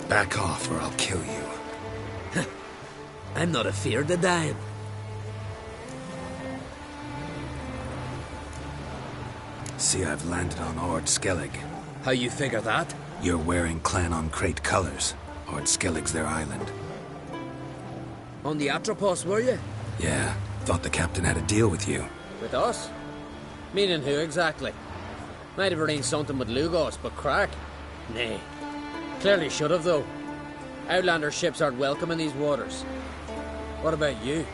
[SPEAKER 8] Back off or I'll kill you.
[SPEAKER 5] I'm not afeard of dying.
[SPEAKER 8] See, I've landed on Ord Skellige.
[SPEAKER 16] How you figure that?
[SPEAKER 8] You're wearing Clan on Crate colors. Ord Skellige's their island.
[SPEAKER 16] On the Atropos, were you?
[SPEAKER 8] Yeah, thought the captain had a deal with you.
[SPEAKER 16] With us? Meaning who exactly? Might have arranged something with Lugos, but crack? Nay. Clearly should have, though. Outlander ships aren't welcome in these waters. What about you?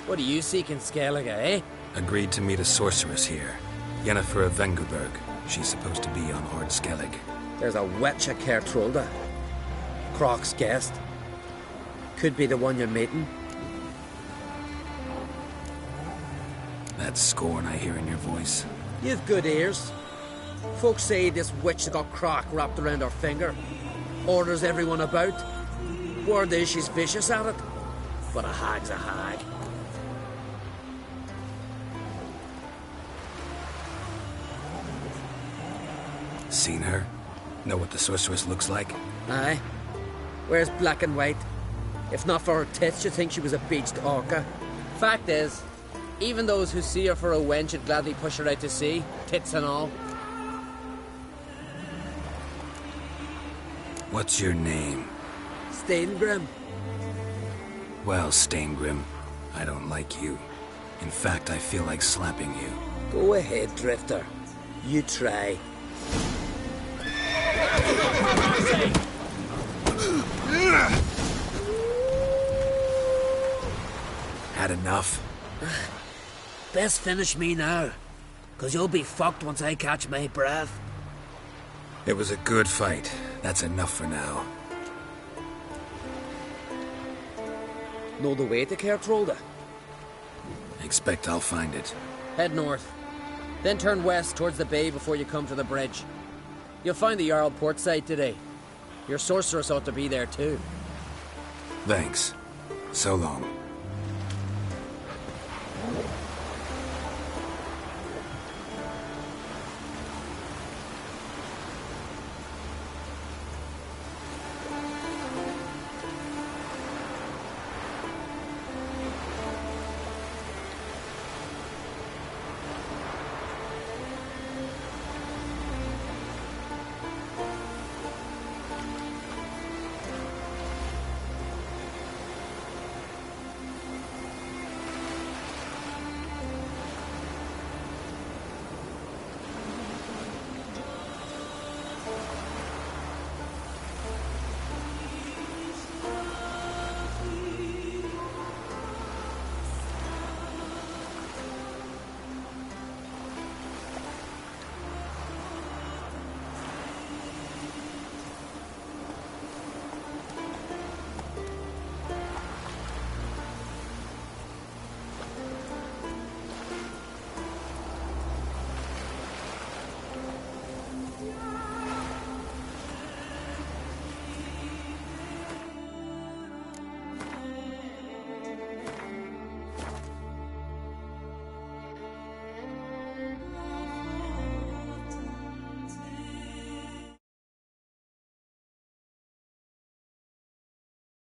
[SPEAKER 16] What do you seek in Skellige, eh?
[SPEAKER 8] Agreed to meet a sorceress here. Yennefer of Vengerberg. She's supposed to be on Ord Skellige.
[SPEAKER 16] There's a wetcha Kertrolda. Croc's guest. Could be the one you're meeting.
[SPEAKER 8] That scorn I hear in your voice.
[SPEAKER 16] You've good ears. Folks say this witch got Croc wrapped around her finger. Orders everyone about. Word is she's vicious at it. But a hag's a hag.
[SPEAKER 8] Seen her? Know what the sorceress looks like?
[SPEAKER 16] Aye. Wears black and white. If not for her tits, you'd think she was a beached orca. Fact is, even those who see her for a wench would gladly push her out to sea, tits and all.
[SPEAKER 8] What's your name?
[SPEAKER 16] Steingrim.
[SPEAKER 8] Well, Steingrim, I don't like you. In fact, I feel like slapping you.
[SPEAKER 16] Go ahead, Drifter. You try.
[SPEAKER 8] Had enough?
[SPEAKER 16] Best finish me now, 'cause you'll be fucked once I catch my breath.
[SPEAKER 8] It was a good fight. That's enough for now.
[SPEAKER 16] Know the way to Kertrolda?
[SPEAKER 8] Expect I'll find it.
[SPEAKER 16] Head north. Then turn west towards the bay before you come to the bridge. You'll find the Jarl port site today. Your sorceress ought to be there too.
[SPEAKER 8] Thanks. So long.